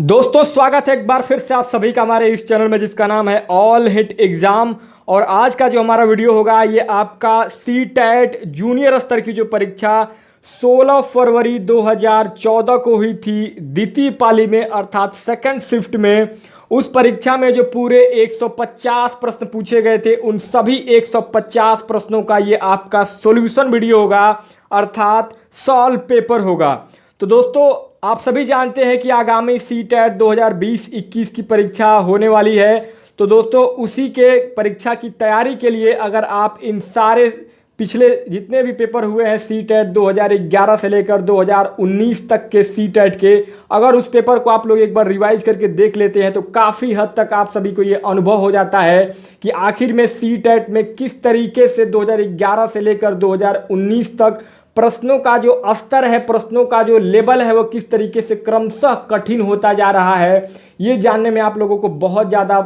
दोस्तों स्वागत है एक बार फिर से आप सभी का हमारे इस चैनल में जिसका नाम है ऑल हिट एग्ज़ाम। और आज का जो हमारा वीडियो होगा ये आपका सी टेट जूनियर स्तर की जो परीक्षा 16 फरवरी 2014 को हुई थी द्वितीय पाली में अर्थात सेकंड शिफ्ट में। उस परीक्षा में जो पूरे 150 प्रश्न पूछे गए थे उन सभी 150 प्रश्नों का ये आपका सॉल्यूशन वीडियो होगा अर्थात सॉल्व पेपर होगा। तो दोस्तों आप सभी जानते हैं कि आगामी सी टेट 2020-21 की परीक्षा होने वाली है। तो दोस्तों उसी के परीक्षा की तैयारी के लिए अगर आप इन सारे पिछले जितने भी पेपर हुए हैं सी टेट 2011 से लेकर 2019 तक के सी टेट के, अगर उस पेपर को आप लोग एक बार रिवाइज करके देख लेते हैं तो काफ़ी हद तक आप सभी को ये अनुभव हो जाता है कि आखिर में सी टेट में किस तरीके से 2011 से लेकर 2019 तक प्रश्नों का जो स्तर है, प्रश्नों का जो लेवल है वो किस तरीके से क्रमशः कठिन होता जा रहा है। ये जानने में आप लोगों को बहुत ज़्यादा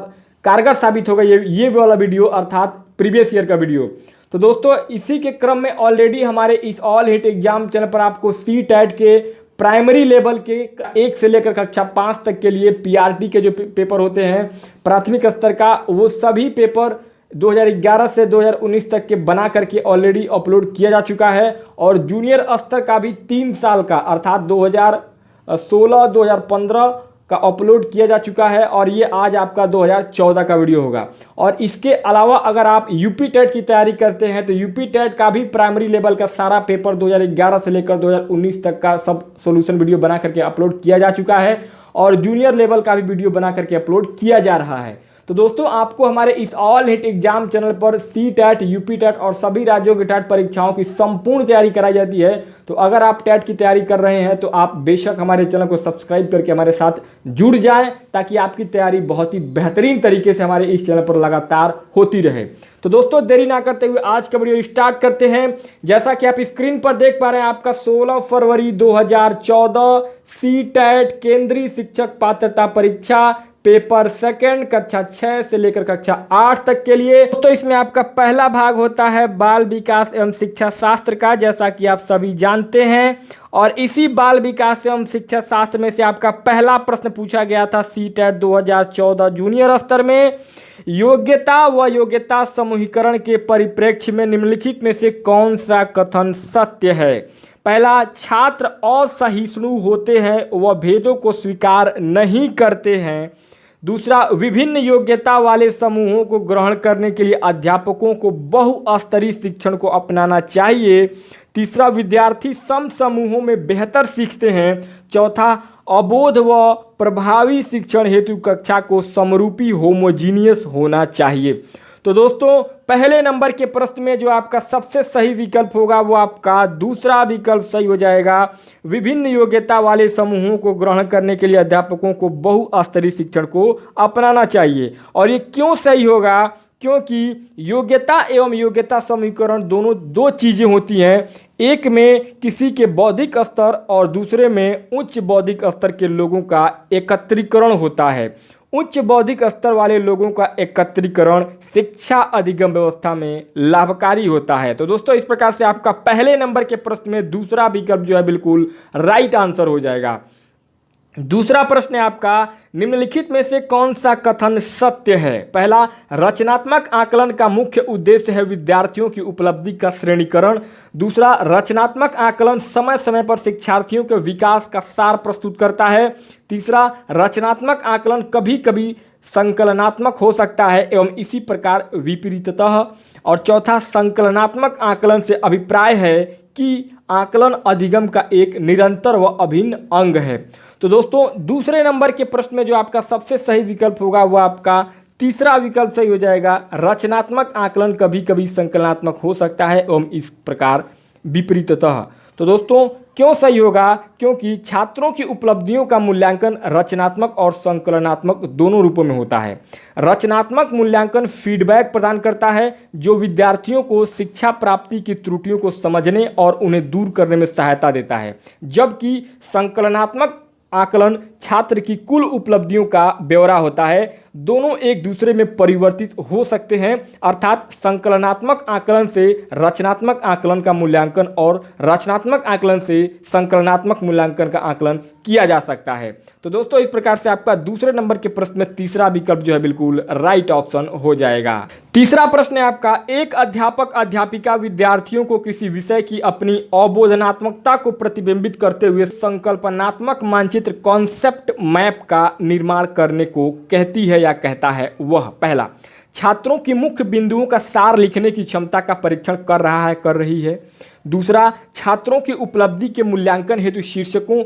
कारगर साबित होगा ये वाला वीडियो अर्थात प्रीवियस ईयर का वीडियो। तो दोस्तों इसी के क्रम में ऑलरेडी हमारे इस ऑल हिट एग्जाम चैनल पर आपको सी टेट के प्राइमरी लेवल के 1 से लेकर कक्षा 5 तक के लिए पीआरटी के जो पेपर होते हैं प्राथमिक स्तर का, वो सभी पेपर 2011 से 2019 तक के बना करके ऑलरेडी अपलोड किया जा चुका है। और जूनियर स्तर का भी 3 साल का अर्थात 2016-2015 का अपलोड किया जा चुका है और ये आज आपका 2014 का वीडियो होगा। और इसके अलावा अगर आप यूपी टेट की तैयारी करते हैं तो यूपी टेट का भी प्राइमरी लेवल का सारा पेपर 2011 से लेकर 2019 तक का सब सॉल्यूशन वीडियो बना करके अपलोड किया जा चुका है और जूनियर लेवल का भी वीडियो बना करके अपलोड किया जा रहा है। तो दोस्तों आपको हमारे इस ऑल हिट एग्जाम चैनल पर सी टेट, यूपी टेट और सभी राज्यों की टेट परीक्षाओं की संपूर्ण तैयारी कराई जाती है। तो अगर आप टेट की तैयारी कर रहे हैं तो आप बेशक हमारे चैनल को सब्सक्राइब करके हमारे साथ जुड़ जाएं ताकि आपकी तैयारी बहुत ही बेहतरीन तरीके से हमारे इस चैनल पर लगातार होती रहे। तो दोस्तों देरी ना करते हुए आज का वीडियो स्टार्ट करते हैं। जैसा कि आप स्क्रीन पर देख पा रहे हैं आपका 16 फरवरी 2014 सी टेट केंद्रीय शिक्षक पात्रता परीक्षा पेपर सेकंड कक्षा 6 से लेकर कक्षा 8 तक के लिए। तो इसमें आपका पहला भाग होता है बाल विकास एवं शिक्षा शास्त्र का, जैसा कि आप सभी जानते हैं। और इसी बाल विकास एवं शिक्षा शास्त्र में से आपका पहला प्रश्न पूछा गया था सी टेट 2014 जूनियर स्तर में। योग्यता व योग्यता समूहीकरण के परिप्रेक्ष्य में निम्नलिखित में से कौन सा कथन सत्य है? पहला, छात्र असहिष्णु होते हैं व भेदों को स्वीकार नहीं करते हैं। दूसरा, विभिन्न योग्यता वाले समूहों को ग्रहण करने के लिए अध्यापकों को बहुस्तरीय शिक्षण को अपनाना चाहिए। तीसरा, विद्यार्थी सम समूहों में बेहतर सीखते हैं। चौथा, अबोध व प्रभावी शिक्षण हेतु कक्षा को समरूपी होमोजीनियस होना चाहिए। तो दोस्तों पहले नंबर के प्रश्न में जो आपका सबसे सही विकल्प होगा वो आपका दूसरा विकल्प सही हो जाएगा। विभिन्न योग्यता वाले समूहों को ग्रहण करने के लिए अध्यापकों को बहुस्तरीय शिक्षण को अपनाना चाहिए। और ये क्यों सही होगा? क्योंकि योग्यता एवं योग्यता समीकरण दोनों दो चीज़ें होती हैं। एक में किसी के बौद्धिक स्तर और दूसरे में उच्च बौद्धिक स्तर के लोगों का एकत्रीकरण होता है। उच्च बौद्धिक स्तर वाले लोगों का एकत्रीकरण शिक्षा अधिगम व्यवस्था में लाभकारी होता है। तो दोस्तों इस प्रकार से आपका पहले नंबर के प्रश्न में दूसरा विकल्प जो है बिल्कुल राइट आंसर हो जाएगा। दूसरा प्रश्न है आपका, निम्नलिखित में से कौन सा कथन सत्य है? पहला, रचनात्मक आकलन का मुख्य उद्देश्य है विद्यार्थियों की उपलब्धि का श्रेणीकरण। दूसरा, रचनात्मक आकलन समय समय पर शिक्षार्थियों के विकास का सार प्रस्तुत करता है। तीसरा, रचनात्मक आकलन कभी कभी संकलनात्मक हो सकता है एवं इसी प्रकार विपरीततः। और चौथा, संकलनात्मक आकलन से अभिप्राय है कि आकलन अधिगम का एक निरंतर व अभिन्न अंग है। तो दोस्तों दूसरे नंबर के प्रश्न में जो आपका सबसे सही विकल्प होगा वो आपका तीसरा विकल्प सही हो जाएगा। रचनात्मक आकलन कभी कभी संकलनात्मक हो सकता है एवं इस प्रकार विपरीततः। तो दोस्तों क्यों सही होगा? क्योंकि छात्रों की उपलब्धियों का मूल्यांकन रचनात्मक और संकलनात्मक दोनों रूपों में होता है। रचनात्मक मूल्यांकन फीडबैक प्रदान करता है जो विद्यार्थियों को शिक्षा प्राप्ति की त्रुटियों को समझने और उन्हें दूर करने में सहायता देता है, जबकि संकलनात्मक आकलन छात्र की कुल उपलब्धियों का ब्यौरा होता है। दोनों एक दूसरे में परिवर्तित हो सकते हैं, अर्थात संकलनात्मक आकलन से रचनात्मक आकलन का मूल्यांकन और रचनात्मक आकलन से संकलनात्मक मूल्यांकन का आकलन किया जा सकता है। तो दोस्तों इस प्रकार से आपका दूसरे नंबर के प्रश्न में तीसरा विकल्प जो है बिल्कुल राइट ऑप्शन हो जाएगा। तीसरा प्रश्न है आपका, एक अध्यापक अध्यापिका विद्यार्थियों को किसी विषय की अपनी अवबोधनात्मकता को प्रतिबिंबित करते हुए संकल्पनात्मक मानचित्र कॉन्सेप्ट मैप का निर्माण करने को कहती है या कहता है वह? पहला, छात्रों की मुख्य बिंदुओं का सार लिखने की क्षमता का परीक्षण कर रहा है, कर रही है। दूसरा, छात्रों की उपलब्धि के मूल्यांकन हेतु शीर्षकों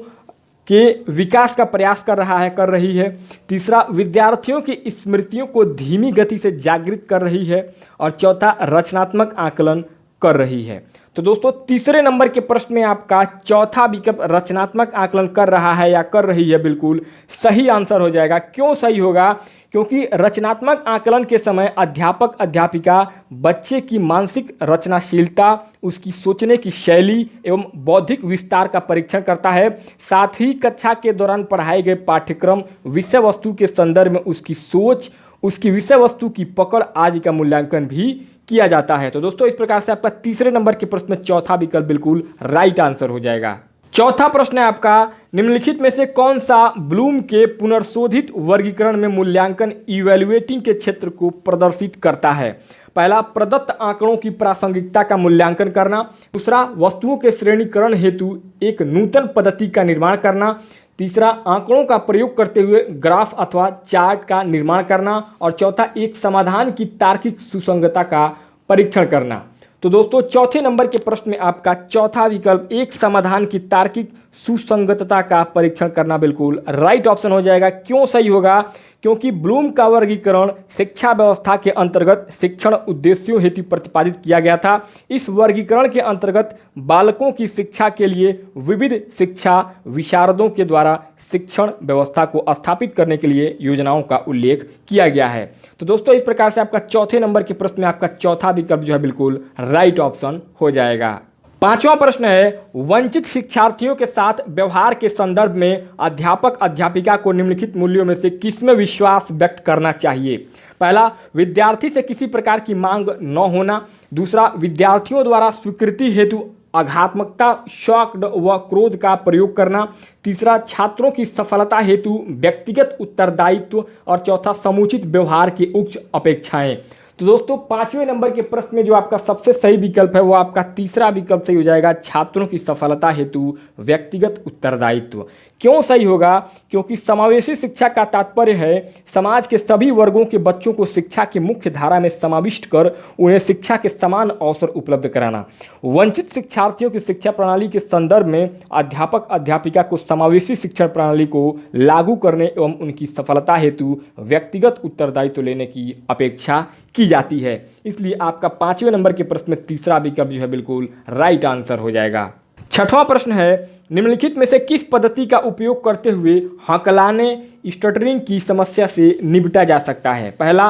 के विकास का प्रयास कर रहा है, कर रही है। तीसरा, विद्यार्थियों की स्मृतियों को धीमी गति से जागृत कर रही है। और चौथा, रचनात्मक आकलन कर रही है। तो दोस्तों तीसरे नंबर के प्रश्न में आपका चौथा विकल्प रचनात्मक आकलन कर रहा है या कर रही है बिल्कुल सही आंसर हो जाएगा। क्यों सही होगा? क्योंकि रचनात्मक आकलन के समय अध्यापक अध्यापिका बच्चे की मानसिक रचनाशीलता, उसकी सोचने की शैली एवं बौद्धिक विस्तार का परीक्षण करता है। साथ ही कक्षा के दौरान पढ़ाए गए पाठ्यक्रम, विषय वस्तु के संदर्भ में उसकी सोच, उसकी विषय वस्तु की पकड़ आदि का मूल्यांकन भी किया जाता है। तो दोस्तों इस प्रकार से आपका तीसरे नंबर के प्रश्न में चौथा विकल्प बिल्कुल राइट आंसर हो जाएगा। चौथा प्रश्न है आपका, निम्नलिखित में से कौन सा ब्लूम के पुनर्शोधित वर्गीकरण में मूल्यांकन इवैल्यूएटिंग के क्षेत्र को प्रदर्शित करता है? पहला, प्रदत्त आंकड़ों की प्रासंगिकता का मूल्यांकन करना। दूसरा, वस्तुओं के श्रेणीकरण हेतु एक नूतन पद्धति का निर्माण करना। तीसरा, आंकड़ों का प्रयोग करते हुए ग्राफ अथवा चार्ट का निर्माण करना। और चौथा, एक समाधान की तार्किक सुसंगतता का परीक्षण करना। तो दोस्तों चौथे नंबर के प्रश्न में आपका चौथा विकल्प एक समाधान की तार्किक सुसंगतता का परीक्षण करना बिल्कुल राइट ऑप्शन हो जाएगा। क्यों सही होगा? क्योंकि ब्लूम का वर्गीकरण शिक्षा व्यवस्था के अंतर्गत शिक्षण उद्देश्यों हेतु प्रतिपादित किया गया था। इस वर्गीकरण के अंतर्गत बालकों की शिक्षा के लिए विविध शिक्षा विशारदों के द्वारा शिक्षण व्यवस्था को स्थापित करने के लिए योजनाओं का उल्लेख किया गया है। तो दोस्तों इस प्रकार से आपका चौथे नंबर के प्रश्न में आपका चौथा विकल्प जो है बिल्कुल राइट ऑप्शन हो जाएगा। पांचवा प्रश्न है, वंचित शिक्षार्थियों के साथ व्यवहार के संदर्भ में अध्यापक अध्यापिका को निम्नलिखित मूल्यों में से किसमें विश्वास व्यक्त करना चाहिए? पहला, विद्यार्थी से किसी प्रकार की मांग न होना। दूसरा, विद्यार्थियों द्वारा स्वीकृति हेतु आघात्मकता, शौक व क्रोध का प्रयोग करना। तीसरा, छात्रों की सफलता हेतु व्यक्तिगत उत्तरदायित्व। और चौथा, समुचित व्यवहार की उच्च अपेक्षाएं। तो दोस्तों पांचवें नंबर के प्रश्न में जो आपका सबसे सही विकल्प है वो आपका तीसरा विकल्प सही हो जाएगा, छात्रों की सफलता हेतु व्यक्तिगत उत्तरदायित्व। क्यों सही होगा? क्योंकि समावेशी शिक्षा का तात्पर्य है समाज के सभी वर्गों के बच्चों को शिक्षा की मुख्य धारा में समाविष्ट कर उन्हें शिक्षा के समान अवसर उपलब्ध कराना। वंचित शिक्षार्थियों की शिक्षा प्रणाली के संदर्भ में अध्यापक अध्यापिका को समावेशी शिक्षण प्रणाली को लागू करने एवं उनकी सफलता हेतु व्यक्तिगत उत्तरदायित्व लेने की अपेक्षा की जाती है। इसलिए आपका पांचवें नंबर के प्रश्न में तीसरा विकल्प जो है बिल्कुल राइट आंसर हो जाएगा। छठवां प्रश्न है, निम्नलिखित में से किस पद्धति का उपयोग करते हुए हकलाने स्टटरिंग की समस्या से निपटा जा सकता है? पहला,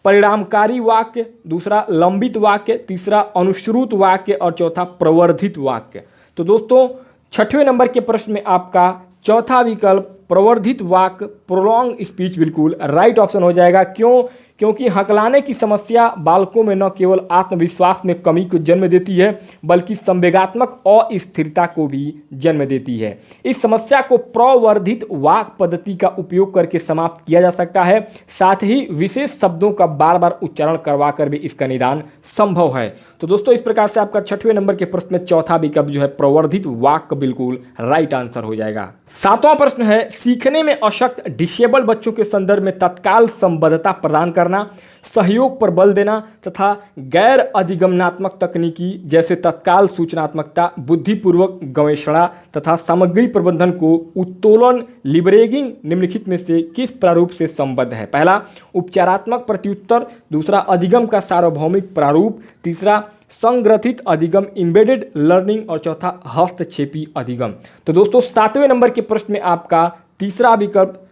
परिणामकारी वाक्य। दूसरा, लंबित वाक्य। तीसरा, अनुश्रुत वाक्य। और चौथा, प्रवर्धित वाक्य। तो दोस्तों छठवें नंबर के प्रश्न में आपका चौथा विकल्प प्रवर्धित वाक्य, प्रोलॉन्ग स्पीच बिल्कुल राइट ऑप्शन हो जाएगा। क्यों? क्योंकि हकलाने की समस्या बालकों में न केवल आत्मविश्वास में कमी को जन्म देती है बल्कि संवेगात्मक अस्थिरता को भी जन्म देती है। इस समस्या को प्रवर्धित वाक्य पद्धति का उपयोग करके समाप्त किया जा सकता है। साथ ही विशेष शब्दों का बार बार उच्चारण करवा कर भी इसका निदान संभव है। तो दोस्तों इस प्रकार से आपका छठवें नंबर के प्रश्न में चौथा विकल्प जो है प्रवर्धित वाक्य बिल्कुल राइट आंसर हो जाएगा। सातवां प्रश्न है, सीखने में अशक्त डिसेबल बच्चों के संदर्भ में तत्काल संबद्धता प्रदान करना, सहयोग पर बल देना तथा गैर अधिगमनात्मक तकनीकी जैसे तत्काल सूचनात्मकता, बुद्धिपूर्वक गवेषणा तथा सामग्री प्रबंधन को उत्तोलन लिबरेगिंग निम्नलिखित में से किस प्रारूप से संबद्ध है? पहला, उपचारात्मक प्रत्युत्तर। दूसरा, अधिगम का सार्वभौमिक प्रारूप। तीसरा, संग्रथित अधिगम एम्बेडेड लर्निंग। और चौथा, हस्तक्षेपी अधिगम। तो दोस्तों सातवें नंबर के प्रश्न में आपका तीसरा विकल्प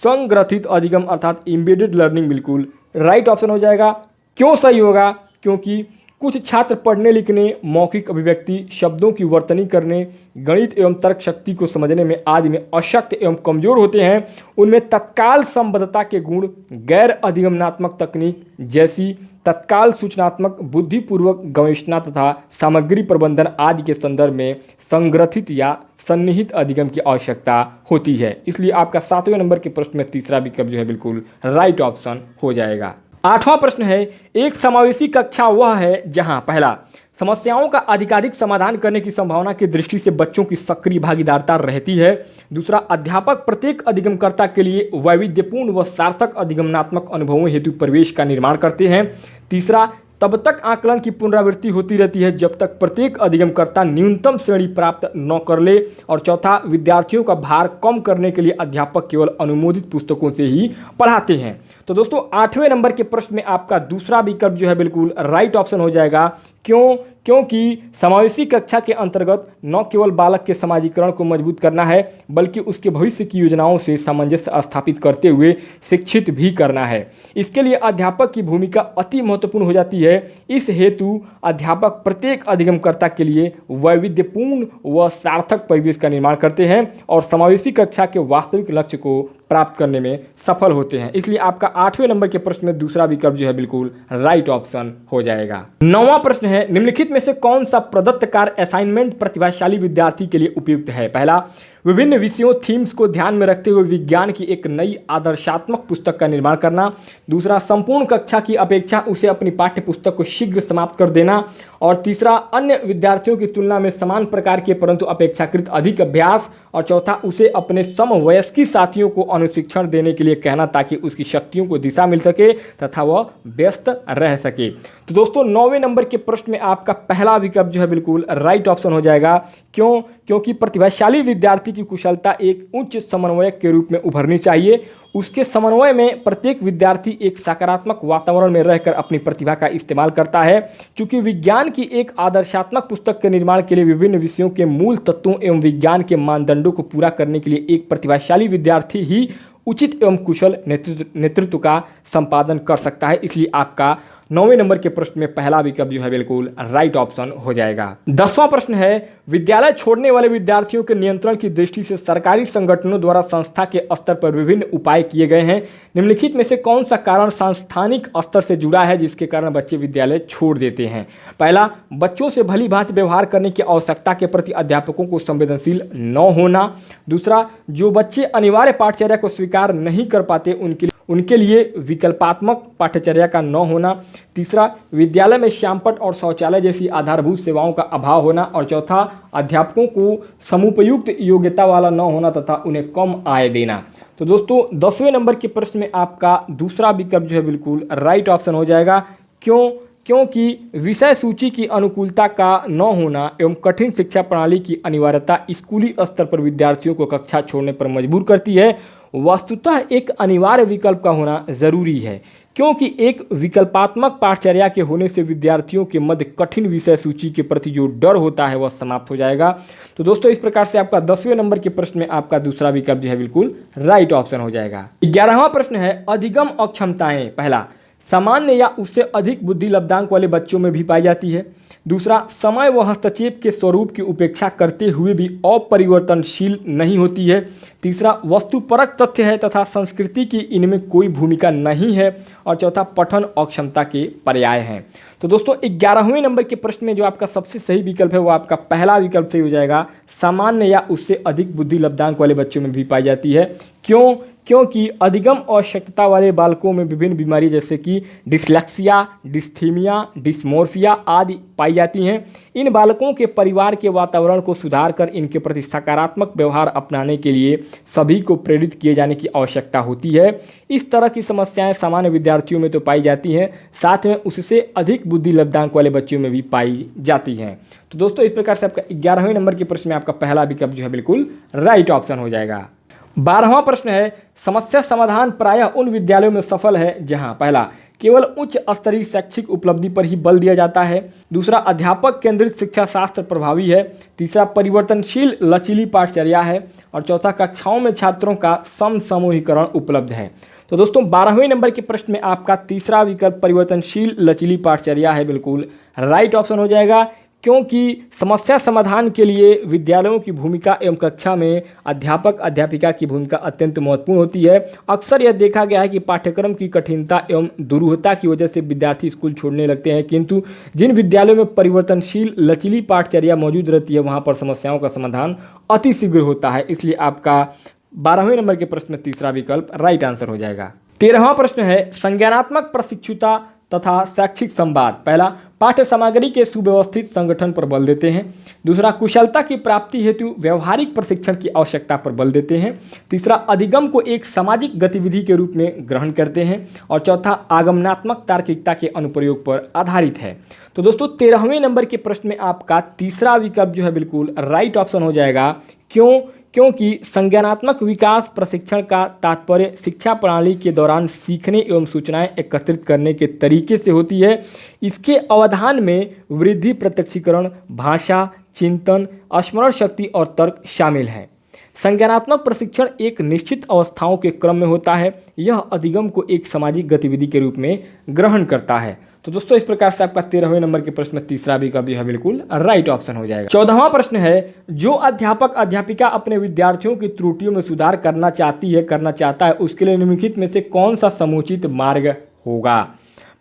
संग्रथित अधिगम अर्थात एम्बेडेड लर्निंग बिल्कुल राइट ऑप्शन हो जाएगा। क्यों सही होगा? क्योंकि कुछ छात्र पढ़ने लिखने, मौखिक अभिव्यक्ति, शब्दों की वर्तनी करने, गणित एवं तर्क शक्ति को समझने में आदि में अशक्त एवं कमजोर होते हैं। उनमें तत्काल संबद्धता के गुण गैर अधिगमनात्मक तकनीक जैसी तत्काल सूचनात्मक, बुद्धिपूर्वक गवेषणा तथा सामग्री प्रबंधन आदि के संदर्भ में संग्रथित या सन्निहित अधिगम की आवश्यकता होती है। इसलिए आपका 7वें नंबर के प्रश्न में तीसरा विकल्प जो है बिल्कुल राइट ऑप्शन हो जाएगा। 8वां प्रश्न है, एक समावेशी कक्षा वह है जहां पहला, समस्याओं का अधिकाधिक समाधान करने की संभावना की दृष्टि से बच्चों की सक्रिय भागीदारिता रहती है। दूसरा, अध्यापक प्रत्येक अधिगमकर्ता के लिए वैविध्यपूर्ण व सार्थक अधिगमनात्मक अनुभवों हेतु परिवेश का निर्माण करते हैं। तीसरा, तब तक आकलन की पुनरावृत्ति होती रहती है जब तक प्रत्येक अधिगमकर्ता न्यूनतम श्रेणी प्राप्त न कर ले। और चौथा, विद्यार्थियों का भार कम करने के लिए अध्यापक केवल अनुमोदित पुस्तकों से ही पढ़ाते हैं। तो दोस्तों 8वें नंबर के प्रश्न में आपका दूसरा विकल्प जो है बिल्कुल राइट ऑप्शन हो जाएगा। क्योंकि समावेशी कक्षा के अंतर्गत न केवल बालक के समाजीकरण को मजबूत करना है बल्कि उसके भविष्य की योजनाओं से सामंजस्य स्थापित करते हुए शिक्षित भी करना है। इसके लिए अध्यापक की भूमिका अति महत्वपूर्ण हो जाती है। इस हेतु अध्यापक प्रत्येक अधिगमकर्ता के लिए वैविध्यपूर्ण व सार्थक परिवेश का निर्माण करते हैं और समावेशी कक्षा के वास्तविक लक्ष्य को प्राप्त करने में सफल होते हैं। इसलिए आपका 8वें नंबर के प्रश्न में दूसरा विकल्प जो है बिल्कुल राइट ऑप्शन हो जाएगा। 9वां प्रश्न है, निम्नलिखित में से कौन सा प्रदत्त कार्य असाइनमेंट प्रतिभाशाली विद्यार्थी के लिए उपयुक्त है? पहला, विभिन्न विषयों थीम्स को ध्यान में रखते हुए विज्ञान की एक नई आदर्शात्मक पुस्तक का निर्माण करना। दूसरा, संपूर्ण कक्षा की अपेक्षा उसे अपनी पाठ्य पुस्तक को शीघ्र समाप्त कर देना। और तीसरा, अन्य विद्यार्थियों की तुलना में समान प्रकार के परंतु अपेक्षाकृत अधिक अभ्यास। और चौथा, उसे अपने समवयस्की साथियों को अनुशिक्षण देने के लिए कहना ताकि उसकी शक्तियों को दिशा मिल सके तथा वह व्यस्त रह सके। तो दोस्तों 9वें नंबर के प्रश्न में आपका पहला विकल्प जो है बिल्कुल राइट ऑप्शन हो जाएगा। क्योंकि प्रतिभाशाली विद्यार्थी की कुशलता एक उच्च समन्वयक के रूप में उभरनी चाहिए। उसके समन्वय में प्रत्येक विद्यार्थी एक सकारात्मक वातावरण में रहकर अपनी प्रतिभा का इस्तेमाल करता है। चूंकि विज्ञान की एक आदर्शात्मक पुस्तक के निर्माण के लिए विभिन्न विषयों के मूल तत्वों एवं विज्ञान के मानदंडों को पूरा करने के लिए एक प्रतिभाशाली विद्यार्थी ही उचित एवं कुशल नेतृत्व का संपादन कर सकता है। इसलिए आपका 9वें नंबर के प्रश्न में पहला विकल्प जो है बिल्कुल राइट ऑप्शन हो जाएगा। 10वां प्रश्न है, विद्यालय छोड़ने वाले विद्यार्थियों के नियंत्रण की दृष्टि से सरकारी संगठनों द्वारा संस्था के स्तर पर विभिन्न उपाय किए गए हैं। निम्नलिखित में से कौन सा कारण सांस्थानिक स्तर से जुड़ा है जिसके कारण बच्चे विद्यालय छोड़ देते हैं? पहला, बच्चों से भली भांति व्यवहार करने की आवश्यकता के प्रति अध्यापकों को संवेदनशील न होना। दूसरा, जो बच्चे अनिवार्य पाठचर्या को स्वीकार नहीं कर पाते उनके लिए विकल्पात्मक पाठ्यचर्या का न होना। तीसरा, विद्यालय में श्यामपट्ट और शौचालय जैसी आधारभूत सेवाओं का अभाव होना। और चौथा, अध्यापकों को समुपयुक्त योग्यता वाला न होना तथा उन्हें कम आय देना। तो दोस्तों 10वें नंबर के प्रश्न में आपका दूसरा विकल्प जो है बिल्कुल राइट ऑप्शन हो जाएगा। क्योंकि विषय सूची की अनुकूलता का न होना एवं कठिन शिक्षा प्रणाली की अनिवार्यता स्कूली स्तर पर विद्यार्थियों को कक्षा छोड़ने पर मजबूर करती है। वस्तुतः एक अनिवार्य विकल्प का होना जरूरी है क्योंकि एक विकल्पात्मक पाठचर्या के होने से विद्यार्थियों के मध्य कठिन विषय सूची के प्रति जो डर होता है वह समाप्त हो जाएगा। तो दोस्तों इस प्रकार से आपका 10वें नंबर के प्रश्न में आपका दूसरा विकल्प जो है बिल्कुल राइट ऑप्शन हो जाएगा। 11वां प्रश्न है, अधिगम अक्षमताएं। पहला, सामान्य या उससे अधिक बुद्धि लब्धांक वाले बच्चों में भी पाई जाती है। दूसरा, समय व हस्तक्षेप के स्वरूप की उपेक्षा करते हुए भी अपरिवर्तनशील नहीं होती है। तीसरा, वस्तुपरक तथ्य है तथा संस्कृति की इनमें कोई भूमिका नहीं है। और चौथा, पठन अक्षमता के पर्याय हैं। तो दोस्तों 11वें नंबर के प्रश्न में जो आपका सबसे सही विकल्प है वो आपका पहला विकल्प सही हो जाएगा। सामान्य या उससे अधिक बुद्धि लब्धांक वाले बच्चों में भी पाई जाती है। क्योंकि अधिगम आवश्यकता वाले बालकों में विभिन्न बीमारी जैसे कि डिसलेक्सिया, डिस्थीमिया, डिस्मोर्फिया आदि पाई जाती हैं। इन बालकों के परिवार के वातावरण को सुधार कर इनके प्रति सकारात्मक व्यवहार अपनाने के लिए सभी को प्रेरित किए जाने की आवश्यकता होती है। इस तरह की समस्याएं सामान्य विद्यार्थियों में तो पाई जाती हैं, साथ में उससे अधिक बुद्धि लब्धांक वाले बच्चों में भी पाई जाती हैं। तो दोस्तों इस प्रकार से आपका 11वें नंबर के प्रश्न में आपका पहला विकल्प जो है बिल्कुल राइट ऑप्शन हो जाएगा। 12वां प्रश्न है, समस्या समाधान प्रायः उन विद्यालयों में सफल है जहां पहला, केवल उच्च स्तरीय शैक्षिक उपलब्धि पर ही बल दिया जाता है। दूसरा, अध्यापक केंद्रित शिक्षा शास्त्र प्रभावी है। तीसरा, परिवर्तनशील लचीली पाठचर्या है। और चौथा, कक्षाओं में छात्रों का समूहीकरण उपलब्ध है। तो दोस्तों 12वें नंबर के प्रश्न में आपका तीसरा विकल्प परिवर्तनशील लचीली पाठचर्या है, बिल्कुल राइट ऑप्शन हो जाएगा। क्योंकि समस्या समाधान के लिए विद्यालयों की भूमिका एवं कक्षा में अध्यापक अध्यापिका की भूमिका अत्यंत महत्वपूर्ण होती है। अक्सर यह देखा गया है कि पाठ्यक्रम की कठिनता एवं दुरूहता की वजह से विद्यार्थी स्कूल छोड़ने लगते हैं, किंतु जिन विद्यालयों में परिवर्तनशील लचीली पाठचर्या मौजूद रहती है वहाँ पर समस्याओं का समाधान अति शीघ्र होता है। इसलिए आपका 12वें नंबर के प्रश्न में तीसरा विकल्प राइट आंसर हो जाएगा। 13वां प्रश्न है संज्ञानात्मक प्रशिक्षुता तथा शैक्षिक संवाद। पहला, पाठ्य सामग्री के सुव्यवस्थित संगठन पर बल देते हैं। दूसरा, कुशलता की प्राप्ति हेतु व्यवहारिक प्रशिक्षण की आवश्यकता पर बल देते हैं। तीसरा, अधिगम को एक सामाजिक गतिविधि के रूप में ग्रहण करते हैं। और चौथा, आगमनात्मक तार्किकता के अनुप्रयोग पर आधारित है। तो दोस्तों 13वें नंबर के प्रश्न में आपका तीसरा विकल्प जो है बिल्कुल राइट ऑप्शन हो जाएगा। क्योंकि संज्ञानात्मक विकास प्रशिक्षण का तात्पर्य शिक्षा प्रणाली के दौरान सीखने एवं सूचनाएं एकत्रित करने के तरीके से होती है। इसके अवधान में वृद्धि, प्रत्यक्षीकरण, भाषा, चिंतन, स्मरण शक्ति और तर्क शामिल है। संज्ञानात्मक प्रशिक्षण एक निश्चित अवस्थाओं के क्रम में होता है। यह अधिगम को एक सामाजिक गतिविधि के रूप में ग्रहण करता है। तो दोस्तों इस प्रकार से आपका 13वें नंबर के प्रश्न में तीसरा विकल्प भी है बिल्कुल राइट ऑप्शन हो जाएगा। 14वां प्रश्न है जो अध्यापक अध्यापिका अपने विद्यार्थियों की त्रुटियों में सुधार करना चाहता है उसके लिए निम्नलिखित में से कौन सा समुचित मार्ग होगा।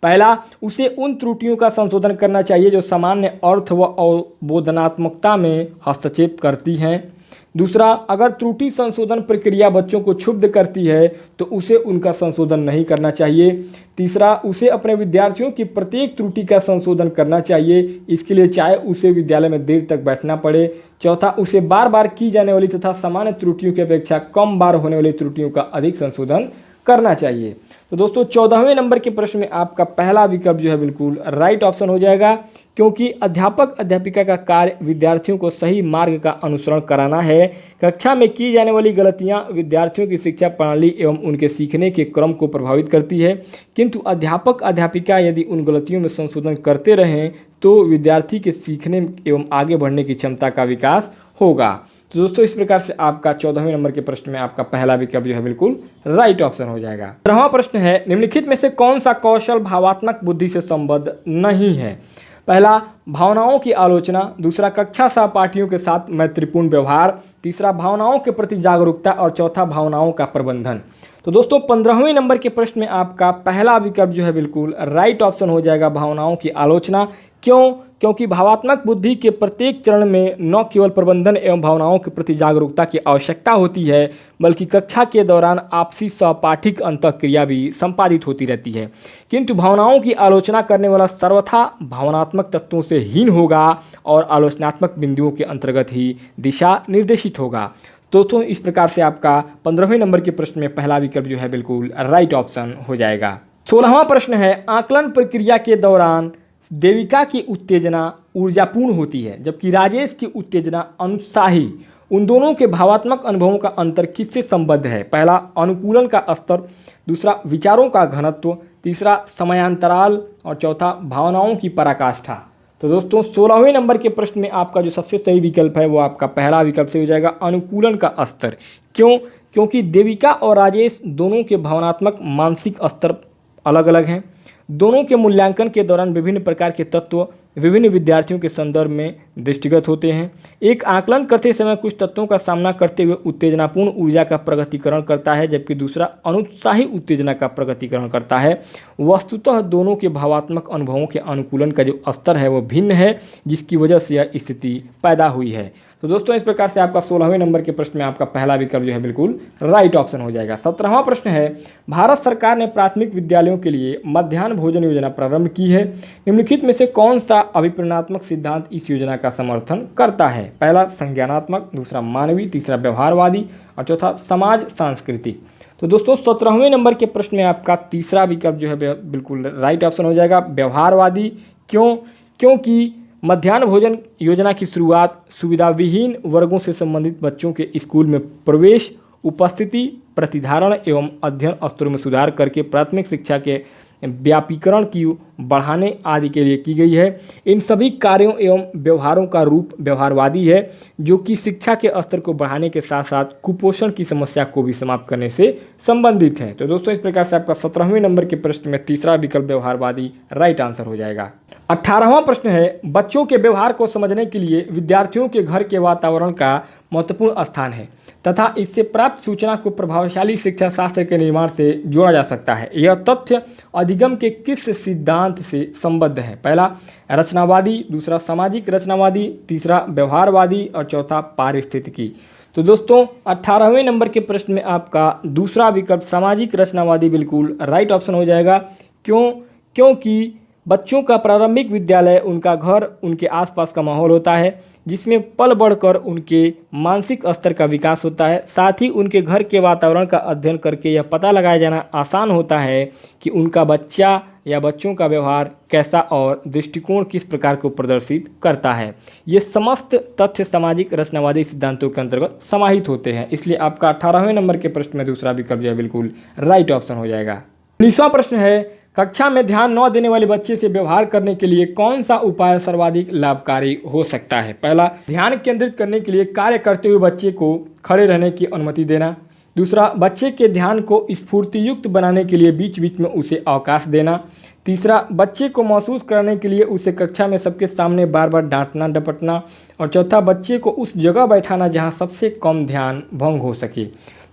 पहला, उसे उन त्रुटियों का संशोधन करना चाहिए जो सामान्य अर्थ व अवबोधनात्मकता में हस्तक्षेप करती हैं। दूसरा, अगर त्रुटि संशोधन प्रक्रिया बच्चों को क्षुब्ध करती है तो उसे उनका संशोधन नहीं करना चाहिए। तीसरा, उसे अपने विद्यार्थियों की प्रत्येक त्रुटि का संशोधन करना चाहिए, इसके लिए चाहे उसे विद्यालय में देर तक बैठना पड़े। चौथा, उसे बार बार की जाने वाली तथा सामान्य त्रुटियों की अपेक्षा कम बार होने वाली त्रुटियों का अधिक संशोधन करना चाहिए। तो दोस्तों 14वें नंबर के प्रश्न में आपका पहला विकल्प जो है बिल्कुल राइट ऑप्शन हो जाएगा, क्योंकि अध्यापक अध्यापिका का कार्य विद्यार्थियों को सही मार्ग का अनुसरण कराना है। कक्षा में की जाने वाली गलतियां विद्यार्थियों की शिक्षा प्रणाली एवं उनके सीखने के क्रम को प्रभावित करती है, किंतु अध्यापक अध्यापिका यदि उन गलतियों में संशोधन करते रहें तो विद्यार्थी के सीखने एवं आगे बढ़ने की क्षमता का विकास होगा। तो दोस्तों इस प्रकार से आपका 14वें नंबर के प्रश्न में आपका पहला विकल्प जो है बिल्कुल राइट ऑप्शन हो जाएगा। 15वां प्रश्न है निम्नलिखित में से कौन सा कौशल भावात्मक बुद्धि से संबद्ध नहीं है। पहला, भावनाओं की आलोचना। दूसरा, कक्षा सहपाठियों के साथ मैत्रीपूर्ण व्यवहार। तीसरा, भावनाओं के प्रति जागरूकता। और चौथा, भावनाओं का प्रबंधन। तो दोस्तों 15वें नंबर के प्रश्न में आपका पहला विकल्प जो है बिल्कुल राइट ऑप्शन हो जाएगा, भावनाओं की आलोचना। क्योंकि भावात्मक बुद्धि के प्रत्येक चरण में न केवल प्रबंधन एवं भावनाओं के प्रति जागरूकता की आवश्यकता होती है, बल्कि कक्षा के दौरान आपसी सहपाठिक अंतःक्रिया भी संपादित होती रहती है, किंतु भावनाओं की आलोचना करने वाला सर्वथा भावनात्मक तत्वों से हीन होगा और आलोचनात्मक बिंदुओं के अंतर्गत ही दिशा निर्देशित होगा। तो इस प्रकार से आपका 15वें नंबर के प्रश्न में पहला विकल्प जो है बिल्कुल राइट ऑप्शन हो जाएगा। 16वां प्रश्न है आकलन प्रक्रिया के दौरान देविका की उत्तेजना ऊर्जापूर्ण होती है जबकि राजेश की उत्तेजना अनुत्साही। उन दोनों के भावात्मक अनुभवों का अंतर किससे संबद्ध है। पहला, अनुकूलन का स्तर। दूसरा, विचारों का घनत्व। तीसरा, समयांतराल। और चौथा, भावनाओं की पराकाष्ठा। तो दोस्तों 16वें नंबर के प्रश्न में आपका जो सबसे सही विकल्प है वो आपका पहला विकल्प से हो जाएगा, अनुकूलन का स्तर। क्योंकि देविका और राजेश दोनों के भावनात्मक मानसिक स्तर अलग अलग हैं। दोनों के मूल्यांकन के दौरान विभिन्न प्रकार के तत्व विभिन्न विद्यार्थियों के संदर्भ में दृष्टिगत होते हैं। एक आकलन करते समय कुछ तत्वों का सामना करते हुए उत्तेजनापूर्ण ऊर्जा का प्रगतिकरण करता है, जबकि दूसरा अनुत्साही उत्तेजना का प्रगतिकरण करता है। वस्तुतः दोनों के भावात्मक अनुभवों के अनुकूलन का जो स्तर है वो भिन्न है, जिसकी वजह से यह स्थिति पैदा हुई है। तो दोस्तों इस प्रकार से आपका 16वें नंबर के प्रश्न में आपका पहला विकल्प जो है बिल्कुल राइट ऑप्शन हो जाएगा। 17वां प्रश्न है भारत सरकार ने प्राथमिक विद्यालयों के लिए मध्याह्न भोजन योजना प्रारंभ की है। निम्नलिखित में से कौन सा अभिप्रेरणात्मक सिद्धांत इस योजना का समर्थन करता है। पहला, संज्ञानात्मक। दूसरा, मानवीय। तीसरा, व्यवहारवादी। और चौथा, समाज सांस्कृतिक। तो दोस्तों 17वें नंबर के प्रश्न में आपका तीसरा विकल्प जो है बिल्कुल राइट ऑप्शन हो जाएगा, व्यवहारवादी। क्योंकि मध्याह्न भोजन योजना की शुरुआत सुविधा विहीन वर्गों से संबंधित बच्चों के स्कूल में प्रवेश, उपस्थिति, प्रतिधारण एवं अध्ययन स्तरों में सुधार करके प्राथमिक शिक्षा के व्यापीकरण की बढ़ाने आदि के लिए की गई है। इन सभी कार्यों एवं व्यवहारों का रूप व्यवहारवादी है, जो कि शिक्षा के स्तर को बढ़ाने के साथ साथ कुपोषण की समस्या को भी समाप्त करने से संबंधित है। तो दोस्तों, इस प्रकार से आपका 17वें नंबर के प्रश्न में तीसरा विकल्प व्यवहारवादी राइट आंसर हो जाएगा। 18वां प्रश्न है, बच्चों के व्यवहार को समझने के लिए विद्यार्थियों के घर के वातावरण का महत्वपूर्ण स्थान है तथा इससे प्राप्त सूचना को प्रभावशाली शिक्षा शास्त्र के निर्माण से जोड़ा जा सकता है। यह तथ्य अधिगम के किस सिद्धांत से संबद्ध है? पहला रचनावादी, दूसरा सामाजिक रचनावादी, तीसरा व्यवहारवादी और चौथा पारिस्थितिकी। तो दोस्तों, 18वें नंबर के प्रश्न में आपका दूसरा विकल्प सामाजिक रचनावादी बिल्कुल राइट ऑप्शन हो जाएगा। क्योंकि बच्चों का प्रारंभिक विद्यालय उनका घर, उनके आसपास का माहौल होता है, जिसमें पल बढ़कर उनके मानसिक स्तर का विकास होता है। साथ ही उनके घर के वातावरण का अध्ययन करके यह पता लगाया जाना आसान होता है कि उनका बच्चा या बच्चों का व्यवहार कैसा और दृष्टिकोण किस प्रकार को प्रदर्शित करता है। ये समस्त तथ्य सामाजिक रचनावादी सिद्धांतों के अंतर्गत समाहित होते हैं। इसलिए आपका 18वें नंबर के प्रश्न में दूसरा विकल्प जो है बिल्कुल राइट ऑप्शन हो जाएगा। 19वां प्रश्न है, कक्षा में ध्यान न देने वाले बच्चे से व्यवहार करने के लिए कौन सा उपाय सर्वाधिक लाभकारी हो सकता है? पहला, ध्यान केंद्रित करने के लिए कार्य करते हुए बच्चे को खड़े रहने की अनुमति देना। दूसरा, बच्चे के ध्यान को स्फूर्तियुक्त बनाने के लिए बीच बीच में उसे अवकाश देना। तीसरा, बच्चे को महसूस कराने के लिए उसे कक्षा में सबके सामने बार बार डांटना डपटना। और चौथा, बच्चे को उस जगह बैठाना जहां सबसे कम ध्यान भंग हो सके।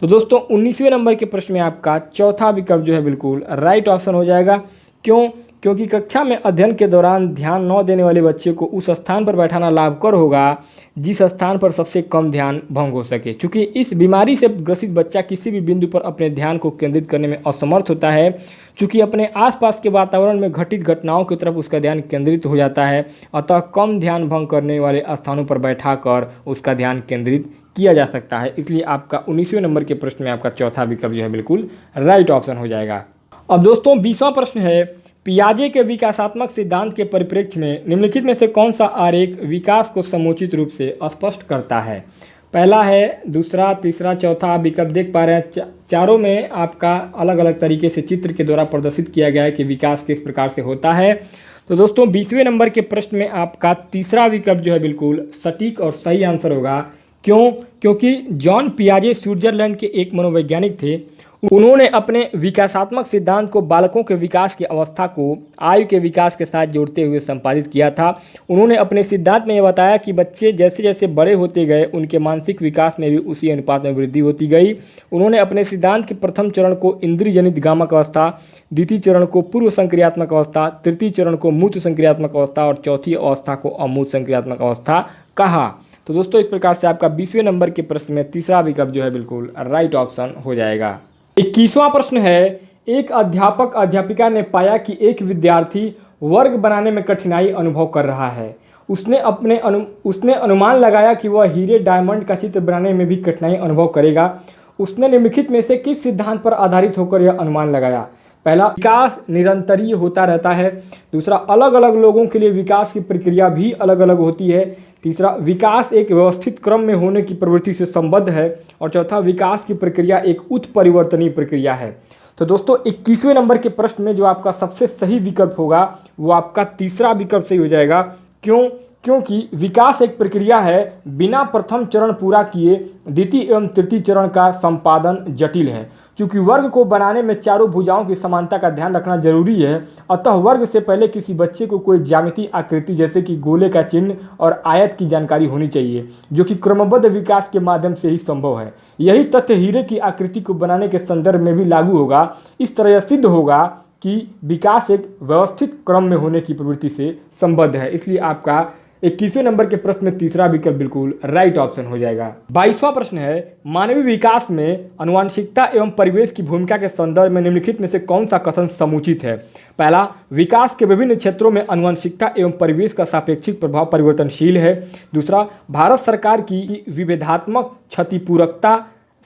तो दोस्तों, 19वें नंबर के प्रश्न में आपका चौथा विकल्प जो है बिल्कुल राइट ऑप्शन हो जाएगा। क्योंकि कक्षा में अध्ययन के दौरान ध्यान न देने वाले बच्चे को उस स्थान पर बैठाना लाभकर होगा जिस स्थान पर सबसे कम ध्यान भंग हो सके। चूँकि इस बीमारी से ग्रसित बच्चा किसी भी बिंदु पर अपने ध्यान को केंद्रित करने में असमर्थ होता है। चूँकि अपने आसपास के वातावरण में घटित घटनाओं की तरफ उसका ध्यान केंद्रित हो जाता है, अतः कम ध्यान भंग करने वाले स्थानों पर बैठाकर उसका ध्यान केंद्रित किया जा सकता है। इसलिए आपका 19वें नंबर के प्रश्न में आपका चौथा विकल्प जो है बिल्कुल राइट ऑप्शन हो जाएगा। अब दोस्तों, 20वां प्रश्न है, पियाजे के विकासात्मक सिद्धांत के परिप्रेक्ष्य में निम्नलिखित में से कौन सा आरेख विकास को समुचित रूप से स्पष्ट करता है? पहला है, दूसरा, तीसरा, चौथा। आप विकल्प देख पा रहे हैं, चारों में आपका अलग अलग तरीके से चित्र के द्वारा प्रदर्शित किया गया है कि विकास किस प्रकार से होता है। तो दोस्तों, 20वें नंबर के प्रश्न में आपका तीसरा विकल्प जो है बिल्कुल सटीक और सही आंसर होगा। क्योंकि जॉन पियाजे स्विट्जरलैंड के एक मनोवैज्ञानिक थे। उन्होंने अपने विकासात्मक सिद्धांत को बालकों के विकास की अवस्था को आयु के विकास के साथ जोड़ते हुए संपादित किया था। उन्होंने अपने सिद्धांत में यह बताया कि बच्चे जैसे जैसे बड़े होते गए उनके मानसिक विकास में भी उसी अनुपात में वृद्धि होती गई। उन्होंने अपने सिद्धांत के प्रथम चरण को इंद्रिय जनित गामक अवस्था, द्वितीय चरण को पूर्व संक्रियात्मक अवस्था, तृतीय चरण को मूर्त संक्रियात्मक अवस्था और चौथी अवस्था को अमूर्त संक्रियात्मक अवस्था कहा। तो दोस्तों, इस प्रकार से आपका 20वें नंबर के प्रश्न में तीसरा विकल्प जो है बिल्कुल राइट ऑप्शन हो जाएगा। 21वां प्रश्न है, एक अध्यापक अध्यापिका ने पाया कि एक विद्यार्थी वर्ग बनाने में कठिनाई अनुभव कर रहा है। उसने अनुमान लगाया कि वह हीरे डायमंड का चित्र बनाने में भी कठिनाई अनुभव करेगा। उसने निम्नलिखित में से किस सिद्धांत पर आधारित होकर यह अनुमान लगाया? पहला, विकास निरंतरीय होता रहता है। दूसरा, अलग अलग लोगों के लिए विकास की प्रक्रिया भी अलग अलग होती है। तीसरा, विकास एक व्यवस्थित क्रम में होने की प्रवृत्ति से संबद्ध है। और चौथा, विकास की प्रक्रिया एक उत्परिवर्तनीय प्रक्रिया है। तो दोस्तों, 21वें नंबर के प्रश्न में जो आपका सबसे सही विकल्प होगा वो आपका तीसरा विकल्प सही हो जाएगा। क्योंकि विकास एक प्रक्रिया है, बिना प्रथम चरण पूरा किए द्वितीय एवं तृतीय चरण का संपादन जटिल है। चूँकि वर्ग को बनाने में चारों भुजाओं की समानता का ध्यान रखना जरूरी है, अतः वर्ग से पहले किसी बच्चे को कोई ज्यामितीय आकृति जैसे कि गोले का चिन्ह और आयत की जानकारी होनी चाहिए, जो कि क्रमबद्ध विकास के माध्यम से ही संभव है। यही तथ्य हीरे की आकृति को बनाने के संदर्भ में भी लागू होगा। इस तरह यह सिद्ध होगा कि विकास एक व्यवस्थित क्रम में होने की प्रवृत्ति से संबद्ध है। इसलिए आपका 21वें नंबर के प्रश्न में तीसरा विकल्प बिल्कुल राइट ऑप्शन हो जाएगा। 22वां प्रश्न है, मानवीय विकास में आनुवंशिकता एवं परिवेश की भूमिका के संदर्भ में निम्नलिखित में से कौन सा कथन समुचित है? पहला, विकास के विभिन्न क्षेत्रों में आनुवंशिकता एवं परिवेश का सापेक्षिक प्रभाव परिवर्तनशील है। दूसरा, भारत सरकार की विभेदात्मक क्षतिपूरकता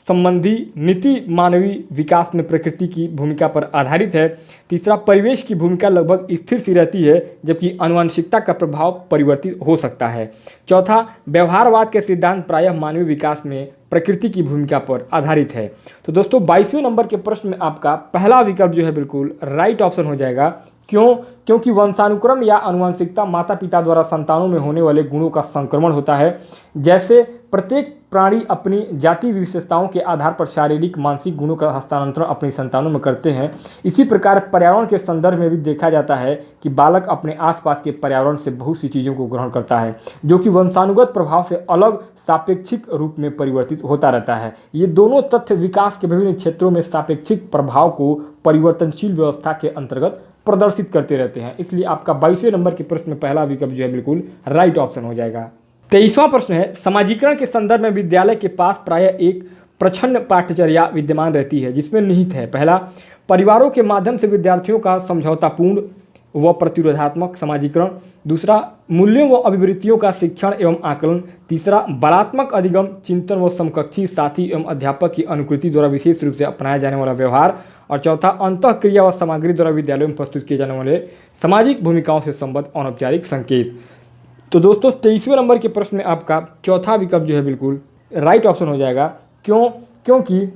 संबंधी नीति मानवीय विकास में प्रकृति की भूमिका पर आधारित है। तीसरा, परिवेश की भूमिका लगभग स्थिर सी रहती है जबकि आनुवंशिकता का प्रभाव परिवर्तित हो सकता है। चौथा, व्यवहारवाद के सिद्धांत प्रायः मानवीय विकास में प्रकृति की भूमिका पर आधारित है। तो दोस्तों 22वें नंबर के प्रश्न में आपका पहला विकल्प जो है बिल्कुल राइट ऑप्शन हो जाएगा। क्यों? क्योंकि वंशानुक्रम या आनुवंशिकता माता पिता द्वारा संतानों में होने वाले गुणों का संक्रमण होता है। जैसे प्रत्येक प्राणी अपनी जाति विशेषताओं के आधार पर शारीरिक मानसिक गुणों का हस्तांतरण अपनी संतानों में करते हैं। इसी प्रकार पर्यावरण के संदर्भ में भी देखा जाता है कि बालक अपने आसपास के पर्यावरण से बहुत सी चीज़ों को ग्रहण करता है जो कि वंशानुगत प्रभाव से अलग सापेक्षिक रूप में परिवर्तित होता रहता है। ये दोनों तथ्य विकास के विभिन्न क्षेत्रों में सापेक्षिक प्रभाव को परिवर्तनशील व्यवस्था के अंतर्गत प्रदर्शित करते रहते हैं। इसलिए आपका 22वें नंबर के प्रश्न में पहला विकल्प जो है बिल्कुल राइट ऑप्शन हो जाएगा। 23वां प्रश्न है, समाजीकरण के संदर्भ में विद्यालय के पास प्रायः एक प्रच्छन्न पाठ्यचर्या विद्यमान रहती है जिसमें निहित है। पहला, परिवारों के माध्यम से विद्यार्थियों का समझौतापूर्ण व प्रतिरोधात्मक समाजीकरण। दूसरा, मूल्यों व अभिवृत्तियों का शिक्षण एवं आकलन। तीसरा, बलात्मक अधिगम, चिंतन व समकक्षी साथी एवं अध्यापक की अनुकृति द्वारा विशेष रूप से अपनाया जाने वाला व्यवहार। और चौथा, अंतःक्रिया व सामग्री द्वारा विद्यालयों में प्रस्तुत किए जाने वाले सामाजिक भूमिकाओं से संबद्ध अनौपचारिक संकेत। तो दोस्तों 23वें नंबर के प्रश्न में आपका चौथा विकल्प जो है बिल्कुल राइट ऑप्शन हो जाएगा। क्यों? क्योंकि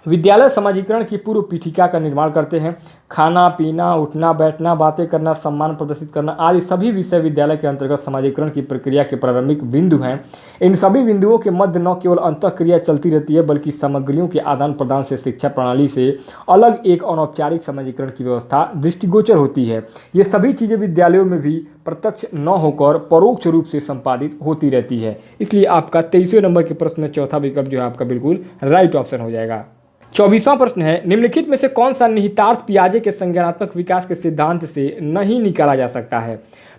विद्यालय समाजीकरण की पूर्व पीठिका का निर्माण करते हैं। खाना पीना, उठना बैठना, बातें करना, सम्मान प्रदर्शित करना आदि सभी विषय विद्यालय के अंतर्गत समाजीकरण की प्रक्रिया के प्रारंभिक बिंदु हैं। इन सभी बिंदुओं के मध्य न केवल अंतःक्रिया चलती रहती है बल्कि सामग्रियों के आदान प्रदान से शिक्षा प्रणाली से अलग एक अनौपचारिक समाजीकरण की व्यवस्था दृष्टिगोचर होती है। ये सभी चीज़ें विद्यालयों में भी प्रत्यक्ष न होकर परोक्ष रूप से संपादित होती रहती है। इसलिए आपका 23वें नंबर के प्रश्न में चौथा विकल्प जो है आपका बिल्कुल राइट ऑप्शन हो जाएगा। 24वां प्रश्न है, निम्नलिखित में से कौन सा निहितार्थ पियाजे के संज्ञानात्मक विकास के सिद्धांत से नहीं निकाला जा सकता है?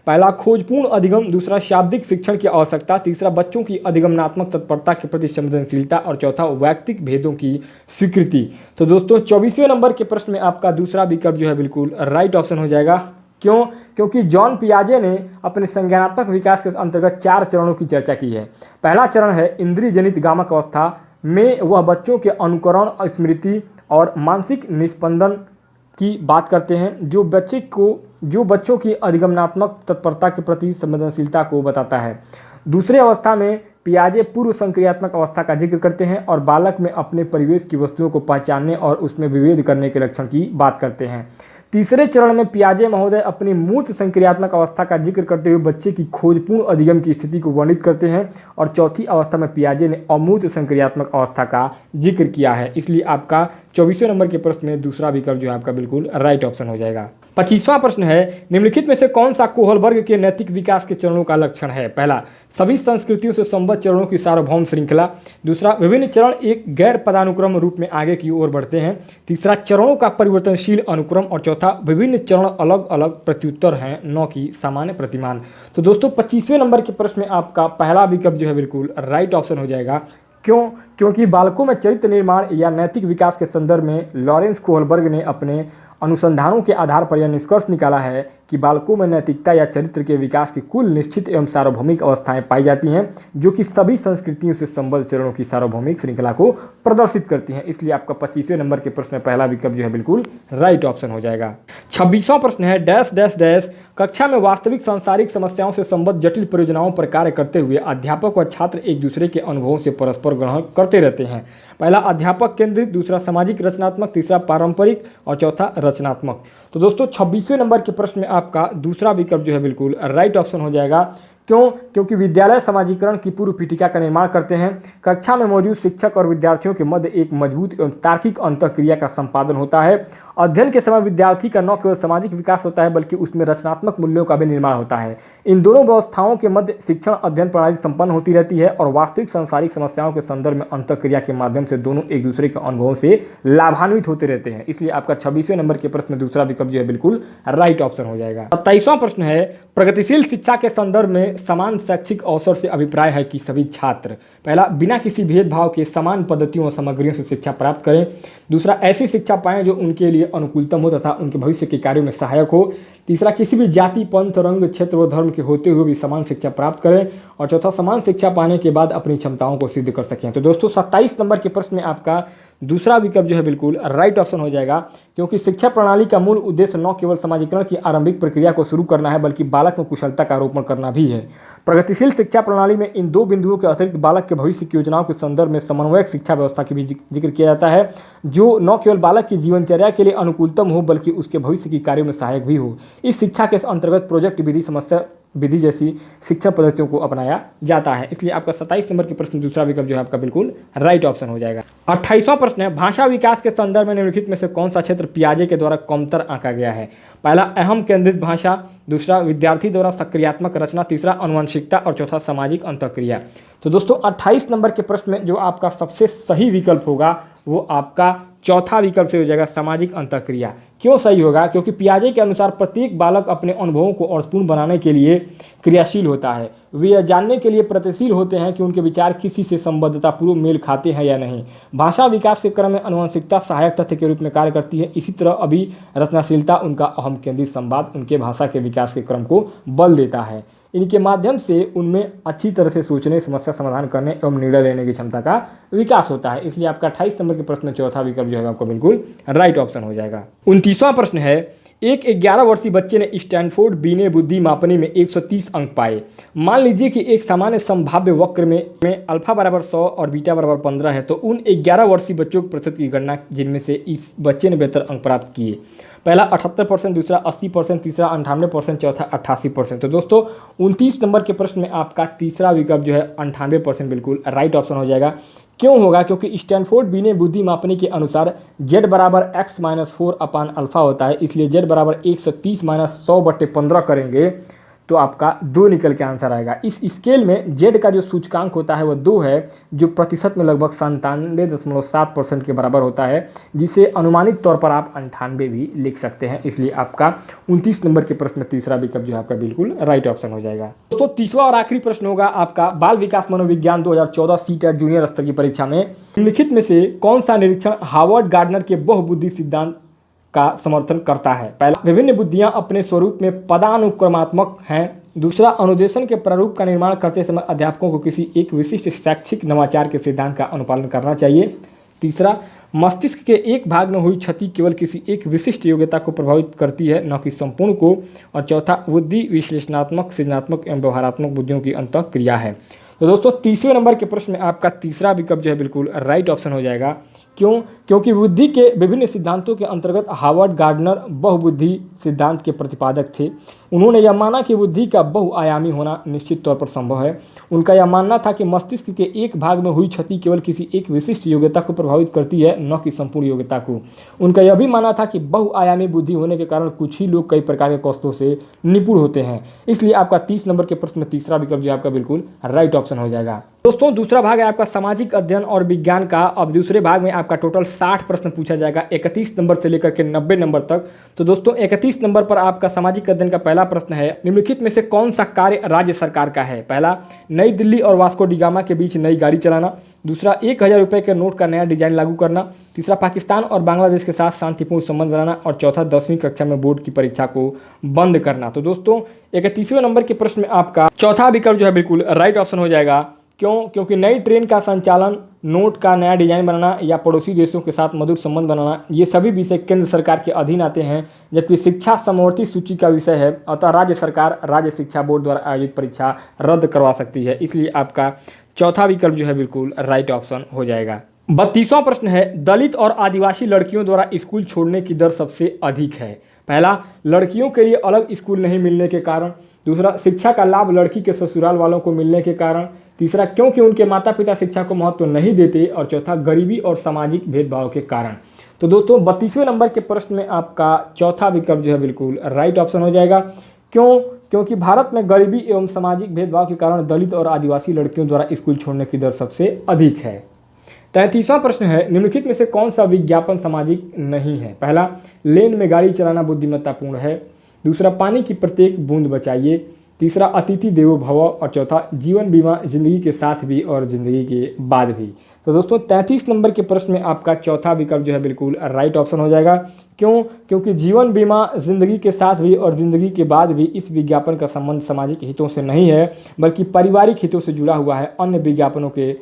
पहला, खोजपूर्ण अधिगम। दूसरा, शाब्दिक शिक्षण की आवश्यकता। तीसरा, बच्चों की अधिगमनात्मक तत्परता के प्रति संवेदनशीलता। और चौथा, वैयक्तिक भेदों की स्वीकृति। तो दोस्तों 24वें नंबर के प्रश्न में आपका दूसरा विकल्प जो है बिल्कुल राइट ऑप्शन हो जाएगा। क्यों? क्योंकि जॉन पियाजे ने अपने संज्ञानात्मक विकास के अंतर्गत 4 चरणों की चर्चा की है। पहला चरण है इंद्रिय जनित गामक अवस्था में वह बच्चों के अनुकरण, स्मृति और मानसिक निस्पंदन की बात करते हैं जो बच्चों की अधिगमनात्मक तत्परता के प्रति संवेदनशीलता को बताता है। दूसरे अवस्था में पियाजे पूर्व संक्रियात्मक अवस्था का जिक्र करते हैं और बालक में अपने परिवेश की वस्तुओं को पहचानने और उसमें विभेद करने के लक्षण की बात करते हैं। तीसरे चरण में पियाजे महोदय अपनी मूर्त संक्रियात्मक अवस्था का जिक्र करते हुए बच्चे की खोजपूर्ण अधिगम की स्थिति को वर्णित करते हैं। और चौथी अवस्था में पियाजे ने अमूर्त संक्रियात्मक अवस्था का जिक्र किया है। इसलिए आपका 24वें नंबर के प्रश्न में दूसरा विकल्प जो है आपका बिल्कुल राइट ऑप्शन हो जाएगा। 25वां प्रश्न है, निम्नलिखित में से कौन सा कोहलबर्ग के नैतिक विकास के चरणों का लक्षण है? पहला, सभी संस्कृतियों से संबद्ध चरणों की सार्वभौम श्रृंखला। दूसरा, विभिन्न चरण एक गैर पदानुक्रम रूप में आगे की ओर बढ़ते हैं। तीसरा, चरणों का परिवर्तनशील अनुक्रम। और चौथा, विभिन्न चरण अलग अलग प्रत्युत्तर हैं न कि सामान्य प्रतिमान। तो दोस्तों 25वें नंबर के प्रश्न में आपका पहला विकल्प जो है बिल्कुल राइट ऑप्शन हो जाएगा। क्यों? क्योंकि बालकों में चरित्र निर्माण या नैतिक विकास के संदर्भ में लॉरेंस कोहलबर्ग ने अपने अनुसंधानों के आधार पर यह निष्कर्ष निकाला है कि बालकों में नैतिकता या चरित्र के विकास की कुल निश्चित एवं सार्वभौमिक अवस्थाएं पाई जाती हैं जो कि सभी संस्कृतियों से संबद्ध चरणों की सार्वभौमिक श्रृंखला को प्रदर्शित करती हैं। इसलिए आपका 25वें नंबर के प्रश्न में पहला विकल्प जो है बिल्कुल राइट ऑप्शन हो जाएगा। 26वां प्रश्न है, डैश डैश डैश कक्षा में वास्तविक सांसारिक समस्याओं से संबद्ध जटिल परियोजनाओं पर कार्य करते हुए अध्यापक व छात्र एक दूसरे के अनुभवों से परस्पर ग्रहण करते रहते हैं। पहला, अध्यापक केंद्रित। दूसरा, सामाजिक रचनात्मक। तीसरा, पारंपरिक। और चौथा, रचनात्मक। तो दोस्तों 26वें नंबर के प्रश्न में आपका दूसरा विकल्प जो है बिल्कुल राइट ऑप्शन हो जाएगा। क्यों? क्योंकि विद्यालय समाजीकरण की पूर्व पीठिका का निर्माण करते हैं। कक्षा में मौजूद शिक्षक और विद्यार्थियों के मध्य एक मजबूत एवं तार्किक अंतःक्रिया का संपादन होता है। अध्ययन के समय विद्यार्थी का न केवल सामाजिक विकास होता है बल्कि उसमें रचनात्मक मूल्यों का भी निर्माण होता है। इन दोनों व्यवस्थाओं के मध्य शिक्षण अध्ययन प्रणाली संपन्न होती रहती है और वास्तविक सांसारिक समस्याओं के संदर्भ में अंतःक्रिया के माध्यम से दोनों एक दूसरे के अनुभवों से लाभान्वित होते रहते हैं। इसलिए आपका 26वें नंबर के प्रश्न में दूसरा विकल्प जो है बिल्कुल राइट ऑप्शन हो जाएगा। 27वां प्रश्न है, प्रगतिशील शिक्षा के संदर्भ में समान शैक्षिक अवसर से अभिप्राय है कि सभी छात्र पहला, बिना किसी भेदभाव के समान पद्धतियों और सामग्रियों से शिक्षा प्राप्त करें। दूसरा, ऐसी शिक्षा पाएं जो उनके लिए लिए अनुकूलतम हो तथा उनके भविष्य के कार्यों में सहायक हो। तीसरा, किसी भी जाति, पंथ, रंग, क्षेत्र व धर्म के होते हुए भी समान शिक्षा प्राप्त करें। और चौथा, समान शिक्षा पाने के बाद अपनी क्षमताओं को सिद्ध कर सकें। तो दोस्तों 27 नंबर के प्रश्न में आपका दूसरा विकल्प जो है बिल्कुल राइट ऑप्शन हो जाएगा, क्योंकि शिक्षा प्रणाली का मूल उद्देश्य न केवल समाजीकरण की आरंभिक प्रक्रिया को शुरू करना है, बल्कि बालक में कुशलता का आरोपण करना भी है। प्रगतिशील शिक्षा प्रणाली में इन दो बिंदुओं के अतिरिक्त बालक के भविष्य की योजनाओं के संदर्भ में समन्वयक शिक्षा व्यवस्था की भी जिक्र किया जाता है, जो न केवल बालक की जीवनचर्या के लिए अनुकूलतम हो, बल्कि उसके भविष्य की कार्यों में सहायक भी हो। इस शिक्षा के अंतर्गत प्रोजेक्ट विधि, समस्या विधि जैसी शिक्षा पद्धतियों को अपनाया जाता है। इसलिए आपका 27 नंबर के प्रश्न दूसरा विकल्प जो है आपका बिल्कुल राइट ऑप्शन हो जाएगा। 28वां प्रश्न है, भाषा विकास के संदर्भ में निम्नलिखित में से कौन सा क्षेत्र पियाजे के द्वारा कमतर आंका गया है? पहला, अहम केंद्रित भाषा। दूसरा, विद्यार्थी द्वारा सक्रियात्मक रचना। तीसरा, आनुवंशिकता। और चौथा, सामाजिक अंतःक्रिया। तो दोस्तों 28 नंबर के प्रश्न में जो आपका सबसे सही विकल्प होगा वो आपका चौथा विकल्प से हो जाएगा, सामाजिक अंतःक्रिया। क्यों सही होगा? क्योंकि पियाजे के अनुसार प्रत्येक बालक अपने अनुभवों को अर्थपूर्ण बनाने के लिए क्रियाशील होता है। वे यह जानने के लिए प्रयत्नशील होते हैं कि उनके विचार किसी से संबद्धतापूर्वक मेल खाते हैं या नहीं। भाषा विकास के क्रम में आनुवंशिकता सहायक तथ्य के रूप में कार्य करती है। इसी तरह अभी रचनाशीलता, उनका अहम केंद्रित संवाद, उनके भाषा के विकास के क्रम को बल देता है। इनके माध्यम से उनमें अच्छी तरह से सोचने, समस्या समाधान करने एवं निर्णय लेने की क्षमता का विकास होता है। इसलिए आपका 28 नंबर के प्रश्न में चौथा विकल्प जो है आपको बिल्कुल राइट ऑप्शन हो जाएगा। 29वां प्रश्न है, एक 11 वर्षीय बच्चे ने स्टैनफोर्ड बीने बुद्धि मापनी में 130 अंक पाए। मान लीजिए कि एक सामान्य संभाव्य वक्र में अल्फा बराबर 100 और बीटा बराबर 15 है, तो उन 11 वर्षीय बच्चों के प्रतिशत की गणना जिनमें से इस बच्चे ने बेहतर अंक प्राप्त किए। पहला 78%, दूसरा 80%, तीसरा 98%, चौथा 88%। तो दोस्तों 29 नंबर के प्रश्न में आपका तीसरा विकल्प जो है 98% बिल्कुल राइट ऑप्शन हो जाएगा। क्यों होगा? क्योंकि स्टैनफोर्ड बीने बुद्धि मापनी के अनुसार z बराबर x-4 अपान अल्फा होता है। इसलिए z बराबर 130 - 100/15 करेंगे तो आपका 2 निकल के आंसर आएगा। इस स्केल में z का जो सूचकांक होता है वह 2 है, जो प्रतिशत में लगभग 97.7% के बराबर होता है, जिसे अनुमानित तौर पर आप 98 भी लिख सकते हैं। इसलिए आपका 29 नंबर के प्रश्न में तीसरा विकल्प जो है आपका बिल्कुल राइट ऑप्शन हो जाएगा। दोस्तों तीसरा और आखिरी प्रश्न होगा आपका बाल विकास मनोविज्ञान 2014 सीटेट जूनियर स्तर की परीक्षा में निम्नलिखित में से कौन सा निरीक्षण हार्वर्ड गार्डनर के बहुबुद्धि सिद्धांत का समर्थन करता है? पहला, विभिन्न बुद्धियां अपने स्वरूप में पदानुक्रमात्मक हैं। दूसरा, अनुदेशन के प्रारूप का निर्माण करते समय अध्यापकों को किसी एक विशिष्ट शैक्षिक नवाचार के सिद्धांत का अनुपालन करना चाहिए। तीसरा, मस्तिष्क के एक भाग में हुई क्षति केवल किसी एक विशिष्ट योग्यता को प्रभावित करती है, न कि संपूर्ण को। और चौथा, बुद्धि विश्लेषणात्मक, सृजनात्मक एवं व्यवहारात्मक बुद्धियों की अंतःक्रिया है। तो दोस्तों तीसरे नंबर के प्रश्न में आपका तीसरा विकल्प जो है बिल्कुल राइट ऑप्शन हो जाएगा। क्यों? क्योंकि बुद्धि के विभिन्न सिद्धांतों के अंतर्गत हार्वर्ड गार्डनर बहुबुद्धि सिद्धांत के प्रतिपादक थे। उन्होंने यह माना कि बुद्धि का बहुआयामी होना निश्चित तौर पर संभव है। उनका यह मानना था कि मस्तिष्क के एक भाग में हुई क्षति केवल किसी एक विशिष्ट योग्यता को प्रभावित करती है, न कि संपूर्ण योग्यता को। उनका यह भी मानना था कि बहुआयामी बुद्धि होने के कारण कुछ ही लोग कई प्रकार के कौशलों से निपुण होते हैं। इसलिए आपका 30 नंबर के प्रश्न में तीसरा विकल्प जो आपका बिल्कुल राइट ऑप्शन हो जाएगा। दोस्तों दूसरा भाग है आपका सामाजिक अध्ययन और विज्ञान का। अब दूसरे भाग में आपका टोटल 60 प्रश्न पूछा जाएगा 31 नंबर से लेकर के 90 नंबर तक। तो दोस्तों 31 नंबर पर आपका सामाजिक अध्ययन का पहला प्रश्न है, निम्नलिखित में से कौन सा कार्य राज्य सरकार का है? पहला, नई दिल्ली और वास्को डिगामा के बीच नई गाड़ी चलाना। दूसरा, 1000 रुपये के नोट का नया डिजाइन लागू करना। तीसरा, पाकिस्तान और बांग्लादेश के साथ शांतिपूर्ण संबंध बनाना। और चौथा, 10वीं कक्षा में बोर्ड की परीक्षा को बंद करना। तो दोस्तों 31वें नंबर के प्रश्न में आपका चौथा विकल्प जो है बिल्कुल राइट ऑप्शन हो जाएगा। क्यों? क्योंकि नई ट्रेन का संचालन, नोट का नया डिजाइन बनाना या पड़ोसी देशों के साथ मधुर संबंध बनाना, ये सभी विषय केंद्र सरकार के अधीन आते हैं, जबकि शिक्षा समवर्ती सूची का विषय है। अतः राज्य सरकार राज्य शिक्षा बोर्ड द्वारा आयोजित परीक्षा रद्द करवा सकती है। इसलिए आपका चौथा विकल्प जो है बिल्कुल राइट ऑप्शन हो जाएगा। 32वां प्रश्न है, दलित और आदिवासी लड़कियों द्वारा स्कूल छोड़ने की दर सबसे अधिक है। पहला, लड़कियों के लिए अलग स्कूल नहीं मिलने के कारण। दूसरा, शिक्षा का लाभ लड़की के ससुराल वालों को मिलने के कारण। तीसरा, क्योंकि उनके माता पिता शिक्षा को महत्व नहीं देते। और चौथा, गरीबी और सामाजिक भेदभाव के कारण। तो दोस्तों 32वें नंबर के प्रश्न में आपका चौथा विकल्प जो है बिल्कुल राइट ऑप्शन हो जाएगा। क्यों? क्योंकि भारत में गरीबी एवं सामाजिक भेदभाव के कारण दलित और आदिवासी लड़कियों द्वारा स्कूल छोड़ने की दर सबसे अधिक है। 33वां प्रश्न है, निम्नलिखित में से कौन सा विज्ञापन सामाजिक नहीं है? पहला, लेन में गाड़ी चलाना बुद्धिमत्तापूर्ण है। दूसरा, पानी की प्रत्येक बूंद बचाइए। तीसरा, अतिथि देवो भव। और चौथा, जीवन बीमा जिंदगी के साथ भी और जिंदगी के बाद भी। तो दोस्तों 33 नंबर के प्रश्न में आपका चौथा विकल्प जो है बिल्कुल राइट ऑप्शन हो जाएगा। क्यों? क्योंकि जीवन बीमा जिंदगी के साथ भी और जिंदगी के बाद भी इस विज्ञापन का संबंध सामाजिक हितों से नहीं है, बल्कि पारिवारिक हितों से जुड़ा हुआ है। अन्य विज्ञापनों के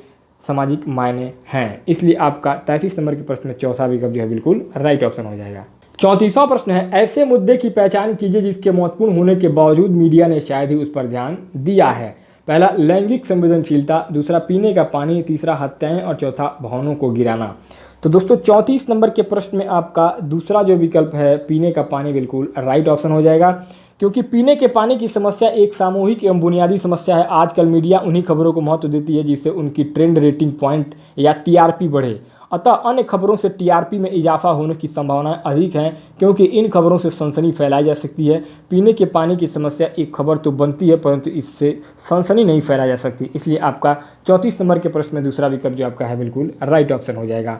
सामाजिक मायने हैं। इसलिए आपका 33 नंबर के प्रश्न में चौथा विकल्प जो है बिल्कुल राइट ऑप्शन हो जाएगा। 34वां प्रश्न है, ऐसे मुद्दे की पहचान कीजिए जिसके महत्वपूर्ण होने के बावजूद मीडिया ने शायद ही उस पर ध्यान दिया है। पहला लैंगिक संवेदनशीलता, दूसरा पीने का पानी, तीसरा हत्याएं और चौथा भवनों को गिराना। तो दोस्तों 34 नंबर के प्रश्न में आपका दूसरा जो विकल्प है पीने का पानी बिल्कुल राइट ऑप्शन हो जाएगा। क्योंकि पीने के पानी की समस्या एक सामूहिक एवं बुनियादी समस्या है। आजकल मीडिया उन्हीं खबरों को महत्व देती है जिससे उनकी ट्रेंड रेटिंग पॉइंट या टीआरपी बढ़े। अतः अन्य खबरों से टीआरपी में इजाफा होने की संभावनाएं अधिक हैं, क्योंकि इन खबरों से सनसनी फैलाई जा सकती है। पीने के पानी की समस्या एक खबर तो बनती है, परंतु इससे सनसनी नहीं फैलाई जा सकती। इसलिए आपका 34 नंबर के प्रश्न में दूसरा विकल्प जो आपका है बिल्कुल राइट ऑप्शन हो जाएगा।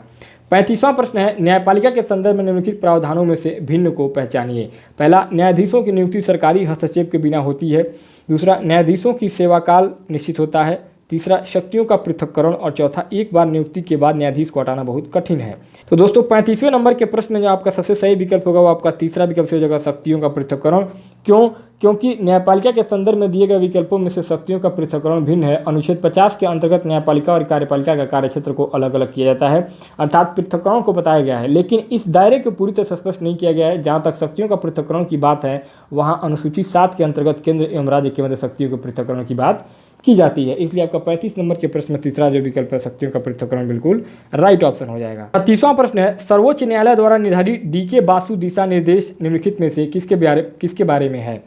35वां प्रश्न है, न्यायपालिका के संदर्भ में निम्नलिखित प्रावधानों में से भिन्न को पहचानिए। पहला, न्यायाधीशों की नियुक्ति सरकारी हस्तक्षेप के बिना होती है। दूसरा, न्यायाधीशों की सेवाकाल निश्चित होता है। तीसरा, शक्तियों का पृथक्करण। और चौथा, एक बार नियुक्ति के बाद न्यायाधीश को हटाना बहुत कठिन है। तो दोस्तों 35वें नंबर के प्रश्न में जो आपका सबसे सही विकल्प होगा वो आपका तीसरा विकल्प से हो जाएगा, शक्तियों का पृथक्करण। क्यों? क्योंकि न्यायपालिका के संदर्भ में दिए गए विकल्पों में से शक्तियों का पृथक्करण भिन्न है। अनुच्छेद 50 के अंतर्गत न्यायपालिका और कार्यपालिका का कार्यक्षेत्र को अलग अलग किया जाता है, अर्थात पृथक्करण को बताया गया है, लेकिन इस दायरे को पूरी तरह से स्पष्ट नहीं किया गया है। जहाँ तक शक्तियों का पृथक्करण की बात है, वहाँ अनुसूची 7 के अंतर्गत केंद्र एवं राज्य के मध्य शक्तियों के पृथक्करण की बात की जाती है। इसलिए आपका 35 नंबर के प्रश्न में तीसरा जो विकल्प है शक्तियों का पृथक्करण बिल्कुल राइट ऑप्शन हो जाएगा। 30वां प्रश्न है, सर्वोच्च न्यायालय द्वारा निर्धारित डीके बासु दिशा निर्देश निम्नलिखित में से किसके बारे में है।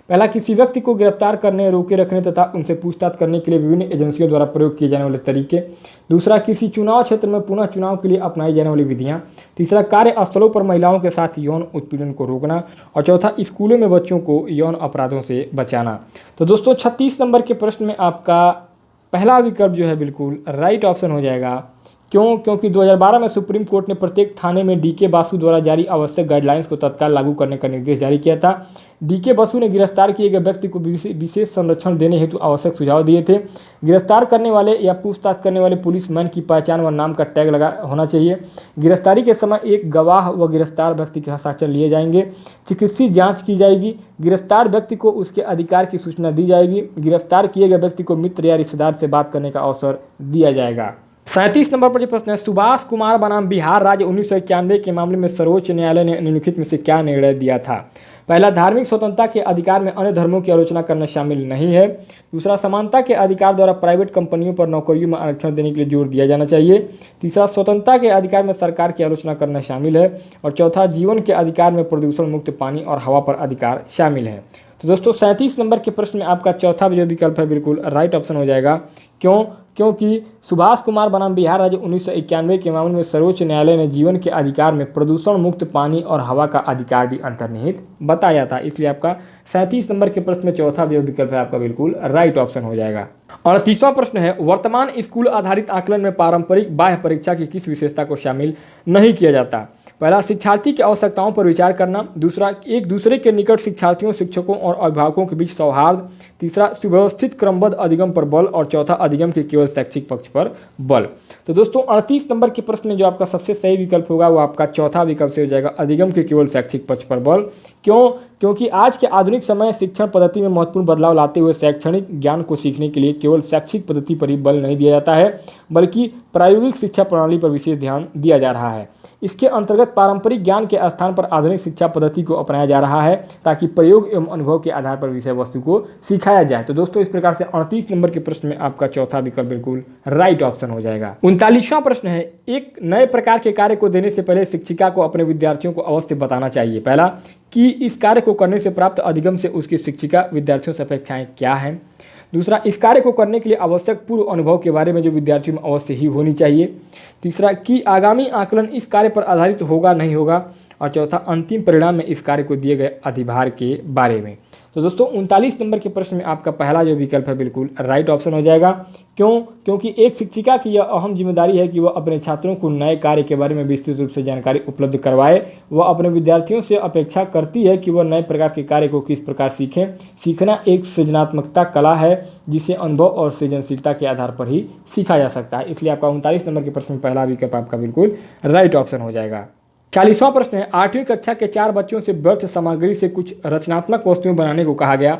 पहला, किसी व्यक्ति को गिरफ्तार करने, रोके रखने तथा उनसे पूछताछ करने के लिए विभिन्न एजेंसियों द्वारा प्रयोग किए जाने वाले तरीके। दूसरा, किसी चुनाव क्षेत्र में पुनः चुनाव के लिए अपनाई जाने वाली विधियां। तीसरा, कार्यस्थलों पर महिलाओं के साथ यौन उत्पीड़न को रोकना। और चौथा, स्कूलों में बच्चों को यौन अपराधों से बचाना। तो दोस्तों 36 नंबर के प्रश्न में आपका पहला विकल्प जो है बिल्कुल राइट ऑप्शन हो जाएगा। क्यों? क्योंकि 2012 में सुप्रीम कोर्ट ने प्रत्येक थाने में डीके बासु द्वारा जारी आवश्यक गाइडलाइंस को तत्काल लागू करने का निर्देश जारी किया था। डीके बासु ने गिरफ्तार किए गए व्यक्ति को विशेष संरक्षण देने हेतु आवश्यक सुझाव दिए थे। गिरफ्तार करने वाले या पूछताछ करने वाले पुलिसमैन की पहचान व नाम का टैग लगा होना चाहिए। गिरफ्तारी के समय एक गवाह व गिरफ्तार व्यक्ति के हस्ताक्षर लिए जाएंगे। चिकित्सीय जाँच की जाएगी। गिरफ्तार व्यक्ति को उसके अधिकार की सूचना दी जाएगी। गिरफ्तार किए गए व्यक्ति को मित्र या रिश्तेदार से बात करने का अवसर दिया जाएगा। 37 नंबर पर जो प्रश्न है, सुभाष कुमार बनाम बिहार राज्य 1991 के मामले में सर्वोच्च न्यायालय ने निम्नलिखित में से क्या निर्णय दिया था। पहला, धार्मिक स्वतंत्रता के अधिकार में अन्य धर्मों की आलोचना करना शामिल नहीं है। दूसरा, समानता के अधिकार द्वारा प्राइवेट कंपनियों पर नौकरियों में आरक्षण देने के लिए जोर दिया जाना चाहिए। तीसरा, स्वतंत्रता के अधिकार में सरकार की आलोचना करना शामिल है। और चौथा, जीवन के अधिकार में प्रदूषण मुक्त पानी और हवा पर अधिकार शामिल है। तो दोस्तों 37 नंबर के प्रश्न में आपका चौथा जो विकल्प है बिल्कुल राइट ऑप्शन हो जाएगा। क्यों? क्योंकि सुभाष कुमार बनाम बिहार राज्य 1991 के मामले में सर्वोच्च न्यायालय ने जीवन के अधिकार में प्रदूषण मुक्त पानी और हवा का अधिकार भी अंतर्निहित बताया था। इसलिए आपका 37 नंबर के प्रश्न में चौथा जो विकल्प है आपका बिल्कुल राइट ऑप्शन हो जाएगा। 38वां प्रश्न है, वर्तमान स्कूल आधारित आकलन में पारंपरिक बाह्य परीक्षा की किस विशेषता को शामिल नहीं किया जाता। पहला, शिक्षार्थी की आवश्यकताओं पर विचार करना। दूसरा, एक दूसरे के निकट शिक्षार्थियों, शिक्षकों और अभिभावकों के बीच सौहार्द। तीसरा, सुव्यवस्थित क्रमबद्ध अधिगम पर बल। और चौथा, अधिगम के केवल शैक्षिक पक्ष पर बल। तो दोस्तों 38 नंबर के प्रश्न में जो आपका सबसे सही विकल्प होगा वो आपका चौथा विकल्प से हो जाएगा, अधिगम के केवल शैक्षिक पक्ष पर बल। क्यों? क्योंकि आज के आधुनिक समय शिक्षण पद्धति में महत्वपूर्ण बदलाव लाते हुए शैक्षणिक ज्ञान को सीखने के लिए केवल शैक्षिक पद्धति पर ही बल नहीं दिया जाता है, बल्कि प्रायोगिक शिक्षा प्रणाली पर विशेष ध्यान दिया जा रहा है। इसके अंतर्गत पारंपरिक ज्ञान के स्थान पर आधुनिक शिक्षा पद्धति को अपनाया जा रहा है, ताकि प्रयोग एवं अनुभव के आधार पर विषय वस्तु को सिखाया जाए। तो दोस्तों इस प्रकार से 38 नंबर के प्रश्न में आपका चौथा विकल्प बिल्कुल राइट ऑप्शन हो जाएगा। 39वां प्रश्न है, एक नए प्रकार के कार्य को देने से पहले शिक्षिका को अपने विद्यार्थियों को अवश्य बताना चाहिए। पहला, कि इस कार्य को करने से प्राप्त अधिगम से उसकी शिक्षिका विद्यार्थियों से अपेक्षाएं क्या हैं। दूसरा, इस कार्य को करने के लिए आवश्यक पूर्व अनुभव के बारे में जो विद्यार्थियों में अवश्य ही होनी चाहिए। तीसरा, कि आगामी आकलन इस कार्य पर आधारित होगा नहीं होगा। और चौथा, अंतिम परिणाम में इस कार्य को दिए गए अधिभार के बारे में। तो दोस्तों 39 नंबर के प्रश्न में आपका पहला जो विकल्प है बिल्कुल राइट ऑप्शन हो जाएगा। क्यों? क्योंकि एक शिक्षिका की यह अहम जिम्मेदारी है कि वह अपने छात्रों को नए कार्य के बारे में विस्तृत रूप से जानकारी उपलब्ध करवाए। वह अपने विद्यार्थियों से अपेक्षा करती है कि वह नए प्रकार के कार्य को किस प्रकार सीखें। सीखना एक सृजनात्मकता कला है जिसे अनुभव और सृजनशीलता के आधार पर ही सीखा जा सकता है। इसलिए आपका 39 नंबर के प्रश्न में पहला विकल्प आपका बिल्कुल राइट ऑप्शन हो जाएगा। 40वां प्रश्न है, 8वीं कक्षा के 4 बच्चों से व्यर्थ सामग्री से कुछ रचनात्मक वस्तुएं बनाने को कहा गया।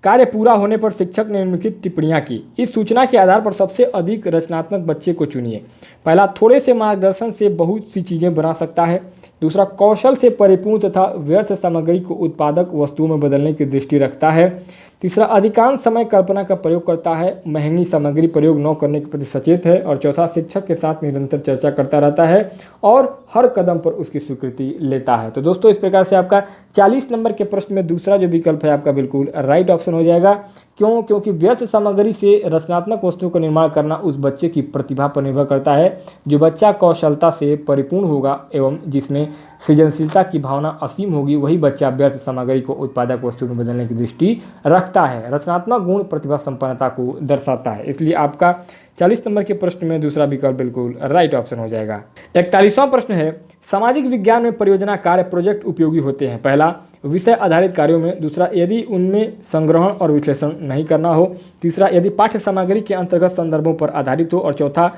कार्य पूरा होने पर शिक्षक ने निम्नलिखित टिप्पणियां की। इस सूचना के आधार पर सबसे अधिक रचनात्मक बच्चे को चुनिए। पहला, थोड़े से मार्गदर्शन से बहुत सी चीजें बना सकता है। दूसरा, कौशल से परिपूर्ण तथा व्यर्थ सामग्री को उत्पादक वस्तुओं में बदलने की दृष्टि रखता है। तीसरा, अधिकांश समय कल्पना का प्रयोग करता है, महंगी सामग्री प्रयोग न करने के प्रति सचेत है। और चौथा, शिक्षक के साथ निरंतर चर्चा करता रहता है और हर कदम पर उसकी स्वीकृति लेता है। तो दोस्तों इस प्रकार से आपका 40 नंबर के प्रश्न में दूसरा जो विकल्प है आपका बिल्कुल राइट ऑप्शन हो जाएगा। क्यों? क्योंकि व्यर्थ सामग्री से रचनात्मक वस्तुओं का निर्माण करना उस बच्चे की प्रतिभा पर निर्भर करता है। जो बच्चा कौशलता से परिपूर्ण होगा एवं जिसमें सृजनशीलता की भावना असीम होगी, वही बच्चा व्यर्थ सामग्री को उत्पादक वस्तु में बदलने की दृष्टि रखता है। रचनात्मक गुण प्रतिभा संपन्नता को दर्शाता है। इसलिए आपका 40 नंबर के प्रश्न में दूसरा विकल्प बिल्कुल राइट ऑप्शन हो जाएगा। 41वां प्रश्न है, सामाजिक विज्ञान में परियोजना कार्य प्रोजेक्ट उपयोगी होते हैं। पहला, विषय आधारित कार्यों में। दूसरा, यदि उनमें संग्रहण और विश्लेषण नहीं करना हो। तीसरा, यदि पाठ्य सामग्री के अंतर्गत संदर्भों पर आधारित हो। और चौथा,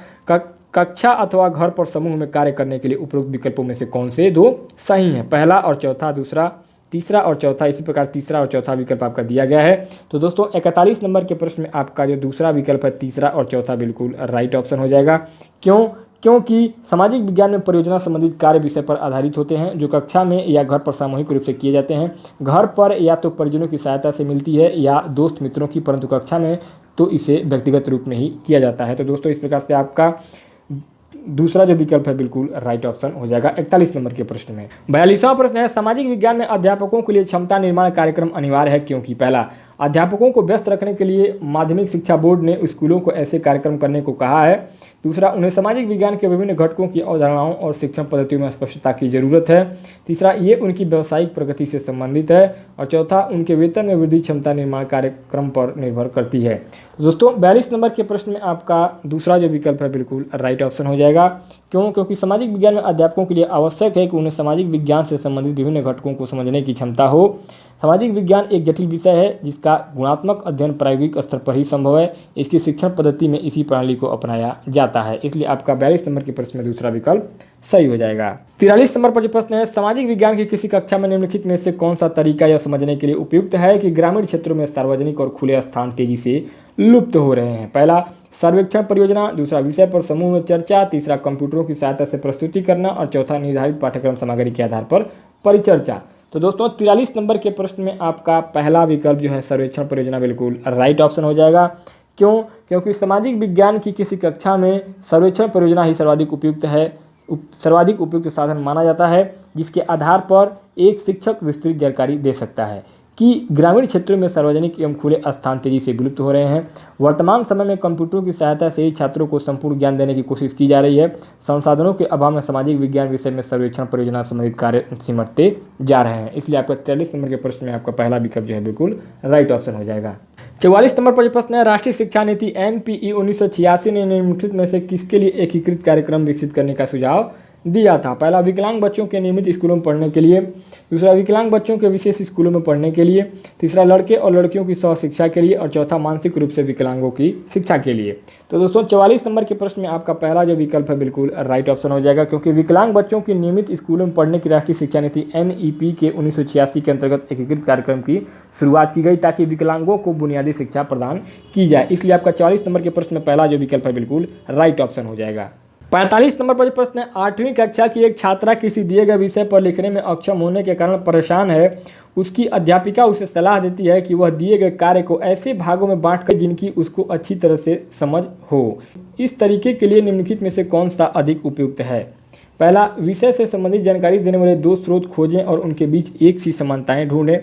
कक्षा अथवा घर पर समूह में कार्य करने के लिए उपरोक्त विकल्पों में से कौन से दो सही हैं? पहला और चौथा, दूसरा, तीसरा और चौथा। इसी प्रकार तीसरा और चौथा विकल्प आपका दिया गया है। तो दोस्तों 41 नंबर के प्रश्न में आपका जो दूसरा विकल्प है तीसरा और चौथा बिल्कुल राइट ऑप्शन हो जाएगा। क्यों? क्योंकि सामाजिक विज्ञान में परियोजना संबंधित कार्य विषय पर आधारित होते हैं जो कक्षा में या घर पर सामूहिक रूप से किए जाते हैं। घर पर या तो परिजनों की सहायता से मिलती है या दोस्त मित्रों की, परंतु कक्षा में तो इसे व्यक्तिगत रूप में ही किया जाता है। तो दोस्तों इस प्रकार से आपका दूसरा जो विकल्प है बिल्कुल राइट ऑप्शन हो जाएगा 41 नंबर के प्रश्न में। 42वां प्रश्न है, सामाजिक विज्ञान में अध्यापकों के लिए क्षमता निर्माण कार्यक्रम अनिवार्य है क्योंकि? पहला, अध्यापकों को व्यस्त रखने के लिए माध्यमिक शिक्षा बोर्ड ने स्कूलों को ऐसे कार्यक्रम करने को कहा है। दूसरा, उन्हें सामाजिक विज्ञान के विभिन्न घटकों की अवधारणाओं और शिक्षण पद्धतियों में स्पष्टता की जरूरत है। तीसरा, ये उनकी व्यावसायिक प्रगति से संबंधित है। और चौथा, उनके वेतन में वृद्धि क्षमता निर्माण कार्यक्रम पर निर्भर करती है। दोस्तों 42 नंबर के प्रश्न में आपका दूसरा जो विकल्प है बिल्कुल राइट ऑप्शन हो जाएगा। क्यों? क्योंकि सामाजिक विज्ञान में अध्यापकों के लिए आवश्यक है कि उन्हें सामाजिक विज्ञान से संबंधित विभिन्न घटकों को समझने की क्षमता हो। सामाजिक विज्ञान एक जटिल विषय है जिसका गुणात्मक अध्ययन प्रायोगिक स्तर पर ही संभव है। इसकी शिक्षण पद्धति में इसी प्रणाली को अपनाया जाता है। इसलिए आपका 42 नंबर के प्रश्न में दूसरा विकल्प सही हो जाएगा। 43 नंबर पर जो प्रश्न है, सामाजिक विज्ञान की किसी कक्षा में निम्नलिखित में से कौन सा तरीका यह समझने के लिए उपयुक्त है कि ग्रामीण क्षेत्रों में सार्वजनिक और खुले स्थान तेजी से लुप्त हो रहे हैं? पहला, सर्वेक्षण परियोजना। दूसरा, विषय पर समूह में चर्चा। तीसरा, कंप्यूटरों की सहायता से प्रस्तुति करना। और चौथा, निर्धारित पाठ्यक्रम सामग्री के आधार पर परिचर्चा। तो दोस्तों 43 नंबर के प्रश्न में आपका पहला विकल्प जो है सर्वेक्षण परियोजना बिल्कुल राइट ऑप्शन हो जाएगा। क्यों? क्योंकि सामाजिक विज्ञान की किसी कक्षा में सर्वेक्षण परियोजना ही सर्वाधिक उपयुक्त साधन माना जाता है जिसके आधार पर एक शिक्षक विस्तृत जानकारी दे सकता है कि ग्रामीण क्षेत्रों में सार्वजनिक एवं खुले स्थान तेजी से विलुप्त हो रहे हैं। वर्तमान समय में कंप्यूटरों की सहायता से ही छात्रों को संपूर्ण ज्ञान देने की कोशिश की जा रही है। संसाधनों के अभाव में सामाजिक विज्ञान विषय में सर्वेक्षण परियोजना संबंधित कार्य सिमटते जा रहे हैं। इसलिए आपका 43 नंबर के प्रश्न में आपका पहला विकल्प जो है बिल्कुल राइट ऑप्शन हो जाएगा। 44 नंबर पर जो प्रश्न है, राष्ट्रीय शिक्षा नीति NPE 1986 ने निम्नलिखित में से किसके लिए एकीकृत कार्यक्रम विकसित करने का सुझाव दिया था? पहला, विकलांग बच्चों के नियमित स्कूलों में पढ़ने के लिए। दूसरा, विकलांग बच्चों के विशेष स्कूलों में पढ़ने के लिए। तीसरा, लड़के और लड़कियों की सह शिक्षा के लिए। और चौथा, मानसिक रूप से विकलांगों की शिक्षा के लिए। तो दोस्तों 44 नंबर के प्रश्न में आपका पहला जो विकल्प है बिल्कुल राइट ऑप्शन हो जाएगा क्योंकि विकलांग बच्चों की नियमित स्कूलों में पढ़ने की राष्ट्रीय शिक्षा नीति NEP के 1986 के अंतर्गत एकीकृत कार्यक्रम की शुरुआत की गई ताकि विकलांगों को बुनियादी शिक्षा प्रदान की जाए। इसलिए आपका 44 नंबर के प्रश्न में पहला जो विकल्प है बिल्कुल राइट ऑप्शन हो जाएगा। 45 नंबर पर प्रश्न है, 8वीं कक्षा की एक छात्रा किसी दिए गए विषय पर लिखने में अक्षम होने के कारण परेशान है। उसकी अध्यापिका उसे सलाह देती है कि वह दिए गए कार्य को ऐसे भागों में बांटकर जिनकी उसको अच्छी तरह से समझ हो। इस तरीके के लिए निम्नलिखित में से कौन सा अधिक उपयुक्त है? पहला, विषय से संबंधित जानकारी देने वाले दो स्रोत खोजें और उनके बीच एक सी समानताएं ढूंढें।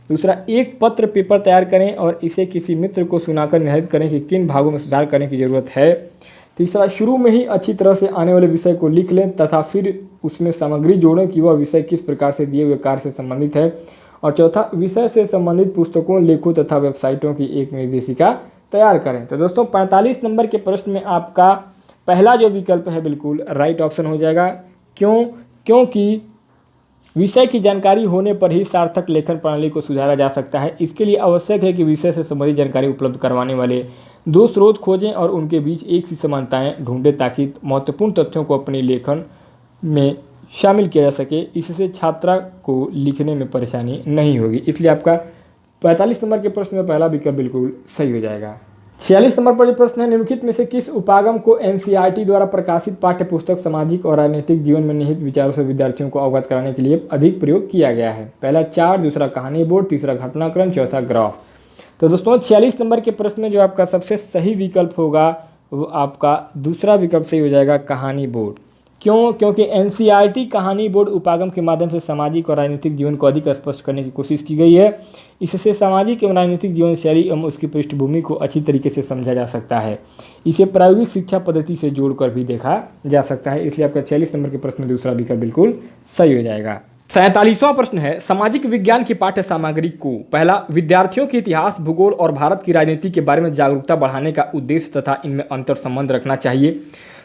दूसरा, एक पत्र पेपर तैयार करें और इसे किसी मित्र को सुनाकर निर्धारित करें कि किन भागों में सुधार करने की जरूरत है। तीसरा, शुरू में ही अच्छी तरह से आने वाले विषय को लिख लें तथा फिर उसमें सामग्री जोड़ें कि वह विषय किस प्रकार से दिए हुए कार्य से संबंधित है। और चौथा, विषय से संबंधित पुस्तकों, लेखों तथा वेबसाइटों की एक निर्देशिका तैयार करें। तो दोस्तों 45 नंबर के प्रश्न में आपका पहला जो विकल्प है बिल्कुल राइट ऑप्शन हो जाएगा। क्योंकि विषय की जानकारी होने पर ही सार्थक लेखन प्रणाली को सुधारा जा सकता है। इसके लिए आवश्यक है कि विषय से संबंधित जानकारी उपलब्ध करवाने वाले दो स्रोत खोजें और उनके बीच एक सी समानताएं ढूंढें ताकि महत्वपूर्ण तथ्यों को अपनी लेखन में शामिल किया जा सके। इससे छात्रा को लिखने में परेशानी नहीं होगी। इसलिए आपका 45 नंबर के प्रश्न में पहला विकल्प बिल्कुल सही हो जाएगा। 46 नंबर पर जो प्रश्न है, निम्नलिखित में से किस उपागम को एनसीईआरटी द्वारा प्रकाशित पाठ्य पुस्तक सामाजिक और राजनीतिक जीवन में निहित विचारों से विद्यार्थियों को अवगत कराने के लिए अधिक प्रयोग किया गया है? पहला चार्ट, दूसरा कहानी बोर्ड, तीसरा घटनाक्रम, चौथा ग्राफ। तो दोस्तों 46 नंबर के प्रश्न में जो आपका सबसे सही विकल्प होगा वो आपका दूसरा विकल्प सही हो जाएगा, कहानी बोर्ड। क्योंकि एनसीईआरटी कहानी बोर्ड उपागम के माध्यम से सामाजिक और राजनीतिक जीवन को अधिक स्पष्ट करने की कोशिश की गई है। इससे सामाजिक एवं राजनीतिक जीवन शैली एवं उसकी पृष्ठभूमि को अच्छी तरीके से समझा जा सकता है। इसे प्रायोगिक शिक्षा पद्धति से जोड़कर भी देखा जा सकता है। इसलिए आपका 46 नंबर के प्रश्न में दूसरा विकल्प बिल्कुल सही हो जाएगा। 47वां प्रश्न है, सामाजिक विज्ञान की पाठ्य सामग्री को पहला, विद्यार्थियों के इतिहास, भूगोल और भारत की राजनीति के बारे में जागरूकता बढ़ाने का उद्देश्य तथा इनमें अंतर संबंध रखना चाहिए।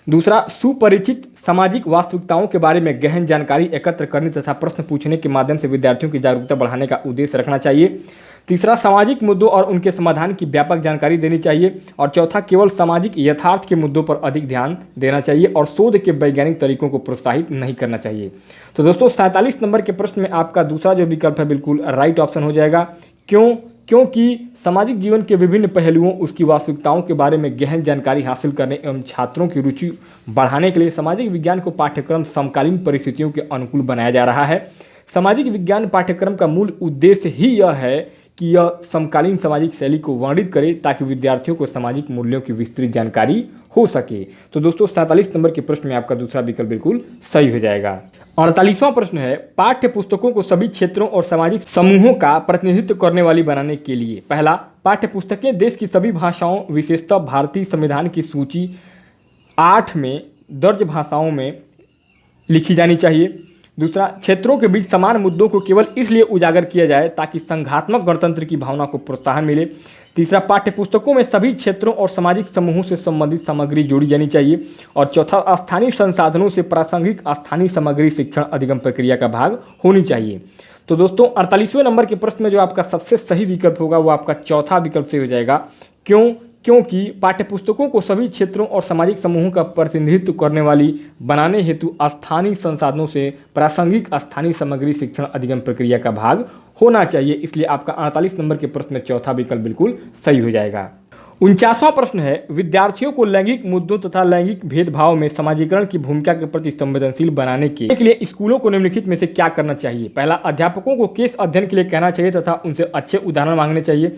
दूसरा, सुपरिचित सामाजिक वास्तविकताओं के बारे में गहन जानकारी एकत्र करने तथा प्रश्न पूछने के माध्यम से विद्यार्थियों की जागरूकता बढ़ाने का उद्देश्य रखना चाहिए। तीसरा, सामाजिक मुद्दों और उनके समाधान की व्यापक जानकारी देनी चाहिए। और चौथा, केवल सामाजिक यथार्थ के मुद्दों पर अधिक ध्यान देना चाहिए और शोध के वैज्ञानिक तरीकों को प्रोत्साहित नहीं करना चाहिए। तो दोस्तों 47 नंबर के प्रश्न में आपका दूसरा जो विकल्प है बिल्कुल राइट ऑप्शन हो जाएगा। क्योंकि सामाजिक जीवन के विभिन्न पहलुओं, उसकी वास्तविकताओं के बारे में गहन जानकारी हासिल करने एवं छात्रों की रुचि बढ़ाने के लिए सामाजिक विज्ञान को पाठ्यक्रम समकालीन परिस्थितियों के अनुकूल बनाया जा रहा है। सामाजिक विज्ञान पाठ्यक्रम का मूल उद्देश्य ही यह है कि यह समकालीन सामाजिक शैली को वर्णित करे ताकि विद्यार्थियों को सामाजिक मूल्यों की विस्तृत जानकारी हो सके। तो दोस्तों 47 नंबर के प्रश्न में आपका दूसरा विकल्प बिल्कुल सही हो जाएगा। 48वां प्रश्न है, पाठ्य पुस्तकों को सभी क्षेत्रों और सामाजिक समूहों का प्रतिनिधित्व करने वाली बनाने के लिए पहला, पाठ्य पुस्तकें देश की सभी भाषाओं, विशेषतः भारतीय संविधान की सूची 8 में दर्ज भाषाओं में लिखी जानी चाहिए। दूसरा, क्षेत्रों के बीच समान मुद्दों को केवल इसलिए उजागर किया जाए ताकि संघात्मक गणतंत्र की भावना को प्रोत्साहन मिले। तीसरा, पाठ्य पुस्तकों में सभी क्षेत्रों और सामाजिक समूहों से संबंधित सामग्री जोड़ी जानी चाहिए। और चौथा, स्थानीय संसाधनों से प्रासंगिक स्थानीय सामग्री शिक्षण अधिगम प्रक्रिया का भाग होनी चाहिए। तो दोस्तों 48वें नंबर के प्रश्न में जो आपका सबसे सही विकल्प होगा वो आपका चौथा विकल्प से हो जाएगा। क्योंकि पाठ्यपुस्तकों को सभी क्षेत्रों और सामाजिक समूहों का प्रतिनिधित्व करने वाली बनाने हेतु स्थानीय संसाधनों से प्रासंगिक स्थानीय सामग्री शिक्षण अधिगम प्रक्रिया का भाग होना चाहिए। इसलिए आपका 48 नंबर के प्रश्न में चौथा विकल्प बिल्कुल सही हो जाएगा। 49वां प्रश्न है, विद्यार्थियों को लैंगिक मुद्दों तथा लैंगिक भेदभाव में समाजीकरण की भूमिका के प्रति संवेदनशील बनाने के लिए स्कूलों को निम्नलिखित में से क्या करना चाहिए? पहला, अध्यापकों को केस अध्ययन के लिए कहना चाहिए तथा उनसे अच्छे उदाहरण मांगने चाहिए।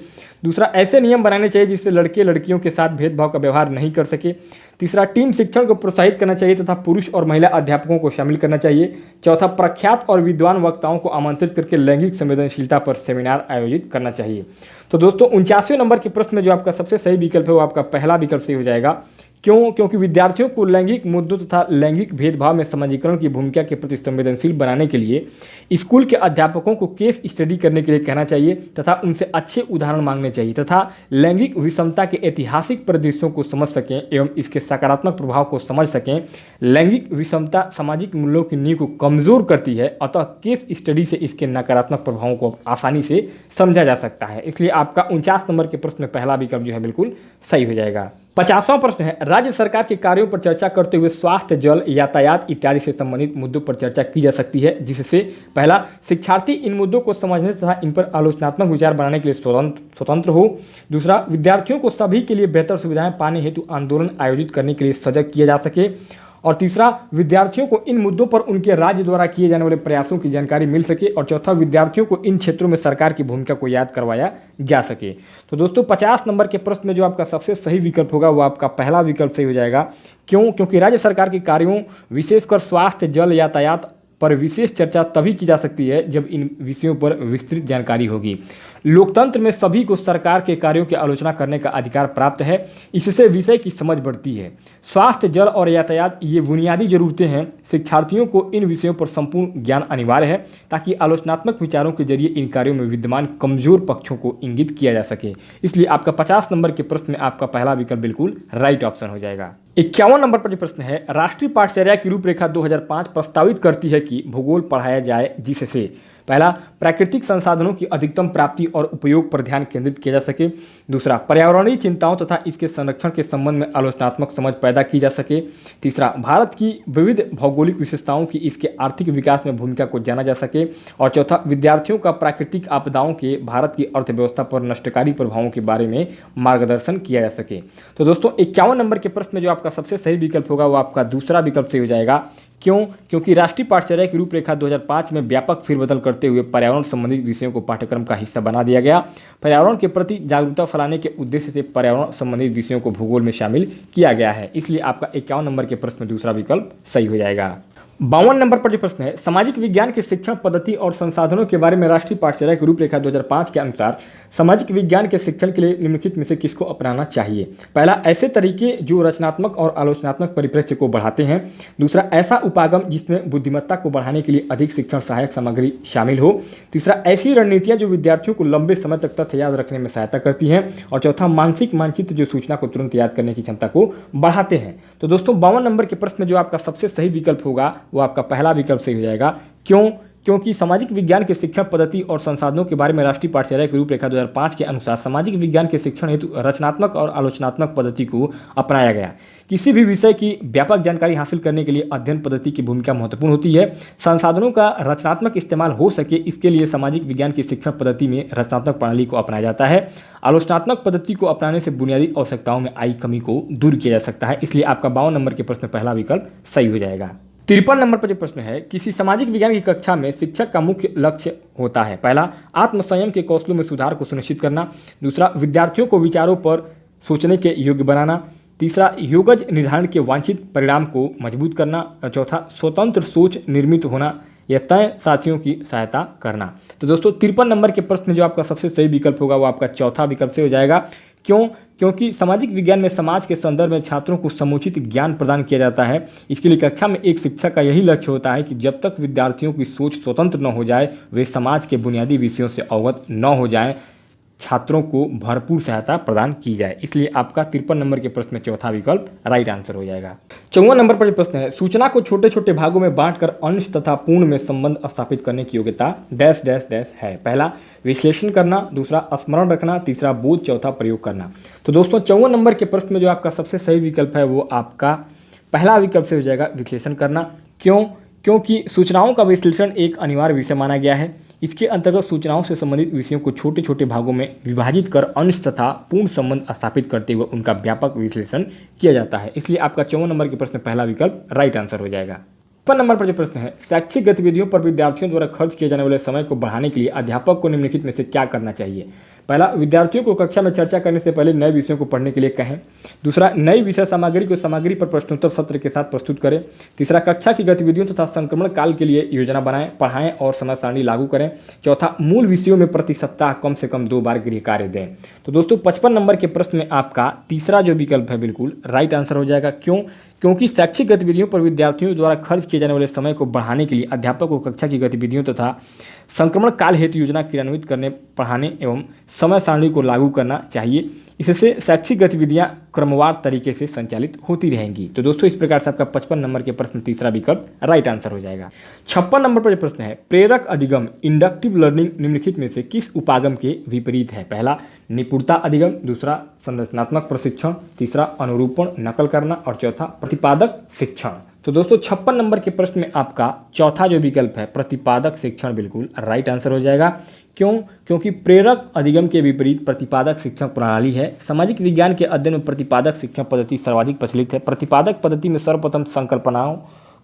दूसरा, ऐसे नियम बनाने चाहिए जिससे लड़के लड़कियों के साथ भेदभाव का व्यवहार नहीं कर सके। तीसरा, टीम शिक्षण को प्रोत्साहित करना चाहिए तथा पुरुष और महिला अध्यापकों को शामिल करना चाहिए। चौथा, प्रख्यात और विद्वान वक्ताओं को आमंत्रित करके लैंगिक संवेदनशीलता पर सेमिनार आयोजित करना चाहिए। तो दोस्तों 49वें नंबर के प्रश्न में जो आपका सबसे सही विकल्प है वो आपका पहला विकल्प सही हो जाएगा। क्योंकि विद्यार्थियों को लैंगिक मुद्दों तथा लैंगिक भेदभाव में समाजीकरण की भूमिका के प्रति संवेदनशील बनाने के लिए स्कूल के अध्यापकों को केस स्टडी करने के लिए कहना चाहिए तथा उनसे अच्छे उदाहरण मांगने चाहिए तथा लैंगिक विषमता के ऐतिहासिक परिदृश्यों को समझ सकें एवं इसके सकारात्मक प्रभाव को समझ सकें। लैंगिक विषमता सामाजिक मूल्यों की नींव को कमजोर करती है, अतः केस स्टडी से इसके नकारात्मक प्रभावों को आसानी से समझा जा सकता है। इसलिए आपका 49 नंबर के प्रश्न में पहला विकल्प जो है बिल्कुल सही हो जाएगा। 50वां प्रश्न है, राज्य सरकार के कार्यों पर चर्चा करते हुए स्वास्थ्य, जल, यातायात इत्यादि से संबंधित मुद्दों पर चर्चा की जा सकती है जिससे पहला, शिक्षार्थी इन मुद्दों को समझने तथा इन पर आलोचनात्मक विचार बनाने के लिए स्वतंत्र हो। दूसरा, विद्यार्थियों को सभी के लिए बेहतर सुविधाएं पाने हेतु आंदोलन आयोजित करने के लिए सजग किया जा सके। और तीसरा, विद्यार्थियों को इन मुद्दों पर उनके राज्य द्वारा किए जाने वाले प्रयासों की जानकारी मिल सके। और चौथा, विद्यार्थियों को इन क्षेत्रों में सरकार की भूमिका को याद करवाया जा सके। तो दोस्तों 50 नंबर के प्रश्न में जो आपका सबसे सही विकल्प होगा वो आपका पहला विकल्प सही हो जाएगा। क्योंकि राज्य सरकार के कार्यों विशेषकर स्वास्थ्य, जल, यातायात पर विशेष चर्चा तभी की जा सकती है जब इन विषयों पर विस्तृत जानकारी होगी। लोकतंत्र में सभी को सरकार के कार्यों की आलोचना करने का अधिकार प्राप्त है, इससे विषय की समझ बढ़ती है। स्वास्थ्य, जल और यातायात ये बुनियादी जरूरतें हैं। शिक्षार्थियों को इन विषयों पर संपूर्ण ज्ञान अनिवार्य है ताकि आलोचनात्मक विचारों के जरिए इन कार्यों में विद्यमान कमजोर पक्षों को इंगित किया जा सके। इसलिए आपका 50 नंबर के प्रश्न में आपका पहला विकल्प बिल्कुल राइट ऑप्शन हो जाएगा। 51 नंबर पर जो प्रश्न है, राष्ट्रीय पाठचर्या की रूपरेखा 2005 प्रस्तावित करती है कि भूगोल पढ़ाया जाए जिससे पहला, प्राकृतिक संसाधनों की अधिकतम प्राप्ति और उपयोग पर ध्यान केंद्रित किया जा सके। दूसरा, पर्यावरणीय चिंताओं तथा इसके संरक्षण के संबंध में आलोचनात्मक समझ पैदा की जा सके। तीसरा, भारत की विविध भौगोलिक विशेषताओं की इसके आर्थिक विकास में भूमिका को जाना जा सके। और चौथा, विद्यार्थियों का प्राकृतिक आपदाओं के भारत की अर्थव्यवस्था पर नष्टकारी प्रभावों के बारे में मार्गदर्शन किया जा सके। तो दोस्तों 51 नंबर के प्रश्न में जो आपका सबसे सही विकल्प होगा वो आपका दूसरा विकल्प सही हो जाएगा। क्यों? क्योंकि राष्ट्रीय पाठचर्या की रूपरेखा 2005 में व्यापक फेरबदल करते हुए पर्यावरण संबंधी विषयों को पाठ्यक्रम का हिस्सा बना दिया गया। पर्यावरण के प्रति जागरूकता फैलाने के उद्देश्य से पर्यावरण संबंधित विषयों को भूगोल में शामिल किया गया है। इसलिए आपका 51 नंबर के प्रश्न में दूसरा विकल्प सही हो जाएगा। 52 नंबर पर जो प्रश्न है, सामाजिक विज्ञान के शिक्षण पद्धति और संसाधनों के बारे में राष्ट्रीय पाठचर्या की रूपरेखा 2005 के अनुसार सामाजिक विज्ञान के शिक्षण के लिए निम्नलिखित में से किसको अपनाना चाहिए? पहला, ऐसे तरीके जो रचनात्मक और आलोचनात्मक परिप्रेक्ष्य को बढ़ाते हैं। दूसरा, ऐसा उपागम जिसमें बुद्धिमत्ता को बढ़ाने के लिए अधिक शिक्षण सहायक सामग्री शामिल हो। तीसरा, ऐसी रणनीतियां जो विद्यार्थियों को लंबे समय तक तथ्य याद रखने में सहायता करती हैं। और चौथा, मानसिक मानचित्र जो सूचना को तुरंत याद करने की क्षमता को बढ़ाते हैं। तो दोस्तों 52 नंबर के प्रश्न में जो आपका सबसे सही विकल्प होगा वो आपका पहला विकल्प सही हो जाएगा। क्यों? क्योंकि सामाजिक विज्ञान के शिक्षण पद्धति और संसाधनों के बारे में राष्ट्रीय पाठचर्या की रूपरेखा 2005 के अनुसार सामाजिक विज्ञान के शिक्षण हेतु रचनात्मक और आलोचनात्मक पद्धति को अपनाया गया। किसी भी विषय की व्यापक जानकारी हासिल करने के लिए अध्ययन पद्धति की भूमिका महत्वपूर्ण होती है। संसाधनों का रचनात्मक इस्तेमाल हो सके इसके लिए सामाजिक विज्ञान की शिक्षण पद्धति में रचनात्मक प्रणाली को अपनाया जाता है। आलोचनात्मक पद्धति को अपनाने से बुनियादी आवश्यकताओं में आई कमी को दूर किया जा सकता है। इसलिए आपका 52 नंबर के प्रश्न में पहला विकल्प सही हो जाएगा। 53 नंबर पर जो प्रश्न है, किसी सामाजिक विज्ञान की कक्षा में शिक्षक का मुख्य लक्ष्य होता है। पहला, आत्मसंयम के कौशलों में सुधार को सुनिश्चित करना। दूसरा, विद्यार्थियों को विचारों पर सोचने के योग्य बनाना। तीसरा, योग्य निर्धारण के वांछित परिणाम को मजबूत करना। और चौथा, स्वतंत्र सोच निर्मित होना या तय साथियों की सहायता करना। तो दोस्तों 53 नंबर के प्रश्न में जो आपका सबसे सही विकल्प होगा वो आपका चौथा विकल्प से हो जाएगा। क्यों? क्योंकि सामाजिक विज्ञान में समाज के संदर्भ में छात्रों को समुचित ज्ञान प्रदान किया जाता है। इसके लिए कक्षा में एक शिक्षक का यही लक्ष्य होता है कि जब तक विद्यार्थियों की सोच स्वतंत्र न हो जाए, वे समाज के बुनियादी विषयों से अवगत न हो जाएं, छात्रों को भरपूर सहायता प्रदान की जाए। इसलिए आपका 53 नंबर के प्रश्न में चौथा विकल्प राइट आंसर हो जाएगा। 54 नंबर पर प्रश्न है, सूचना को छोटे छोटे भागों में बांटकर अंश तथा पूर्ण में संबंध स्थापित करने की योग्यता डैश डैश डैश है। पहला, विश्लेषण करना। दूसरा, स्मरण रखना। तीसरा, बोध। चौथा, प्रयोग करना। तो दोस्तों 54 नंबर के प्रश्न में जो आपका सबसे सही विकल्प है वो आपका पहला विकल्प से हो जाएगा, विश्लेषण करना। क्यों? क्योंकि सूचनाओं का विश्लेषण एक अनिवार्य विषय माना गया है। इसके अंतर्गत सूचनाओं से संबंधित विषयों को छोटे छोटे भागों में विभाजित कर अंश तथा पूर्ण संबंध स्थापित करते हुए उनका व्यापक विश्लेषण किया जाता है। इसलिए आपका 54 नंबर के प्रश्न पहला विकल्प राइट आंसर हो जाएगा। 55 नंबर पर जो प्रश्न है, शैक्षिक गतिविधियों पर विद्यार्थियों द्वारा खर्च किए जाने वाले समय को बढ़ाने के लिए अध्यापक को निम्नलिखित में से क्या करना चाहिए? पहला, विद्यार्थियों को कक्षा में चर्चा करने से पहले नए विषयों को पढ़ने के लिए कहें। दूसरा, नई विषय सामग्री को सामग्री पर प्रश्नोत्तर सत्र के साथ प्रस्तुत करें। तीसरा, कक्षा की गतिविधियों तथा संक्रमण काल के लिए योजना बनाएं, पढ़ाएं और समय सारणी लागू करें। चौथा, मूल विषयों में प्रति सप्ताह कम से कम 2 बार गृह कार्य दें। तो दोस्तों 55 नंबर के प्रश्न में आपका तीसरा जो विकल्प है बिल्कुल राइट आंसर हो जाएगा। क्यों? क्योंकि शैक्षिक गतिविधियों पर विद्यार्थियों द्वारा खर्च किए जाने वाले समय को बढ़ाने के लिए अध्यापक को कक्षा की गतिविधियों तथा संक्रमण काल हेतु योजना क्रियान्वित करने, पढ़ाने एवं समय सारणी को लागू करना चाहिए। इससे शैक्षिक गतिविधियां क्रमवार तरीके से संचालित होती रहेंगी। तो दोस्तों इस प्रकार से आपका 55 नंबर के प्रश्न तीसरा विकल्प राइट आंसर हो जाएगा। 56 नंबर पर जो प्रश्न है, प्रेरक अधिगम इंडक्टिव लर्निंग निम्नलिखित में से किस उपागम के विपरीत है? पहला, निपुणता अधिगम। दूसरा, संरचनात्मक प्रशिक्षण। तीसरा, अनुरूपण नकल करना। और चौथा, प्रतिपादक शिक्षण। तो दोस्तों 56 नंबर के प्रश्न में आपका चौथा जो विकल्प है प्रतिपादक शिक्षण बिल्कुल राइट आंसर हो जाएगा। क्यों? क्योंकि प्रेरक अधिगम के विपरीत प्रतिपादक शिक्षण प्रणाली है। सामाजिक विज्ञान के अध्ययन में प्रतिपादक शिक्षण पद्धति सर्वाधिक प्रचलित है। प्रतिपादक पद्धति में सर्वप्रथम संकल्पनाओं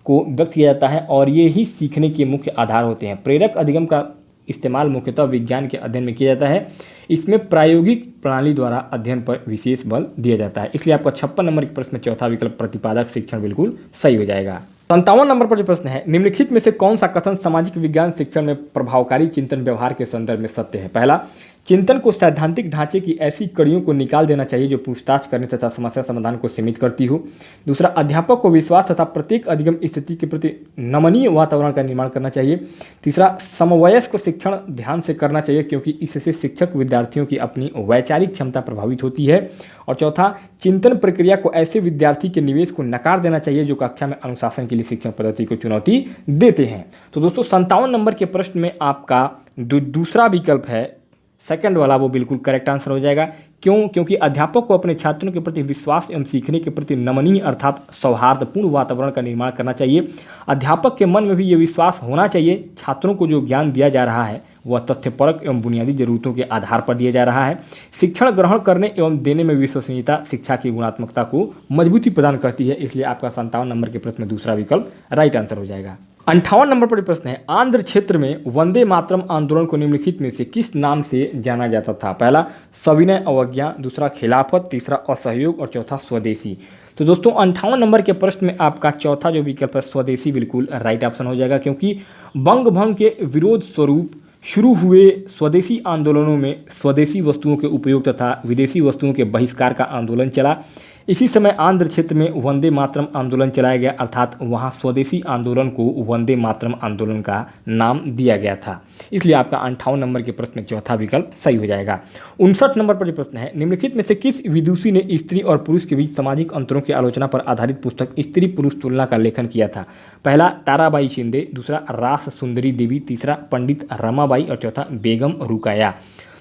को व्यक्त किया जाता है और ये ही सीखने के मुख्य आधार होते हैं। प्रेरक अधिगम का इस्तेमाल मुख्यतः विज्ञान के अध्ययन में किया जाता है। इसमें प्रायोगिक प्रणाली द्वारा अध्ययन पर विशेष बल दिया जाता है। इसलिए आपका 56 नंबर के प्रश्न में चौथा विकल्प प्रतिपादक शिक्षण बिल्कुल सही हो जाएगा। 57 नंबर पर जो प्रश्न है, निम्नलिखित में से कौन सा कथन सामाजिक विज्ञान शिक्षण में प्रभावकारी चिंतन व्यवहार के संदर्भ में सत्य है? पहला, चिंतन को सैद्धांतिक ढांचे की ऐसी कड़ियों को निकाल देना चाहिए जो पूछताछ करने तथा समस्या समाधान को सीमित करती हो। दूसरा, अध्यापक को विश्वास तथा प्रत्येक अधिगम स्थिति के प्रति नमनीय वातावरण का निर्माण करना चाहिए। तीसरा, समवयस्क शिक्षण ध्यान से करना चाहिए क्योंकि इससे शिक्षक विद्यार्थियों की अपनी वैचारिक क्षमता प्रभावित होती है। और चौथा, चिंतन प्रक्रिया को ऐसे विद्यार्थी के निवेश को नकार देना चाहिए जो कक्षा में अनुशासन के लिए शिक्षण पद्धति को चुनौती देते हैं। तो दोस्तों 57 नंबर के प्रश्न में आपका दूसरा विकल्प है सेकंड वाला, वो बिल्कुल करेक्ट आंसर हो जाएगा। क्यों? क्योंकि अध्यापक को अपने छात्रों के प्रति विश्वास एवं सीखने के प्रति नमनीय अर्थात सौहार्दपूर्ण वातावरण का निर्माण करना चाहिए। अध्यापक के मन में भी ये विश्वास होना चाहिए छात्रों को जो ज्ञान दिया जा रहा है वह तथ्यपरक एवं बुनियादी जरूरतों के आधार पर दिया जा रहा है। शिक्षण ग्रहण करने एवं देने में विश्वसनीयता शिक्षा की गुणात्मकता को मजबूती प्रदान करती है। इसलिए आपका 57 नंबर के प्रश्न में दूसरा विकल्प राइट आंसर हो जाएगा। 58 नंबर पर प्रश्न है, आंध्र क्षेत्र में वंदे मातरम आंदोलन को निम्नलिखित में से किस नाम से जाना जाता था? पहला, सविनय अवज्ञा, दूसरा खिलाफत, तीसरा असहयोग और चौथा स्वदेशी। तो दोस्तों 58 नंबर के प्रश्न में आपका चौथा जो विकल्प है स्वदेशी बिल्कुल राइट ऑप्शन हो जाएगा, क्योंकि बंग भंग के विरोध स्वरूप शुरू हुए स्वदेशी आंदोलनों में स्वदेशी वस्तुओं के उपयोग तथा विदेशी वस्तुओं के बहिष्कार का आंदोलन चला। इसी समय आंध्र क्षेत्र में वंदे मातरम आंदोलन चलाया गया, अर्थात वहां स्वदेशी आंदोलन को वंदे मातरम आंदोलन का नाम दिया गया था। इसलिए आपका 58 नंबर के प्रश्न में चौथा विकल्प सही हो जाएगा। 59 नंबर पर जो प्रश्न है, निम्नलिखित में से किस विदुषी ने स्त्री और पुरुष के बीच सामाजिक अंतरों की आलोचना पर आधारित पुस्तक स्त्री पुरुष तुलना का लेखन किया था? पहला, ताराबाई शिंदे, दूसरा रास सुंदरी देवी, तीसरा पंडित रमाबाई और चौथा बेगम रुकैया।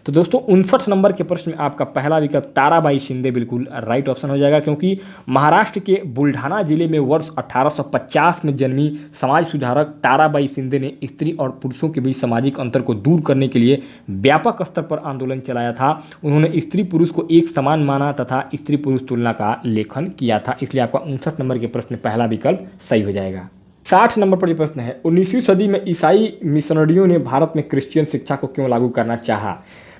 तो दोस्तों 59 नंबर के प्रश्न में आपका पहला विकल्प ताराबाई शिंदे बिल्कुल राइट ऑप्शन हो जाएगा, क्योंकि महाराष्ट्र के बुल्ढाना जिले में वर्ष 1850 में जन्मी समाज सुधारक ताराबाई शिंदे ने स्त्री और पुरुषों के बीच सामाजिक अंतर को दूर करने के लिए व्यापक स्तर पर आंदोलन चलाया था। उन्होंने स्त्री पुरुष को एक समान माना तथा स्त्री पुरुष तुलना का लेखन किया था। इसलिए आपका 59 नंबर के प्रश्न में पहला विकल्प सही हो जाएगा। 60 नंबर पर प्रश्न है, 19वीं सदी में ईसाई मिशनरियों ने भारत में क्रिश्चियन शिक्षा को क्यों लागू करना चाहा?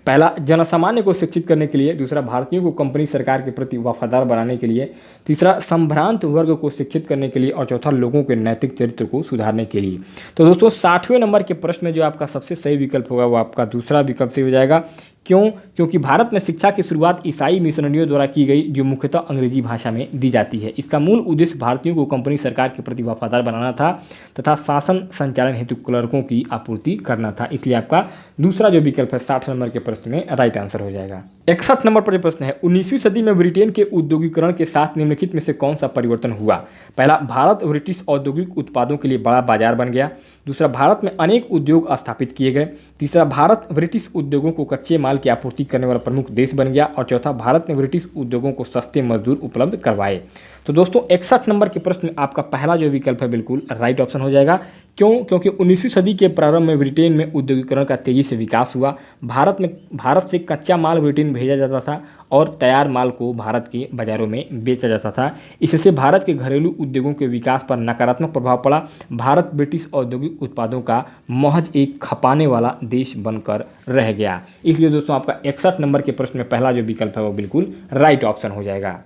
पहला, जनसामान्य को शिक्षित करने के लिए, दूसरा भारतीयों को कंपनी सरकार के प्रति वफादार बनाने के लिए, तीसरा संभ्रांत वर्ग को शिक्षित करने के लिए और चौथा लोगों के नैतिक चरित्र को सुधारने के लिए। तो दोस्तों 60वें नंबर के प्रश्न में जो आपका सबसे सही विकल्प होगा वो आपका दूसरा विकल्प सही हो जाएगा। क्यों? क्योंकि भारत में शिक्षा की शुरुआत ईसाई मिशनरियों द्वारा की गई, जो मुख्यतः अंग्रेजी भाषा में दी जाती है। इसका मूल उद्देश्य भारतीयों को कंपनी सरकार के प्रति वफादार बनाना था तथा शासन संचालन हेतु क्लर्कों की आपूर्ति करना था। इसलिए आपका दूसरा जो विकल्प है 60 नंबर के प्रश्न में राइट आंसर हो जाएगा। 61 नंबर पर प्रश्न है, 19वीं सदी में ब्रिटेन के औद्योगिकरण के साथ निम्नलिखित में से कौन सा परिवर्तन हुआ? पहला, भारत ब्रिटिश औद्योगिक उत्पादों के लिए बड़ा बाजार बन गया, दूसरा भारत में अनेक उद्योग स्थापित किए गए, तीसरा भारत ब्रिटिश उद्योगों को कच्चे माल की आपूर्ति करने वाला प्रमुख देश बन गया और चौथा भारत ने ब्रिटिश उद्योगों को सस्ते मजदूर उपलब्ध करवाए। तो दोस्तों 61 नंबर के प्रश्न में आपका पहला जो विकल्प है बिल्कुल राइट ऑप्शन हो जाएगा। क्यों? क्योंकि 19वीं सदी के प्रारंभ में ब्रिटेन में औद्योगिकरण का तेजी से विकास हुआ। भारत से कच्चा माल ब्रिटेन भेजा जाता था और तैयार माल को भारत के बाजारों में बेचा जाता था। इससे भारत के घरेलू उद्योगों के विकास पर नकारात्मक प्रभाव पड़ा। भारत ब्रिटिश औद्योगिक उत्पादों का महज एक खपाने वाला देश बनकर रह गया। इसलिए दोस्तों आपका 61 नंबर के प्रश्न में पहला जो विकल्प है वो बिल्कुल राइट ऑप्शन हो जाएगा।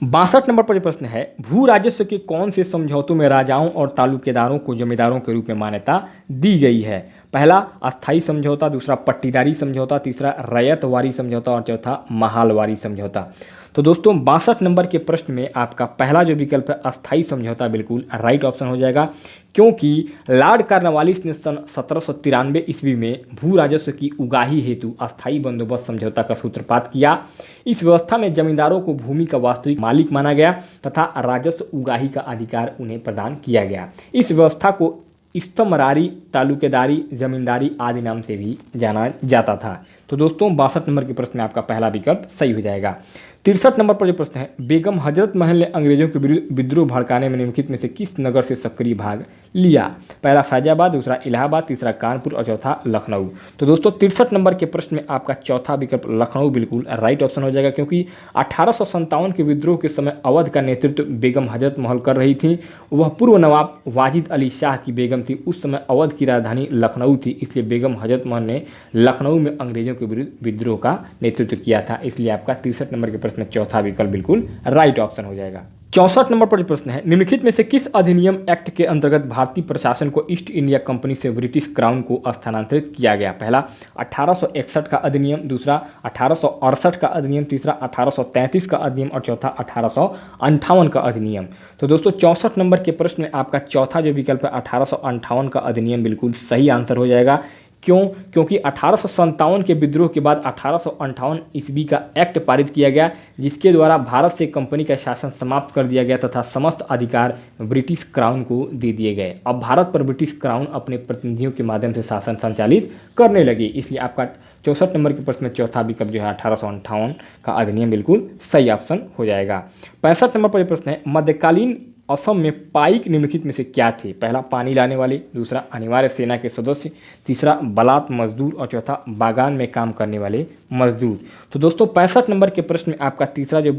62 नंबर पर प्रश्न है, भू राजस्व के कौन से समझौतों में राजाओं और तालुकेदारों को जमींदारों के रूप में मान्यता दी गई है? पहला, अस्थाई समझौता, दूसरा पट्टीदारी समझौता, तीसरा रैयतवारी समझौता और चौथा महालवारी समझौता। तो दोस्तों 62 नंबर के प्रश्न में आपका पहला जो विकल्प है अस्थाई समझौता बिल्कुल राइट ऑप्शन हो जाएगा, क्योंकि लॉर्ड कॉर्नवालिस ने सन 1793 ईस्वी में भू राजस्व की उगाही हेतु अस्थाई बंदोबस्त समझौता का सूत्रपात किया। इस व्यवस्था में जमींदारों को भूमि का वास्तविक मालिक माना गया तथा राजस्व उगाही का अधिकार उन्हें प्रदान किया गया। इस व्यवस्था को इस्तमरारी, तालुकेदारी, जमींदारी आदि नाम से भी जाना जाता था। तो दोस्तों 62 नंबर के प्रश्न में आपका पहला विकल्प सही हो जाएगा। 63 नंबर पर जो प्रश्न है, बेगम हजरत महल ने अंग्रेजों के विरुद्ध विद्रोह भड़काने में निम्नलिखित में से किस नगर से सक्रिय भाग लिया? पहला फैजाबाद, दूसरा इलाहाबाद, तीसरा कानपुर और चौथा लखनऊ। तो दोस्तों 63 नंबर के प्रश्न में आपका चौथा विकल्प लखनऊ बिल्कुल राइट ऑप्शन हो जाएगा, क्योंकि 1857 के विद्रोह के समय अवध का नेतृत्व बेगम हजरत महल कर रही थी। वह पूर्व नवाब वाजिद अली शाह की बेगम थी। उस समय अवध की राजधानी लखनऊ थी, इसलिए बेगम हजरत महल ने लखनऊ में अंग्रेजों के विरुद्ध विद्रोह का नेतृत्व किया था। इसलिए आपका 63 नंबर के प्रश्न में चौथा विकल्प बिल्कुल राइट ऑप्शन हो जाएगा। 64 नंबर पर प्रश्न है, निम्नलिखित में से किस अधिनियम एक्ट के अंतर्गत भारतीय प्रशासन को ईस्ट इंडिया कंपनी से ब्रिटिश क्राउन को स्थानांतरित किया गया? पहला 1861 का अधिनियम, दूसरा 1868 का अधिनियम, तीसरा 1833 का अधिनियम और चौथा 1858 का अधिनियम। तो दोस्तों 64 नंबर के प्रश्न में आपका चौथा जो विकल्प है 1858 का अधिनियम बिल्कुल सही आंसर हो जाएगा। क्यों? क्योंकि 1857 के विद्रोह के बाद 1858 ईस्वी का एक्ट पारित किया गया, जिसके द्वारा भारत से कंपनी का शासन समाप्त कर दिया गया तथा समस्त अधिकार ब्रिटिश क्राउन को दे दिए गए। अब भारत पर ब्रिटिश क्राउन अपने प्रतिनिधियों के माध्यम से शासन संचालित करने लगी। इसलिए आपका 64 नंबर के प्रश्न में चौथा विकल्प जो है 1858 का अधिनियम बिल्कुल सही ऑप्शन हो जाएगा। 65 नंबर पर प्रश्न है, मध्यकालीन असम में पाइक निम्नलिखित में से क्या थे? पहला पानी लाने वाले, दूसरा अनिवार्य सेना के सदस्य, तीसरा बलात् मजदूर और चौथा बागान में काम करने वाले मजदूर। तो दोस्तों 65 नंबर के प्रश्न में आपका तीसरा जो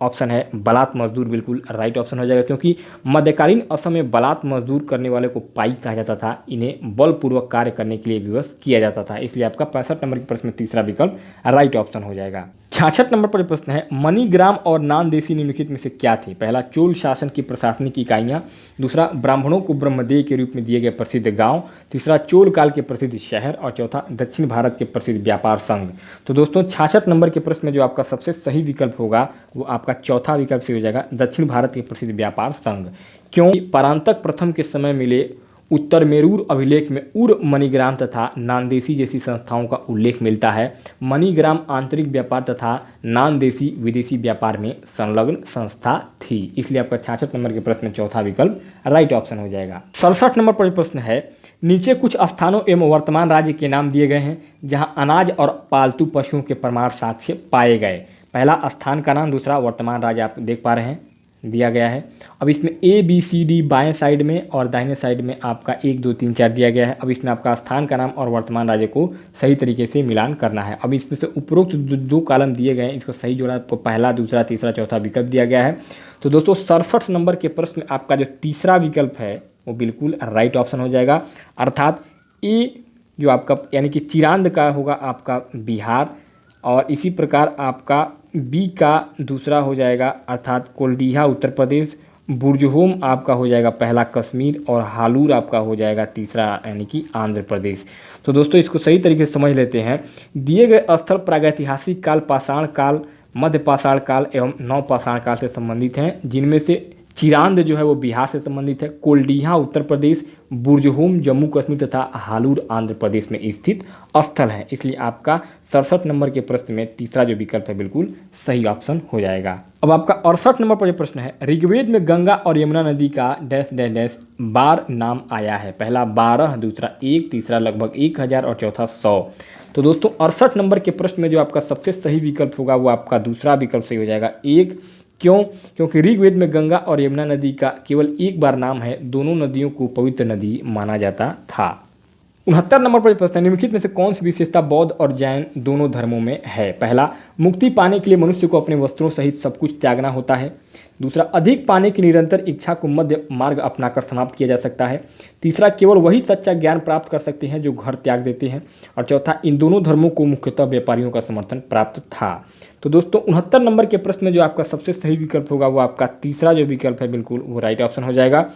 ऑप्शन है बलात् मजदूर बिल्कुल राइट ऑप्शन हो जाएगा, क्योंकि मध्यकालीन असम में बलात् मजदूर करने वाले को पाइक कहा जाता था। इन्हें बलपूर्वक कार्य करने के लिए विवश किया जाता था। इसलिए आपका 65 नंबर के प्रश्न में तीसरा विकल्प राइट ऑप्शन हो जाएगा। 66 नंबर पर प्रश्न है, मणिग्राम और नानदेशी निम्नलिखित में से क्या थे? पहला चोल शासन की प्रशासनिक इकाइयाँ, दूसरा ब्राह्मणों को ब्रह्मदेव के रूप में दिए गए प्रसिद्ध गांव, तीसरा चोल काल के प्रसिद्ध शहर और चौथा दक्षिण भारत के प्रसिद्ध व्यापार संघ। तो दोस्तों 66 नंबर के प्रश्न में जो आपका सबसे सही विकल्प होगा वो आपका चौथा विकल्प से हो जाएगा, दक्षिण भारत के प्रसिद्ध व्यापार संघ। क्यों? परांतक प्रथम के समय मिले उत्तर मेरूर अभिलेख में उर मणिग्राम तथा नानदेशी जैसी संस्थाओं का उल्लेख मिलता है। मणिग्राम आंतरिक व्यापार तथा नानदेशी विदेशी व्यापार में संलग्न संस्था थी। इसलिए आपका 66 नंबर के प्रश्न में चौथा विकल्प राइट ऑप्शन हो जाएगा। 67 नंबर पर प्रश्न है, नीचे कुछ स्थानों एवं वर्तमान राज्य के नाम दिए गए हैं जहां अनाज और पालतू पशुओं के प्रमाण साक्ष्य पाए गए। पहला स्थान का नाम, दूसरा वर्तमान राज्य आप देख पा रहे हैं दिया गया है। अब इसमें ABCD बाएं साइड में और दाहिने साइड में आपका 1 2 3 4 दिया गया है। अब इसमें आपका स्थान का नाम और वर्तमान राज्य को सही तरीके से मिलान करना है। अब इसमें से उपरोक्त दो कॉलम दिए गए हैं, इसको सही जोड़ा आपको पहला, दूसरा, तीसरा, चौथा विकल्प दिया गया है। तो दोस्तों 67 नंबर के प्रश्न में आपका जो तीसरा विकल्प है वो बिल्कुल राइट ऑप्शन हो जाएगा, अर्थात ए जो आपका यानी कि चिरांद का होगा आपका बिहार, और इसी प्रकार आपका बी का दूसरा हो जाएगा अर्थात कोल्डिहा उत्तर प्रदेश, बुर्जहोम आपका हो जाएगा पहला कश्मीर और हालूर आपका हो जाएगा तीसरा यानी कि आंध्र प्रदेश। तो दोस्तों इसको सही तरीके से समझ लेते हैं। दिए गए स्थल प्रागैतिहासिक काल, पाषाण काल, मध्य पाषाण काल एवं नव पाषाण काल से संबंधित हैं, जिनमें से चिरांद जो है वो बिहार से संबंधित है, कोल्डिहा उत्तर प्रदेश, बुर्जहोम जम्मू कश्मीर तथा हालूर आंध्र प्रदेश में स्थित स्थल है। इसलिए आपका 67 नंबर के प्रश्न में तीसरा जो विकल्प है बिल्कुल सही ऑप्शन हो जाएगा। अब आपका 68 नंबर पर जो प्रश्न है, ऋग्वेद में गंगा और यमुना नदी का डैश डैश डैश बार नाम आया है? पहला 12, दूसरा 1, तीसरा लगभग 1000 और चौथा 100। तो दोस्तों 68 नंबर के प्रश्न में जो आपका सबसे सही विकल्प होगा वो आपका दूसरा विकल्प सही हो जाएगा, 1। क्यों? क्योंकि ऋग्वेद में गंगा और यमुना नदी का केवल एक बार नाम है, दोनों नदियों को पवित्र नदी माना जाता था। 69 नंबर पर प्रश्न है, निम्नलिखित में से कौन सी विशेषता बौद्ध और जैन दोनों धर्मों में है? पहला, मुक्ति पाने के लिए मनुष्य को अपने वस्त्रों सहित सब कुछ त्यागना होता है। दूसरा, अधिक पाने की निरंतर इच्छा को मध्य मार्ग अपनाकर समाप्त किया जा सकता है। तीसरा, केवल वही सच्चा ज्ञान प्राप्त कर सकते हैं जो घर त्याग देते हैं। और चौथा, इन दोनों धर्मों को मुख्यतः व्यापारियों का समर्थन प्राप्त था। तो दोस्तों 69 नंबर के प्रश्न में जो आपका सबसे सही विकल्प होगा वो आपका तीसरा जो विकल्प है बिल्कुल वो राइट ऑप्शन हो जाएगा।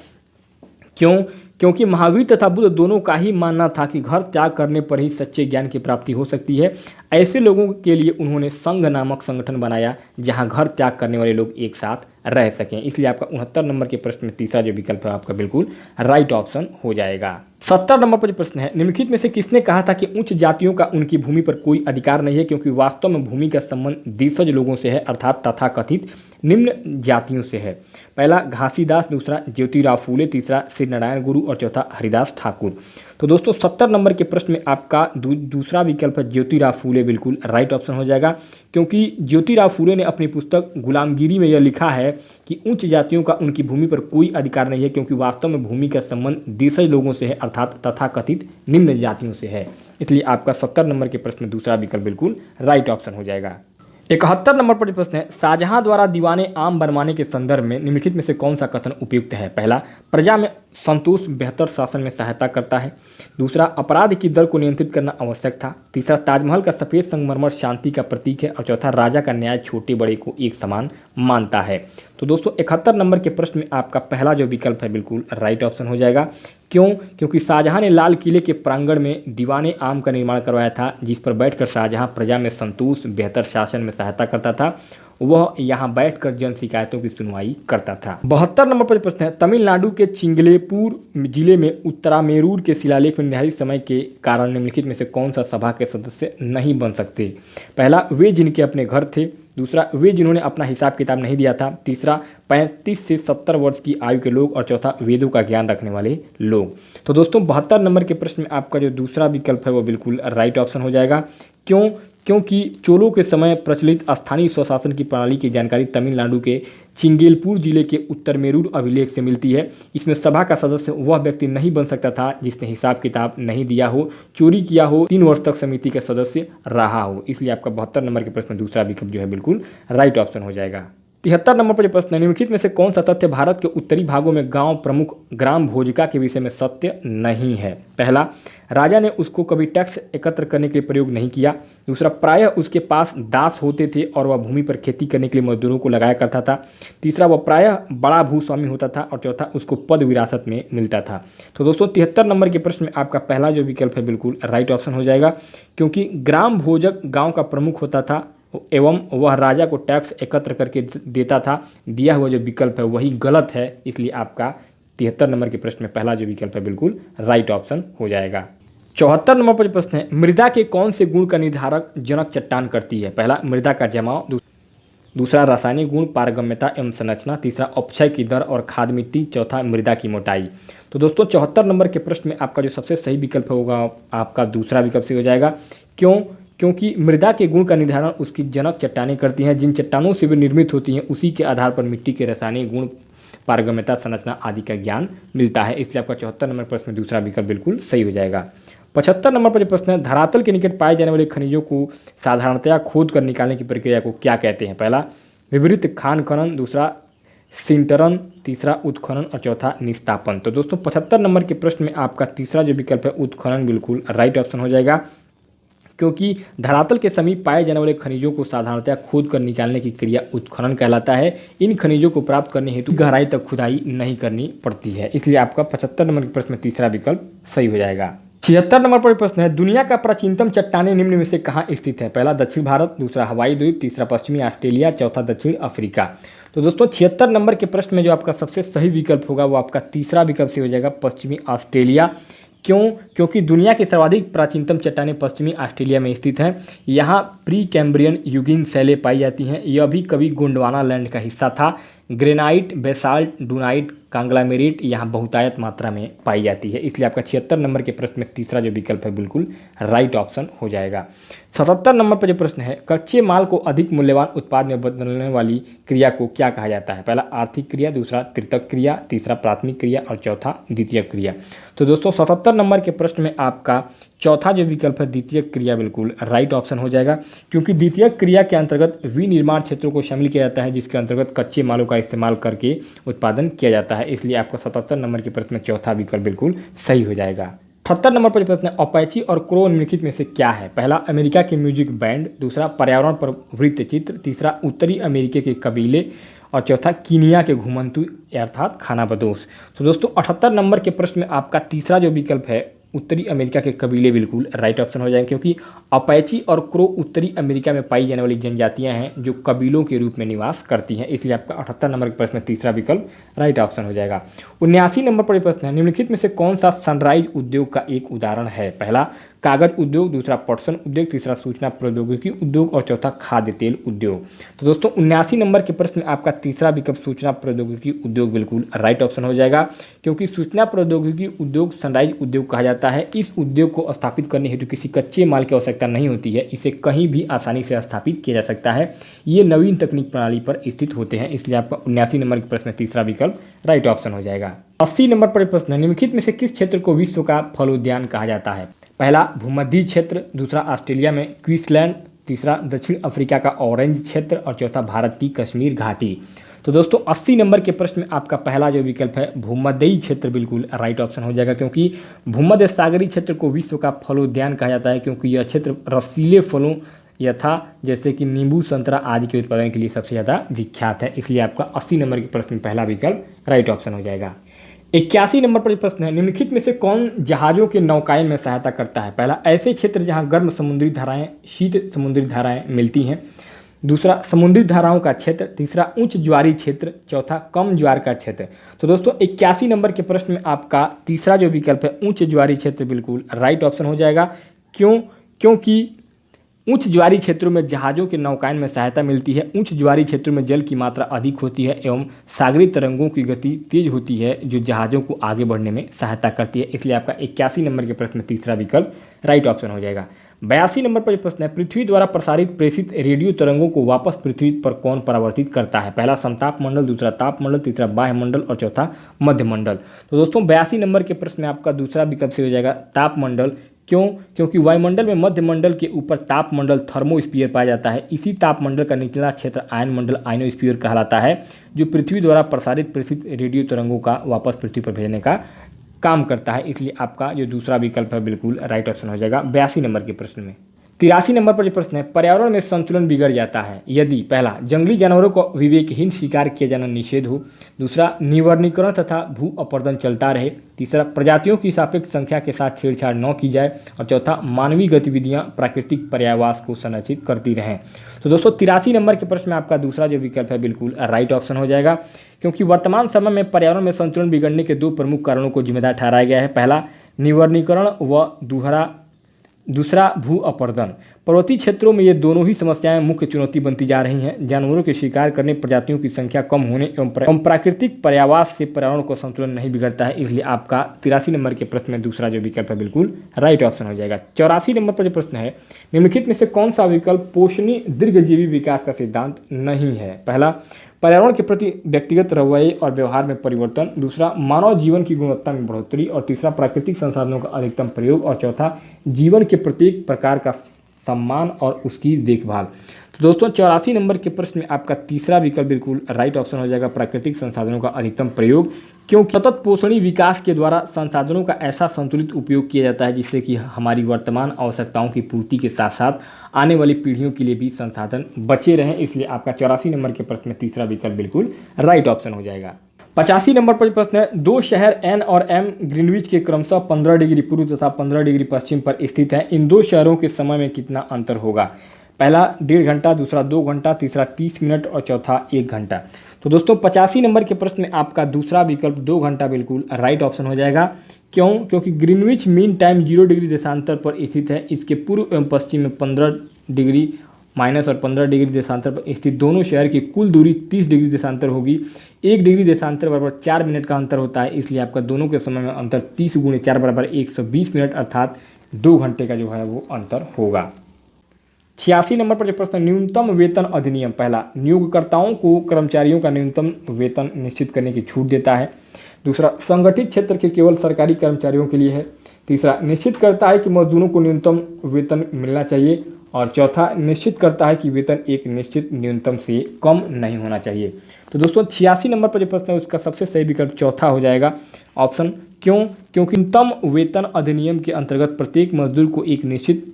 क्यों? क्योंकि महावीर तथा बुद्ध दोनों का ही मानना था कि घर त्याग करने पर ही सच्चे ज्ञान की प्राप्ति हो सकती है। ऐसे लोगों के लिए उन्होंने संघ नामक संगठन बनाया जहां घर त्याग करने वाले लोग एक साथ रह सकें। इसलिए आपका 69 नंबर के प्रश्न में तीसरा जो विकल्प है आपका बिल्कुल राइट ऑप्शन हो जाएगा। 70 नंबर पर जो प्रश्न है, निम्नलिखित में से किसने कहा था कि उच्च जातियों का उनकी भूमि पर कोई अधिकार नहीं है, क्योंकि वास्तव में भूमि का संबंध देशज लोगों से है, अर्थात तथाकथित निम्न जातियों से है। पहला घासीदास, दूसरा ज्योतिराव फूले, तीसरा श्री नारायण गुरु और चौथा हरिदास ठाकुर। तो दोस्तों 70 नंबर के प्रश्न में आपका दूसरा विकल्प है ज्योतिराव फूले बिल्कुल राइट ऑप्शन हो जाएगा, क्योंकि ज्योतिराव फूले ने अपनी पुस्तक गुलामगिरी में यह लिखा है कि उच्च जातियों का उनकी भूमि पर कोई अधिकार नहीं है, क्योंकि वास्तव में भूमि का संबंध देशज लोगों से है, अर्थात तथाकथित निम्न जातियों से है। इसलिए आपका 70 नंबर के प्रश्न में दूसरा विकल्प बिल्कुल राइट ऑप्शन हो जाएगा। 71 नंबर पर प्रश्न है, शाहजहां द्वारा दीवाने आम बनवाने के संदर्भ में निम्नलिखित में से कौन सा कथन उपयुक्त है? पहला, प्रजा में संतोष बेहतर शासन में सहायता करता है। दूसरा, अपराध की दर को नियंत्रित करना आवश्यक था। तीसरा, ताजमहल का सफ़ेद संगमरमर शांति का प्रतीक है। और चौथा, राजा का न्याय छोटे बड़े को एक समान मानता है। तो दोस्तों 71 नंबर के प्रश्न में आपका पहला जो विकल्प है बिल्कुल राइट ऑप्शन हो जाएगा। क्यों? क्योंकि शाहजहां ने लाल किले के प्रांगण में दीवाने आम का निर्माण करवाया था, जिस पर बैठकर शाहजहां प्रजा में संतोष बेहतर शासन में सहायता करता था। वह यहाँ बैठकर जन शिकायतों की सुनवाई करता था। 72 नंबर पर प्रश्न है, तमिलनाडु के चिंगलेपुर जिले में उत्तरामेरूर के शिलालेख में निर्धारित समय के कारण निम्नलिखित में से कौन सा सभा के सदस्य नहीं बन सकते? पहला, वे जिनके अपने घर थे। दूसरा, वे जिन्होंने अपना हिसाब किताब नहीं दिया था। तीसरा, 35 से 70 वर्ष की आयु के लोग। और चौथा, वेदों का ज्ञान रखने वाले लोग। तो दोस्तों 72 नंबर के प्रश्न में आपका जो दूसरा विकल्प है वो बिल्कुल राइट ऑप्शन हो जाएगा। क्यों? क्योंकि चोलों के समय प्रचलित स्थानीय स्वशासन की प्रणाली की जानकारी तमिलनाडु के चिंगेलपुर जिले के उत्तरमेरूर अभिलेख से मिलती है। इसमें सभा का सदस्य वह व्यक्ति नहीं बन सकता था जिसने हिसाब किताब नहीं दिया हो, चोरी किया हो, 3 वर्ष तक समिति का सदस्य रहा हो। इसलिए आपका 72 नंबर के प्रश्न में दूसरा विकल्प जो है बिल्कुल राइट ऑप्शन हो जाएगा। 73 नंबर पर प्रश्न, निम्नलिखित में से कौन सा तथ्य भारत के उत्तरी भागों में गांव प्रमुख ग्राम भोजिका के विषय में सत्य नहीं है? पहला, राजा ने उसको कभी टैक्स एकत्र करने के लिए प्रयोग नहीं किया। दूसरा, प्रायः उसके पास दास होते थे और वह भूमि पर खेती करने के लिए मजदूरों को लगाया करता था। तीसरा, वह प्रायः बड़ा भूस्वामी होता था। और चौथा, उसको पद विरासत में मिलता था। तो दोस्तों 73 नंबर के प्रश्न में आपका पहला जो विकल्प है बिल्कुल राइट ऑप्शन हो जाएगा। क्योंकि ग्राम भोजक गाँव का प्रमुख होता था एवं वह राजा को टैक्स एकत्र करके देता था। दिया हुआ जो विकल्प है वही गलत है। इसलिए आपका 73 नंबर के प्रश्न में पहला जो विकल्प है बिल्कुल राइट ऑप्शन हो जाएगा। 74 नंबर पर प्रश्न है, मृदा के कौन से गुण का निर्धारक जनक चट्टान करती है? पहला, मृदा का जमाव। दूसरा, रासायनिक गुण, पारगम्यता एवं संरचना। तीसरा, अपक्षय की दर और खाद मिट्टी। चौथा, मृदा की मोटाई। तो दोस्तों 74 नंबर के प्रश्न में आपका जो सबसे सही विकल्प होगा आपका दूसरा विकल्प से हो जाएगा। क्यों? क्योंकि मृदा के गुण का निर्धारण उसकी जनक चट्टानें करती हैं। जिन चट्टानों से वे निर्मित होती हैं उसी के आधार पर मिट्टी के रासायनिक गुण, पारगम्यता, संरचना आदि का ज्ञान मिलता है। इसलिए आपका 74 नंबर प्रश्न में दूसरा विकल्प बिल्कुल सही हो जाएगा। 75 नंबर पर जो प्रश्न है, धरातल के निकट पाए जाने वाले खनिजों को साधारणतया खोद कर निकालने की प्रक्रिया को क्या कहते हैं? पहला, विवृत खान खनन। दूसरा, सिंटरन। तीसरा, उत्खनन। और चौथा, निस्तापन। तो दोस्तों 75 नंबर के प्रश्न में आपका तीसरा जो विकल्प है उत्खनन बिल्कुल राइट ऑप्शन हो जाएगा। क्योंकि धरातल के समीप पाए जाने वाले खनिजों को साधारणतया खोद कर निकालने की क्रिया उत्खनन कहलाता है। इन खनिजों को प्राप्त करने हेतु गहराई तक खुदाई नहीं करनी पड़ती है। इसलिए आपका 75 नंबर के प्रश्न में तीसरा विकल्प सही हो जाएगा। 76 नंबर पर प्रश्न है, दुनिया का प्राचीनतम चट्टानें निम्न में से कहाँ स्थित है? पहला, दक्षिण भारत। दूसरा, हवाई द्वीप। तीसरा, पश्चिमी ऑस्ट्रेलिया। चौथा, दक्षिण अफ्रीका। तो दोस्तों 76 नंबर के प्रश्न में जो आपका सबसे सही विकल्प होगा वो आपका तीसरा विकल्प से हो जाएगा, पश्चिमी ऑस्ट्रेलिया। क्यों? क्योंकि दुनिया की सर्वाधिक प्राचीनतम चट्टानें पश्चिमी ऑस्ट्रेलिया में स्थित हैं। यहाँ प्री कैम्ब्रियन युगीन शैलें पाई जाती हैं। यह भी कभी गोंडवाना लैंड का हिस्सा था। ग्रेनाइट, बेसाल्ट, डूनाइट, कांग्लामेरेट यहाँ बहुतायत मात्रा में पाई जाती है। इसलिए आपका 76 नंबर के प्रश्न में तीसरा जो विकल्प है बिल्कुल राइट ऑप्शन हो जाएगा। 77 नंबर पर जो प्रश्न है, कच्चे माल को अधिक मूल्यवान उत्पाद में बदलने वाली क्रिया को क्या कहा जाता है? पहला, आर्थिक क्रिया। दूसरा, तृतीयक क्रिया। तीसरा, प्राथमिक क्रिया। और चौथा, द्वितीयक क्रिया। तो दोस्तों 77 नंबर के प्रश्न में आपका चौथा जो विकल्प है द्वितीयक क्रिया बिल्कुल राइट ऑप्शन हो जाएगा। क्योंकि द्वितीयक क्रिया के अंतर्गत विनिर्माण क्षेत्रों को शामिल किया जाता है, जिसके अंतर्गत कच्चे मालों का इस्तेमाल करके उत्पादन किया जाता है। इसलिए आपका 77 नंबर के प्रश्न में चौथा विकल्प बिल्कुल सही हो जाएगा। 78 नंबर पर प्रश्न है, अपैची और क्रो निम्नलिखित में से क्या है? पहला, अमेरिका के म्यूजिक बैंड। दूसरा, पर्यावरण पर वृत्तचित्र। तीसरा, उत्तरी अमेरिका के कबीले। और चौथा, कीनिया के घुमंतु अर्थात खानाबदोश। तो दोस्तों 78 नंबर के प्रश्न में आपका तीसरा जो विकल्प है उत्तरी अमेरिका के कबीले बिल्कुल राइट ऑप्शन हो जाएंगे। क्योंकि अपैची और क्रो उत्तरी अमेरिका में पाई जाने वाली जनजातियां हैं जो कबीलों के रूप में निवास करती हैं। इसलिए आपका 78 नंबर के प्रश्न में तीसरा विकल्प राइट ऑप्शन हो जाएगा। 79 नंबर पर प्रश्न है, निम्नलिखित में से कौन सा सनराइज उद्योग का एक उदाहरण है? पहला, कागज उद्योग। दूसरा, पटसन उद्योग। तीसरा, सूचना प्रौद्योगिकी उद्योग। और चौथा, खाद्य तेल उद्योग। तो दोस्तों 79 नंबर के प्रश्न में आपका तीसरा विकल्प सूचना प्रौद्योगिकी उद्योग बिल्कुल राइट ऑप्शन हो जाएगा। क्योंकि सूचना प्रौद्योगिकी उद्योग सनराइज उद्योग कहा जाता है। इस उद्योग को स्थापित करने हेतु किसी कच्चे माल की आवश्यकता नहीं होती है। इसे कहीं भी आसानी से स्थापित किया जा सकता है। ये नवीन तकनीक प्रणाली पर स्थित होते हैं। इसलिए आपका 79 नंबर के प्रश्न में तीसरा विकल्प राइट ऑप्शन हो जाएगा। 80 नंबर पर प्रश्न है, निम्नलिखित में से किस क्षेत्र को विश्व का फलोद्यान कहा जाता है? पहला, भूमध्य क्षेत्र। दूसरा, ऑस्ट्रेलिया में क्वींसलैंड। तीसरा दक्षिण अफ्रीका का ऑरेंज क्षेत्र और चौथा भारत की कश्मीर घाटी। तो दोस्तों 80 नंबर के प्रश्न में आपका पहला जो विकल्प है भूमध्ययी क्षेत्र बिल्कुल राइट ऑप्शन हो जाएगा, क्योंकि भूमध्य सागरीय क्षेत्र को विश्व का फलोद्यान कहा जाता है, क्योंकि यह क्षेत्र रसीले फलों यथा जैसे कि नींबू, संतरा आदि के उत्पादन के लिए सबसे ज़्यादा विख्यात है। इसलिए आपका 80 नंबर के प्रश्न में पहला विकल्प राइट ऑप्शन हो जाएगा। 81 नंबर पर प्रश्न है, निम्नलिखित में से कौन जहाज़ों के नौकायन में सहायता करता है? पहला, ऐसे क्षेत्र जहां गर्म समुद्री धाराएं, शीत समुद्री धाराएं मिलती हैं। दूसरा, समुद्री धाराओं का क्षेत्र। तीसरा, उच्च ज्वारी क्षेत्र। चौथा, कम ज्वार का क्षेत्र। तो दोस्तों 81 नंबर के प्रश्न में आपका तीसरा जो विकल्प है उच्च ज्वारी क्षेत्र बिल्कुल राइट ऑप्शन हो जाएगा। क्यों? क्योंकि उच्च ज्वारी क्षेत्रों में जहाज़ों के नौकायन में सहायता मिलती है। उच्च ज्वारी क्षेत्रों में जल की मात्रा अधिक होती है एवं सागरीय तरंगों की गति तेज होती है, जो जहाज़ों को आगे बढ़ने में सहायता करती है। इसलिए आपका 81 नंबर के प्रश्न में तीसरा विकल्प राइट ऑप्शन हो जाएगा। 82 नंबर पर प्रश्न है, पृथ्वी द्वारा प्रसारित प्रेषित रेडियो तरंगों को वापस पृथ्वी पर कौन परावर्तित करता है? पहला, समताप मंडल। दूसरा, ताप मंडल। तीसरा, बाह्य मंडल और चौथा, मध्य मंडल। तो दोस्तों 82 नंबर के प्रश्न में आपका दूसरा विकल्प से हो जाएगा ताप मंडल। क्यों? क्योंकि वायुमंडल में मध्य मंडल के ऊपर ताप मंडल थर्मोस्फीयर पाया जाता है। इसी ताप मंडल का निचला क्षेत्र आयन मंडल आयनोस्फीयर कहलाता है, जो पृथ्वी द्वारा प्रसारित प्रेषित रेडियो तरंगों का वापस पृथ्वी पर भेजने का काम करता है। इसलिए आपका जो दूसरा विकल्प है बिल्कुल राइट ऑप्शन हो जाएगा 82 नंबर के प्रश्न में। 83 नंबर पर जो प्रश्न है, पर्यावरण में संतुलन बिगड़ जाता है यदि पहला, जंगली जानवरों को विवेकहीन शिकार किया जाना निषेध हो। दूसरा, निवर्णीकरण तथा भू अपरदन चलता रहे। तीसरा, प्रजातियों की सापेक्ष संख्या के साथ छेड़छाड़ न की जाए। और चौथा, मानवीय गतिविधियां प्राकृतिक पर्यावास को संरक्षित करती रहें। तो दोस्तों 83 नंबर के प्रश्न में आपका दूसरा जो विकल्प है बिल्कुल राइट ऑप्शन हो जाएगा, क्योंकि वर्तमान समय में पर्यावरण में संतुलन बिगड़ने के दो प्रमुख कारणों को जिम्मेदार ठहराया गया है। पहला, निवर्णीकरण व दूसरा, भू अपरदन। पर्वतीय क्षेत्रों में ये दोनों ही समस्याएं मुख्य चुनौती बनती जा रही हैं। जानवरों के शिकार करने, प्रजातियों की संख्या कम होने एवं प्राकृतिक पर्यावास से पर्यावरण को संतुलन नहीं बिगड़ता है। इसलिए आपका 83 नंबर के प्रश्न में दूसरा जो विकल्प है बिल्कुल राइट ऑप्शन हो जाएगा। 84 नंबर पर जो प्रश्न है, निम्नलिखित में से कौन सा विकल्प पोषणीय दीर्घजीवी विकास का सिद्धांत नहीं है? पहला, पर्यावरण के प्रति व्यक्तिगत रवैये और व्यवहार में परिवर्तन। दूसरा, मानव जीवन की गुणवत्ता में बढ़ोतरी। और तीसरा, प्राकृतिक संसाधनों का अधिकतम प्रयोग। और चौथा, जीवन के प्रत्येक प्रकार का सम्मान और उसकी देखभाल। तो दोस्तों 84 नंबर के प्रश्न में आपका तीसरा विकल्प बिल्कुल राइट ऑप्शन हो जाएगा, प्राकृतिक संसाधनों का अधिकतम प्रयोग। क्योंकि सतत पोषणीय विकास के द्वारा संसाधनों का ऐसा संतुलित उपयोग किया जाता है जिससे कि हमारी वर्तमान आवश्यकताओं की पूर्ति के साथ साथ आने वाली पीढ़ियों के लिए भी संसाधन बचे रहें। इसलिए आपका 84 नंबर के प्रश्न में तीसरा विकल्प बिल्कुल राइट ऑप्शन हो जाएगा। 85 नंबर पर प्रश्न है, दो शहर एन और एम ग्रीनविच के क्रमशः 15 डिग्री पूर्व तथा 15 डिग्री पश्चिम पर स्थित है। इन दो शहरों के समय में कितना अंतर होगा? पहला 1.5 घंटा, दूसरा 2 घंटा, तीसरा 30 मिनट और चौथा 1 घंटा। तो दोस्तों 85 नंबर के प्रश्न में आपका दूसरा विकल्प 2 घंटा बिल्कुल राइट ऑप्शन हो जाएगा। क्यों? क्योंकि ग्रीनविच मीन टाइम 0 डिग्री देशांतर पर स्थित है। इसके पूर्व एवं पश्चिम में 15 डिग्री माइनस और 15 डिग्री देशांतर पर स्थित दोनों शहर की कुल दूरी 30 डिग्री देशांतर होगी। 1 डिग्री देशांतर बराबर 4 मिनट का अंतर होता है। इसलिए आपका दोनों के समय में अंतर 30 गुणे 4 बराबर 120 मिनट अर्थात 2 घंटे का जो है वो अंतर होगा। 86 नंबर पर जो प्रश्न, न्यूनतम वेतन अधिनियम। पहला, नियोगकर्ताओं को कर्मचारियों का न्यूनतम वेतन निश्चित करने की छूट देता है। दूसरा, संगठित क्षेत्र के केवल सरकारी कर्मचारियों के लिए है। तीसरा, निश्चित करता है कि मजदूरों को न्यूनतम वेतन मिलना चाहिए। और चौथा, निश्चित करता है कि वेतन एक निश्चित न्यूनतम से कम नहीं होना चाहिए। तो दोस्तों 86 नंबर पर जो प्रश्न है उसका सबसे सही विकल्प चौथा हो जाएगा ऑप्शन। क्यों? क्योंकि न्यूनतम वेतन अधिनियम के अंतर्गत प्रत्येक मजदूर को एक निश्चित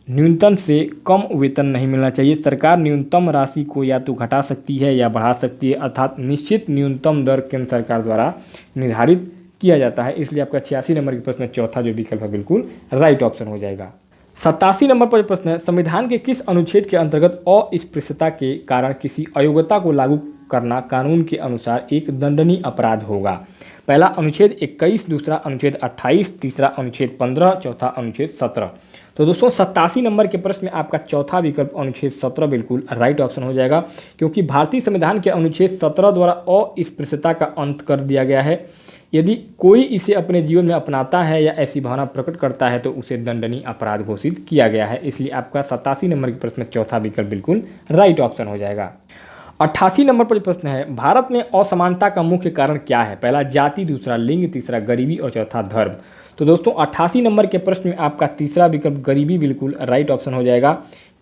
न्यूनतम से कम वेतन नहीं मिलना चाहिए। सरकार न्यूनतम राशि को या तो घटा सकती है या बढ़ा सकती है, अर्थात निश्चित न्यूनतम दर केंद्र सरकार द्वारा निर्धारित किया जाता है। इसलिए आपका 86 नंबर के प्रश्न में चौथा जो विकल्प है बिल्कुल राइट ऑप्शन हो जाएगा। 87 नंबर पर प्रश्न है, संविधान के किस अनुच्छेद के अंतर्गत अस्पृश्यता के कारण किसी अयोग्यता को लागू करना कानून के अनुसार एक दंडनीय अपराध होगा? पहला अनुच्छेद 21, दूसरा अनुच्छेद 28, तीसरा अनुच्छेद 15, चौथा अनुच्छेद 17। तो दोस्तों 87 नंबर के प्रश्न में आपका चौथा विकल्प अनुच्छेद 17 बिल्कुल राइट ऑप्शन हो जाएगा, क्योंकि भारतीय संविधान के अनुच्छेद 17 द्वारा अस्पृश्यता का अंत कर दिया गया है। यदि कोई इसे अपने जीवन में अपनाता है या ऐसी भावना प्रकट करता है तो उसे दंडनीय अपराध घोषित किया गया है। इसलिए आपका 87 नंबर के प्रश्न में चौथा विकल्प बिल्कुल राइट ऑप्शन हो जाएगा। 88 नंबर पर प्रश्न है, भारत में असमानता का मुख्य कारण क्या है? पहला जाति, दूसरा लिंग, तीसरा गरीबी और चौथा धर्म। तो दोस्तों 88 नंबर के प्रश्न में आपका तीसरा विकल्प गरीबी बिल्कुल राइट ऑप्शन हो जाएगा,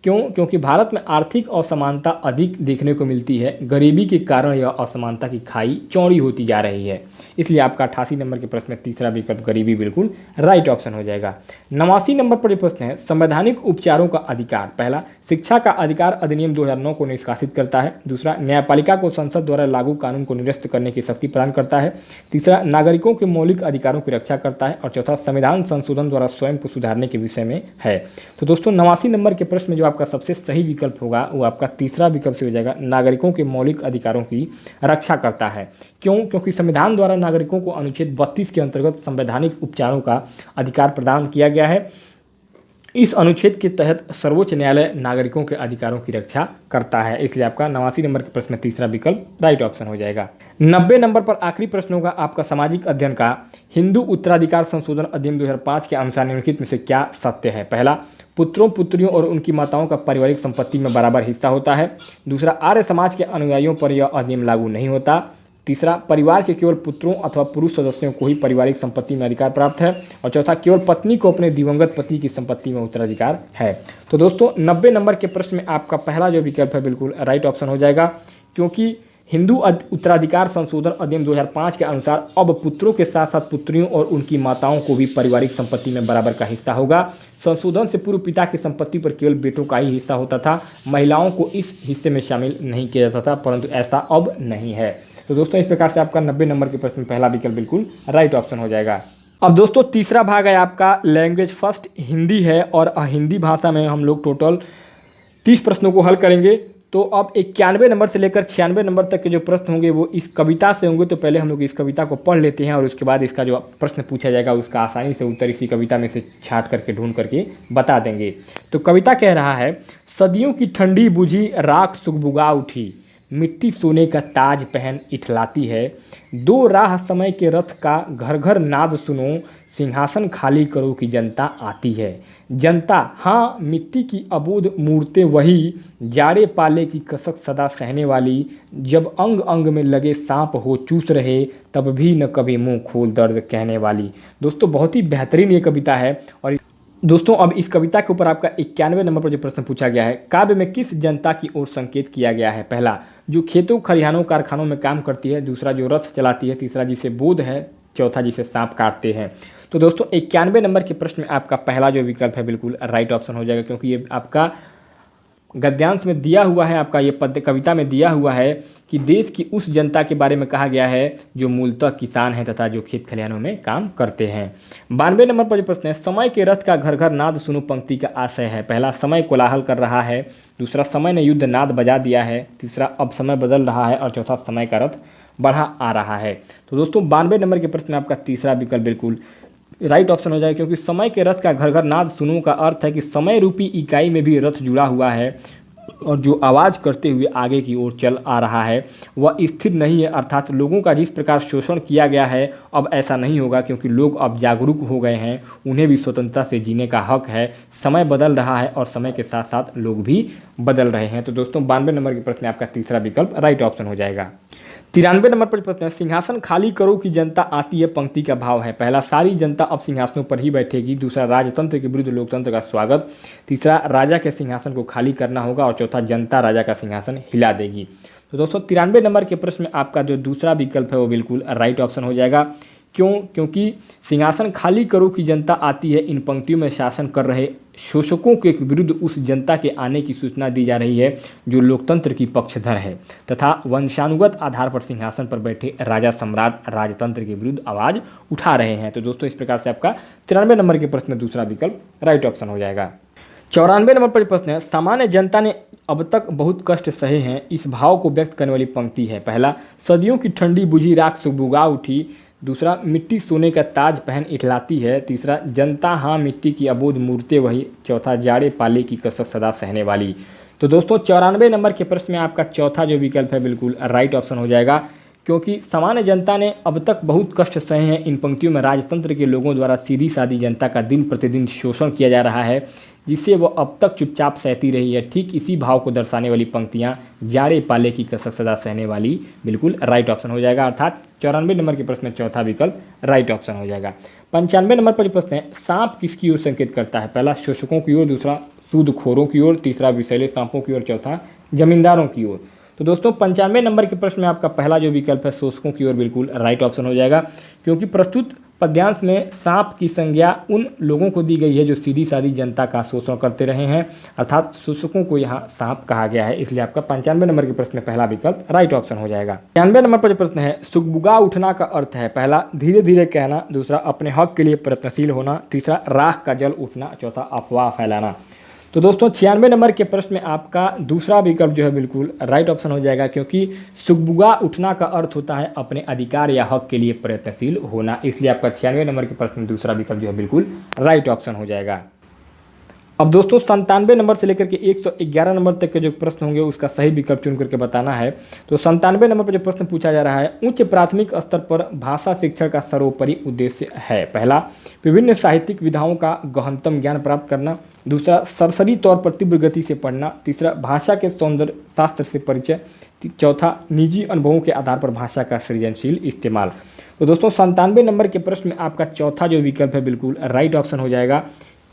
क्यों? क्योंकि भारत में आर्थिक असमानता अधिक देखने को मिलती है। गरीबी के कारण यह असमानता की खाई चौड़ी होती जा रही है। इसलिए आपका 88 नंबर के प्रश्न में तीसरा विकल्प गरीबी बिल्कुल राइट ऑप्शन हो जाएगा। 89 नंबर पर प्रश्न है संवैधानिक उपचारों का अधिकार। पहला, शिक्षा का अधिकार अधिनियम 2009 को निष्कासित करता है। दूसरा, न्यायपालिका को संसद द्वारा लागू कानून को निरस्त करने की शक्ति प्रदान करता है। तीसरा, नागरिकों के मौलिक अधिकारों की रक्षा करता है। और चौथा, संविधान संशोधन द्वारा स्वयं को सुधारने के विषय में है। तो दोस्तों 89 नंबर के प्रश्न में जो आपका सबसे सही विकल्प होगा वो आपका तीसरा विकल्प से हो जाएगा, नागरिकों के मौलिक अधिकारों की रक्षा करता है। क्यों? क्योंकि संविधान द्वारा नागरिकों को अनुच्छेद 32 के अंतर्गत संवैधानिक उपचारों का अधिकार प्रदान किया गया है। इस अनुच्छेद के तहत सर्वोच्च न्यायालय नागरिकों के अधिकारों की रक्षा करता है। इसलिए आपका 89 नंबर के प्रश्न में तीसरा विकल्प राइट ऑप्शन हो जाएगा। 90 नंबर पर आखिरी प्रश्न होगा आपका सामाजिक अध्ययन का, हिंदू उत्तराधिकार संशोधन अधिनियम 2005 के अनुसार निम्नलिखित में से क्या सत्य है? पहला, पुत्रों पुत्रियों और उनकी माताओं का पारिवारिक संपत्ति में बराबर हिस्सा होता है। दूसरा, आर्य समाज के अनुयायियों पर यह अधिनियम लागू नहीं होता। तीसरा, परिवार के केवल पुत्रों अथवा पुरुष सदस्यों को ही पारिवारिक संपत्ति में अधिकार प्राप्त है। और चौथा, केवल पत्नी को अपने दिवंगत पति की संपत्ति में उत्तराधिकार है। तो दोस्तों 90 नंबर के प्रश्न में आपका पहला जो विकल्प है बिल्कुल राइट ऑप्शन हो जाएगा, क्योंकि हिंदू उत्तराधिकार संशोधन अधिनियम 2005 के अनुसार अब पुत्रों के साथ साथ पुत्रियों और उनकी माताओं को भी पारिवारिक संपत्ति में बराबर का हिस्सा होगा। संशोधन से पूर्व पिता की संपत्ति पर केवल बेटों का ही हिस्सा होता था, महिलाओं को इस हिस्से में शामिल नहीं किया जाता था, परंतु ऐसा अब नहीं है। तो दोस्तों इस प्रकार से आपका 90 नंबर के प्रश्न में पहला विकल्प बिल्कुल राइट ऑप्शन हो जाएगा। अब दोस्तों तीसरा भाग है आपका लैंग्वेज फर्स्ट हिंदी है, और हिंदी भाषा में हम लोग टोटल 30 प्रश्नों को हल करेंगे। तो अब 91 नंबर से लेकर 96 नंबर तक के जो प्रश्न होंगे वो इस कविता से होंगे। तो पहले हम लोग इस कविता को पढ़ लेते हैं और उसके बाद इसका जो प्रश्न पूछा जाएगा उसका आसानी से उत्तर इसी कविता में से छांट करके ढूंढ करके बता देंगे। तो कविता कह रहा है, सदियों की ठंडी बुझी राख सुगबुगा उठी, मिट्टी सोने का ताज पहन इठलाती है, दो राह समय के रथ का घर घर नाद सुनो, सिंहासन खाली करो कि जनता आती है। जनता हाँ मिट्टी की अबोध मूर्तें वही, जाड़े पाले की कसक सदा सहने वाली, जब अंग अंग में लगे सांप हो चूस रहे, तब भी न कभी मुंह खोल दर्द कहने वाली। दोस्तों बहुत ही बेहतरीन ये कविता है। और दोस्तों अब इस कविता के ऊपर आपका 91 नंबर पर जो प्रश्न पूछा गया है, काव्य में किस जनता की ओर संकेत किया गया है? पहला, जो खेतों खलिहानों कारखानों में काम करती है। दूसरा, जो रथ चलाती है। तीसरा, जिसे बोध है। चौथा, जिसे सांप काटते हैं। तो दोस्तों 91 नंबर के प्रश्न में आपका पहला जो विकल्प है बिल्कुल राइट ऑप्शन हो जाएगा, क्योंकि ये आपका गद्यांश में दिया हुआ है, आपका ये पद्य कविता में दिया हुआ है कि देश की उस जनता के बारे में कहा गया है जो मूलतः किसान है तथा जो खेत खलिहानों में काम करते हैं। 92 नंबर पर जो प्रश्न है, समय के रथ का घर घर नाद सुनो पंक्ति का आशय है। पहला, समय कोलाहल कर रहा है। दूसरा, समय ने युद्ध नाद बजा दिया है। तीसरा, अब समय बदल रहा है। और चौथा, समय का रथ बढ़ा आ रहा है। तो दोस्तों 92 नंबर के प्रश्न में आपका तीसरा विकल्प बिल्कुल राइट ऑप्शन हो जाएगा, क्योंकि समय के रथ का घर घर नाद सुनो का अर्थ है कि समय रूपी इकाई में भी रथ जुड़ा हुआ है और जो आवाज़ करते हुए आगे की ओर चल आ रहा है वह स्थिर नहीं है। अर्थात लोगों का जिस प्रकार शोषण किया गया है अब ऐसा नहीं होगा, क्योंकि लोग अब जागरूक हो गए हैं, उन्हें भी स्वतंत्रता से जीने का हक है। समय बदल रहा है और समय के साथ साथ लोग भी बदल रहे हैं। तो दोस्तों 92 नंबर के प्रश्न में आपका तीसरा विकल्प राइट ऑप्शन हो जाएगा। 93 नंबर पर प्रश्न है, सिंहासन खाली करो कि जनता आती है पंक्ति का भाव है। पहला, सारी जनता अब सिंहासनों पर ही बैठेगी। दूसरा, राजतंत्र के विरुद्ध लोकतंत्र का स्वागत। तीसरा, राजा के सिंहासन को खाली करना होगा। और चौथा, जनता राजा का सिंहासन हिला देगी। तो दोस्तों 93 नंबर के प्रश्न में आपका जो दूसरा विकल्प है वो बिल्कुल राइट ऑप्शन हो जाएगा। क्यों? क्योंकि सिंहासन खाली करो कि जनता आती है, इन पंक्तियों में शासन कर रहे शोषकों के विरुद्ध उस जनता के आने की सूचना दी जा रही है जो लोकतंत्र की पक्षधर है तथा वंशानुगत आधार पर सिंहासन पर बैठे राजा सम्राट राजतंत्र के विरुद्ध आवाज उठा रहे हैं। तो दोस्तों इस प्रकार से आपका 93 नंबर के प्रश्न में दूसरा विकल्प राइट ऑप्शन हो जाएगा। 94 नंबर पर प्रश्न है, सामान्य जनता ने अब तक बहुत कष्ट सहे हैं, इस भाव को व्यक्त करने वाली पंक्ति है। पहला, सदियों की ठंडी बुझी राख सुगबुगा उठी। दूसरा, मिट्टी सोने का ताज पहन इठलाती है। तीसरा, जनता हाँ मिट्टी की अबोध मूर्तें वही। चौथा, जाड़े पाले की कसक सदा सहने वाली। तो दोस्तों 94 नंबर के प्रश्न में आपका चौथा जो विकल्प है बिल्कुल राइट ऑप्शन हो जाएगा, क्योंकि सामान्य जनता ने अब तक बहुत कष्ट सहे हैं। इन पंक्तियों में राजतंत्र के लोगों द्वारा सीधी सादी जनता का दिन प्रतिदिन शोषण किया जा रहा है, जिसे वह अब तक चुपचाप सहती रही है। ठीक इसी भाव को दर्शाने वाली पंक्तियां जाड़े पाले की कसक सदा सहने वाली बिल्कुल राइट ऑप्शन हो जाएगा। अर्थात 94 नंबर के प्रश्न में चौथा विकल्प राइट ऑप्शन हो जाएगा। 95 नंबर पर जो प्रश्न है, सांप किसकी ओर संकेत करता है? पहला, शोषकों की ओर। दूसरा, सूदखोरों की ओर, तीसरा विषैले सांपों की ओर, चौथा जमींदारों की ओर। तो दोस्तों 95 नंबर के प्रश्न में आपका पहला जो विकल्प है शोषकों की ओर बिल्कुल राइट ऑप्शन हो जाएगा, क्योंकि प्रस्तुत पद्यांश में सांप की संज्ञा उन लोगों को दी गई है जो सीधी सादी जनता का शोषण करते रहे हैं, अर्थात शोषकों को यहाँ सांप कहा गया है। इसलिए आपका 95 नंबर के प्रश्न में पहला विकल्प राइट ऑप्शन हो जाएगा। 96 नंबर पर जो प्रश्न है, सुगबुगा उठना का अर्थ है पहला धीरे धीरे कहना, दूसरा अपने हक के लिए प्रयत्नशील होना, तीसरा राख का जल उठना, चौथा अफवाह फैलाना। तो दोस्तों 96 नंबर के प्रश्न में आपका दूसरा विकल्प जो है बिल्कुल राइट ऑप्शन हो जाएगा, क्योंकि सुगबुगा उठना का अर्थ होता है अपने अधिकार या हक के लिए प्रयत्नशील होना। इसलिए आपका 96 नंबर के प्रश्न में दूसरा विकल्प जो है बिल्कुल राइट ऑप्शन हो जाएगा। अब दोस्तों 97 नंबर से लेकर के 111 नंबर तक के जो प्रश्न होंगे उसका सही विकल्प चुन करके बताना है। तो 97 नंबर पर जो प्रश्न पूछा जा रहा है, उच्च प्राथमिक स्तर पर भाषा शिक्षण का सर्वोपरि उद्देश्य है पहला विभिन्न साहित्यिक विधाओं का गहनतम ज्ञान प्राप्त करना, दूसरा सरसरी तौर पर तीव्र गति से पढ़ना, तीसरा भाषा के सौंदर्य शास्त्र से परिचय, चौथा निजी अनुभवों के आधार पर भाषा का सृजनशील इस्तेमाल। तो दोस्तों 97 नंबर के प्रश्न में आपका चौथा जो विकल्प है बिल्कुल राइट ऑप्शन हो जाएगा।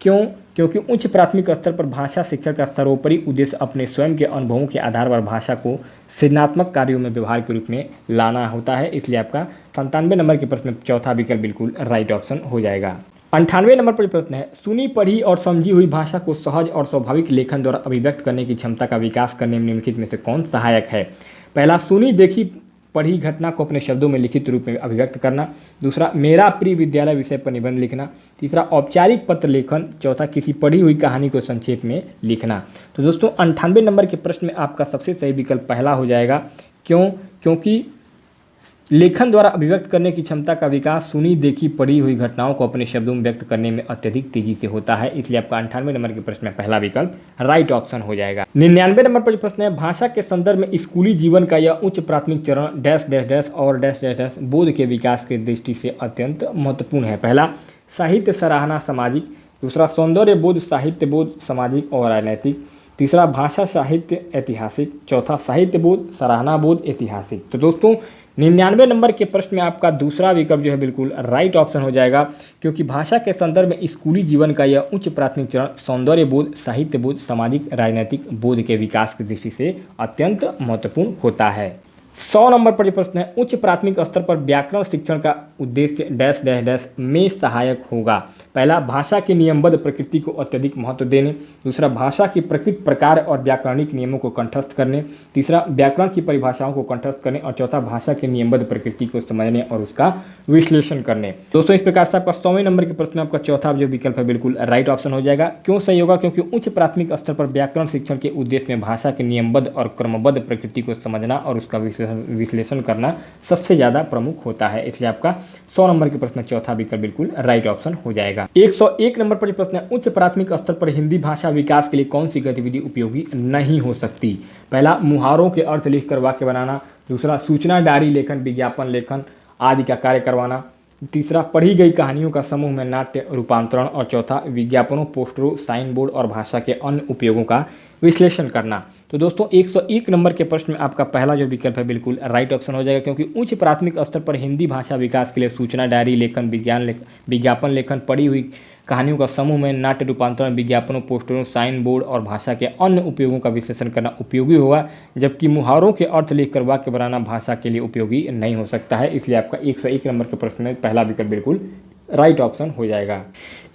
क्योंकि उच्च प्राथमिक स्तर पर भाषा शिक्षण का सर्वोपरि उद्देश्य अपने स्वयं के अनुभवों के आधार पर भाषा को सृजनात्मक कार्यों में व्यवहार के रूप में लाना होता है। इसलिए आपका 97 नंबर के प्रश्न में चौथा विकल्प बिल्कुल राइट ऑप्शन हो जाएगा। 98 नंबर पर प्रश्न है, सुनी पढ़ी और समझी हुई भाषा को सहज और स्वाभाविक लेखन द्वारा अभिव्यक्त करने की क्षमता का विकास करने में निम्नलिखित में से कौन सहायक है। पहला सुनी देखी पढ़ी घटना को अपने शब्दों में लिखित रूप में अभिव्यक्त करना, दूसरा मेरा प्रिय विद्यालय विषय पर निबंध लिखना, तीसरा औपचारिक पत्र लेखन, चौथा किसी पढ़ी हुई कहानी को संक्षेप में लिखना। तो दोस्तों 98 नंबर के प्रश्न में आपका सबसे सही विकल्प पहला हो जाएगा। क्योंकि लेखन द्वारा अभिव्यक्त करने की क्षमता का विकास सुनी देखी पढ़ी हुई घटनाओं को अपने शब्दों में व्यक्त करने में अत्यधिक तेजी से होता है। इसलिए आपका 98 नंबर के प्रश्न में पहला विकल्प राइट ऑप्शन हो जाएगा। 99 नंबर पर प्रश्न है, भाषा के संदर्भ में स्कूली जीवन का यह उच्च प्राथमिक चरण डैश डैश डैश और डैश डैश डैश बोध के विकास की दृष्टि से अत्यंत महत्वपूर्ण है। पहला साहित्य सराहना सामाजिक, दूसरा सौंदर्य बोध साहित्य बोध सामाजिक और राजनैतिक, तीसरा भाषा साहित्य ऐतिहासिक, चौथा साहित्य बोध सराहना बोध ऐतिहासिक। तो दोस्तों 99 नंबर के प्रश्न में आपका दूसरा विकल्प जो है बिल्कुल राइट ऑप्शन हो जाएगा, क्योंकि भाषा के संदर्भ में स्कूली जीवन का यह उच्च प्राथमिक चरण सौंदर्य बोध साहित्य बोध सामाजिक राजनैतिक बोध के विकास की दृष्टि से अत्यंत महत्वपूर्ण होता है। 100 नंबर पर जो प्रश्न है, उच्च प्राथमिक स्तर पर व्याकरण शिक्षण का उद्देश्य डैश डैश डैश में सहायक होगा। पहला भाषा की नियमबद्ध प्रकृति को अत्यधिक महत्व देने, दूसरा भाषा की प्रकृति प्रकार और व्याकरणिक नियमों को कंठस्थ करने, तीसरा व्याकरण की परिभाषाओं को कंठस्थ करने और चौथा भाषा की नियमबद्ध प्रकृति को समझने और उसका विश्लेषण करने। दोस्तों इस प्रकार से आपका 100वें नंबर के प्रश्न में आपका चौथा जो विकल्प है बिल्कुल राइट ऑप्शन हो जाएगा। क्यों सही होगा? क्योंकि उच्च प्राथमिक स्तर पर व्याकरण शिक्षण के उद्देश्य में भाषा की नियमबद्ध और क्रमबद्ध प्रकृति को समझना और उसका विश्लेषण करना सबसे ज़्यादा प्रमुख होता है। इसलिए आपका 100 नंबर के प्रश्न में चौथा विकल्प बिल्कुल राइट ऑप्शन हो जाएगा। 101 नंबर पर प्रश्न है, उच्च प्राथमिक स्तर पर हिंदी भाषा विकास के लिए कौन सी गतिविधि उपयोगी नहीं हो सकती। पहला मुहावरों के अर्थ लिखकर वाक्य बनाना, दूसरा सूचना डायरी लेखन विज्ञापन लेखन आदि का कार्य करवाना, तीसरा पढ़ी गई कहानियों का समूह में नाट्य रूपांतरण और चौथा विज्ञापनों पोस्टरों साइन बोर्ड और भाषा के अन्य उपयोगों का विश्लेषण करना। तो दोस्तों 101 नंबर के प्रश्न में आपका पहला जो विकल्प है बिल्कुल राइट ऑप्शन हो जाएगा, क्योंकि उच्च प्राथमिक स्तर पर हिंदी भाषा विकास के लिए सूचना डायरी लेखन विज्ञापन लेखन पढ़ी हुई कहानियों का समूह में नाट्य रूपांतरण विज्ञापनों पोस्टरों साइन बोर्ड और भाषा के अन्य उपयोगों का विश्लेषण करना उपयोगी होगा, जबकि मुहावरों के अर्थ लिखकर वाक्य बनाना भाषा के लिए उपयोगी नहीं हो सकता है। इसलिए आपका 101 नंबर के प्रश्न में पहला विकल्प बिल्कुल राइट ऑप्शन हो जाएगा।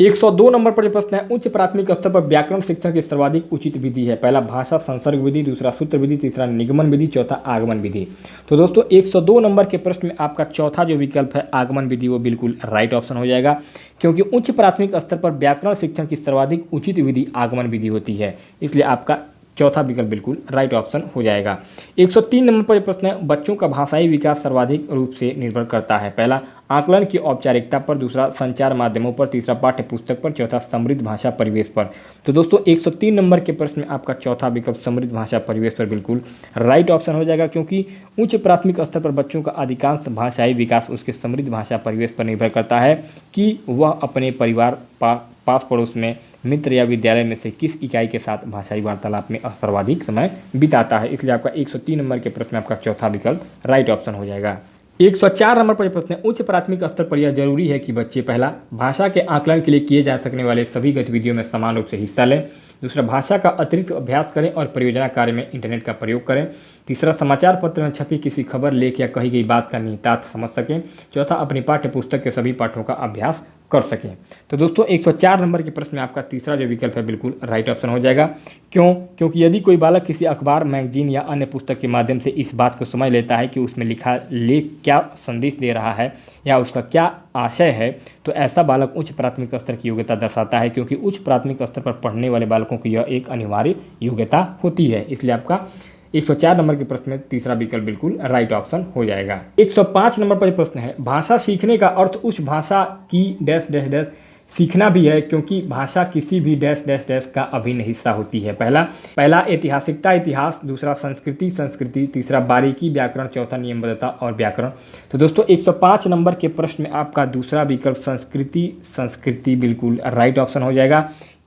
102 नंबर पर प्रश्न है, उच्च प्राथमिक स्तर पर व्याकरण शिक्षण की सर्वाधिक उचित विधि है। पहला भाषा संसर्ग विधि, दूसरा सूत्र विधि, तीसरा निगमन विधि, चौथा आगमन विधि। तो दोस्तों 102 नंबर के प्रश्न में आपका चौथा जो विकल्प है आगमन विधि वो बिल्कुल राइट ऑप्शन हो जाएगा, क्योंकि उच्च प्राथमिक स्तर पर व्याकरण शिक्षण की सर्वाधिक उचित विधि आगमन विधि होती है। इसलिए आपका चौथा विकल्प बिल्कुल राइट ऑप्शन हो जाएगा। 103 नंबर पर प्रश्न है, बच्चों का भाषाई विकास सर्वाधिक रूप से निर्भर करता है। पहला आकलन की औपचारिकता पर, दूसरा संचार माध्यमों पर, तीसरा पाठ्य पुस्तक पर, चौथा समृद्ध भाषा परिवेश पर। तो दोस्तों 103 नंबर के प्रश्न में आपका चौथा विकल्प समृद्ध भाषा परिवेश पर बिल्कुल राइट ऑप्शन हो जाएगा, क्योंकि उच्च प्राथमिक स्तर पर बच्चों का अधिकांश भाषाई विकास उसके समृद्ध भाषा परिवेश पर निर्भर करता है कि वह अपने परिवार पास पड़ोस में मित्र या विद्यालय में से किस इकाई के साथ भाषाई वार्तालाप में सर्वाधिक समय बिताता है। इसलिए आपका 103 नंबर के प्रश्न में आपका चौथा विकल्प राइट ऑप्शन हो जाएगा। 104 नंबर पर प्रश्न है, उच्च प्राथमिक स्तर पर यह जरूरी है कि बच्चे पहला भाषा के आकलन के लिए किए जा सकने वाले सभी गतिविधियों में समान रूप से हिस्सा लें, दूसरा, भाषा का अतिरिक्त अभ्यास करें और परियोजना कार्य में इंटरनेट का प्रयोग करें। तीसरा, समाचार पत्र में छपी किसी खबर, लेख या कही गई बात का निहितार्थ समझ सकें। चौथा, अपनी पाठ्य पुस्तक के सभी पाठों का अभ्यास कर सकें। तो दोस्तों 104 नंबर के प्रश्न में आपका तीसरा जो विकल्प है बिल्कुल राइट ऑप्शन हो जाएगा। क्यों? क्योंकि यदि कोई बालक किसी अखबार, मैगजीन या अन्य पुस्तक के माध्यम से इस बात को समझ लेता है कि उसमें लिखा लेख क्या संदेश दे रहा है या उसका क्या आशय है, तो ऐसा बालक उच्च प्राथमिक स्तर की योग्यता दर्शाता है, क्योंकि उच्च प्राथमिक स्तर पर पढ़ने वाले बालकों की यह एक अनिवार्य योग्यता होती है। इसलिए आपका 104 नंबर के प्रश्न में तीसरा विकल्प बिल्कुल राइट ऑप्शन हो जाएगा। 105 नंबर पर प्रश्न है, भाषा सीखने का अर्थ उस भाषा की डैश डैश डैश सीखना भी है, क्योंकि भाषा किसी भी डैश डैश डैश का अभिन्न हिस्सा होती है। पहला ऐतिहासिकता, इतिहास। दूसरा, संस्कृति। तीसरा, बारीकी, व्याकरण। चौथा, नियमबद्धता और व्याकरण। तो दोस्तों 105 नंबर के प्रश्न में आपका दूसरा विकल्प संस्कृति बिल्कुल राइट ऑप्शन हो जाएगा।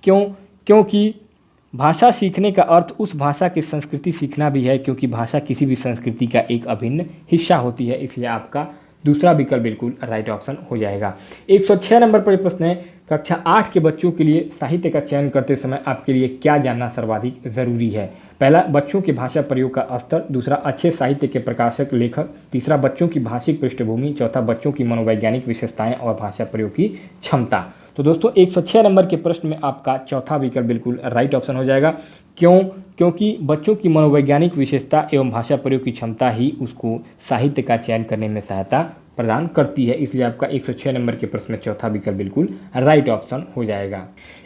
क्यों? क्योंकि भाषा सीखने का अर्थ उस भाषा की संस्कृति सीखना भी है, क्योंकि भाषा किसी भी संस्कृति का एक अभिन्न हिस्सा होती है। इसलिए आपका दूसरा विकल्प बिल्कुल राइट ऑप्शन हो जाएगा। 106 नंबर पर प्रश्न है, कक्षा 8 के बच्चों के लिए साहित्य का चयन करते समय आपके लिए क्या जानना सर्वाधिक ज़रूरी है? पहला, बच्चों के भाषा प्रयोग का स्तर। दूसरा, अच्छे साहित्य के प्रकाशक, लेखक। तीसरा, बच्चों की भाषिक पृष्ठभूमि। चौथा, बच्चों की मनोवैज्ञानिक विशेषताएं और भाषा प्रयोग की क्षमता। तो दोस्तों 106 नंबर के प्रश्न में आपका चौथा विकल्प बिल्कुल राइट ऑप्शन हो जाएगा। क्यों? क्योंकि बच्चों की मनोवैज्ञानिक विशेषता एवं भाषा प्रयोग की क्षमता ही उसको साहित्य का चयन करने में सहायता प्रदान करती है। इसलिए आपका 106 नंबर के प्रश्न में चौथा विकल्प बिल्कुल राइट ऑप्शन हो जाएगा।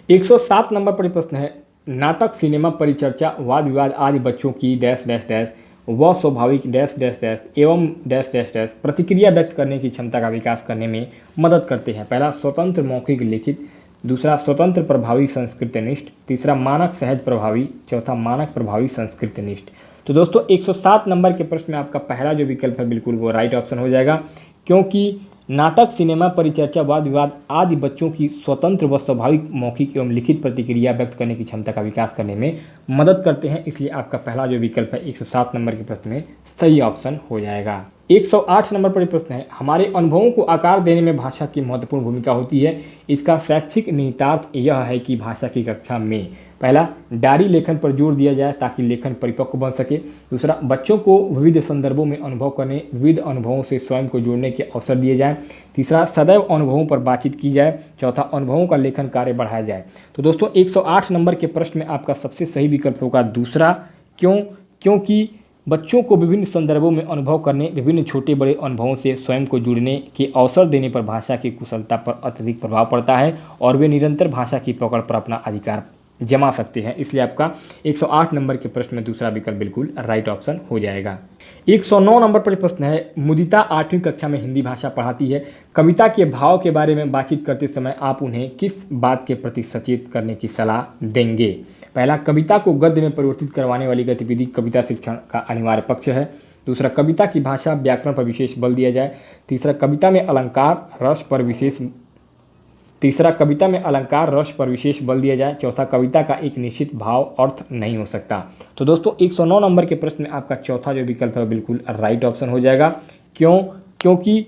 107 नंबर पर प्रश्न है, नाटक, सिनेमा, परिचर्चा, वाद विवाद आदि बच्चों की डैश डैश डैश व स्वाभाविक डैश डैश डैश एवं डैश डैश डैश प्रतिक्रिया व्यक्त करने की क्षमता का विकास करने में मदद करते हैं। पहला, स्वतंत्र मौखिक लिखित। दूसरा, स्वतंत्र प्रभावी संस्कृतनिष्ठ। तीसरा, मानक सहज प्रभावी। चौथा, मानक प्रभावी संस्कृतनिष्ठ। तो दोस्तों 107 नंबर के प्रश्न में आपका पहला जो विकल्प है बिल्कुल वो राइट ऑप्शन हो जाएगा, क्योंकि नाटक, सिनेमा, परिचर्चा, वाद विवाद आदि बच्चों की स्वतंत्र व स्वाभाविक मौखिक एवं लिखित प्रतिक्रिया व्यक्त करने की क्षमता का विकास करने में मदद करते हैं। इसलिए आपका पहला जो विकल्प है 107 नंबर के प्रश्न में सही ऑप्शन हो जाएगा। 108 नंबर पर प्रश्न है, हमारे अनुभवों को आकार देने में भाषा की महत्वपूर्ण भूमिका होती है। इसका शैक्षिक निहितार्थ यह है कि भाषा की कक्षा में पहला, डायरी लेखन पर जोर दिया जाए ताकि लेखन परिपक्व बन सके। दूसरा, बच्चों को विविध संदर्भों में अनुभव करने, विविध अनुभवों से स्वयं को जोड़ने के अवसर दिए जाएं। तीसरा, सदैव अनुभवों पर बातचीत की जाए। चौथा, अनुभवों का लेखन कार्य बढ़ाया जाए। तो दोस्तों 108 नंबर के प्रश्न में आपका सबसे सही विकल्प होगा दूसरा। क्यों? क्योंकि बच्चों को विभिन्न संदर्भों में अनुभव करने, विभिन्न छोटे बड़े अनुभवों से स्वयं को जुड़ने के अवसर देने पर भाषा की कुशलता पर अत्यधिक प्रभाव पड़ता है और वे निरंतर भाषा की पकड़ पर अपना अधिकार जमा सकते हैं। इसलिए आपका 108 नंबर के प्रश्न में दूसरा विकल्प बिल्कुल राइट ऑप्शन हो जाएगा। 109 नंबर पर प्रश्न है, मुदिता 8वीं कक्षा में हिंदी भाषा पढ़ाती है। कविता के भाव के बारे में बातचीत करते समय आप उन्हें किस बात के प्रति सचेत करने की सलाह देंगे? पहला, कविता को गद्य में परिवर्तित करवाने वाली गतिविधि कविता शिक्षण का अनिवार्य पक्ष है। दूसरा, कविता की भाषा व्याकरण पर विशेष बल दिया जाए। तीसरा, कविता में अलंकार रस पर विशेष बल दिया जाए। चौथा, कविता का एक निश्चित भाव अर्थ नहीं हो सकता। तो दोस्तों 109 नंबर के प्रश्न में आपका चौथा जो विकल्प है बिल्कुल राइट ऑप्शन हो जाएगा। क्यों? क्योंकि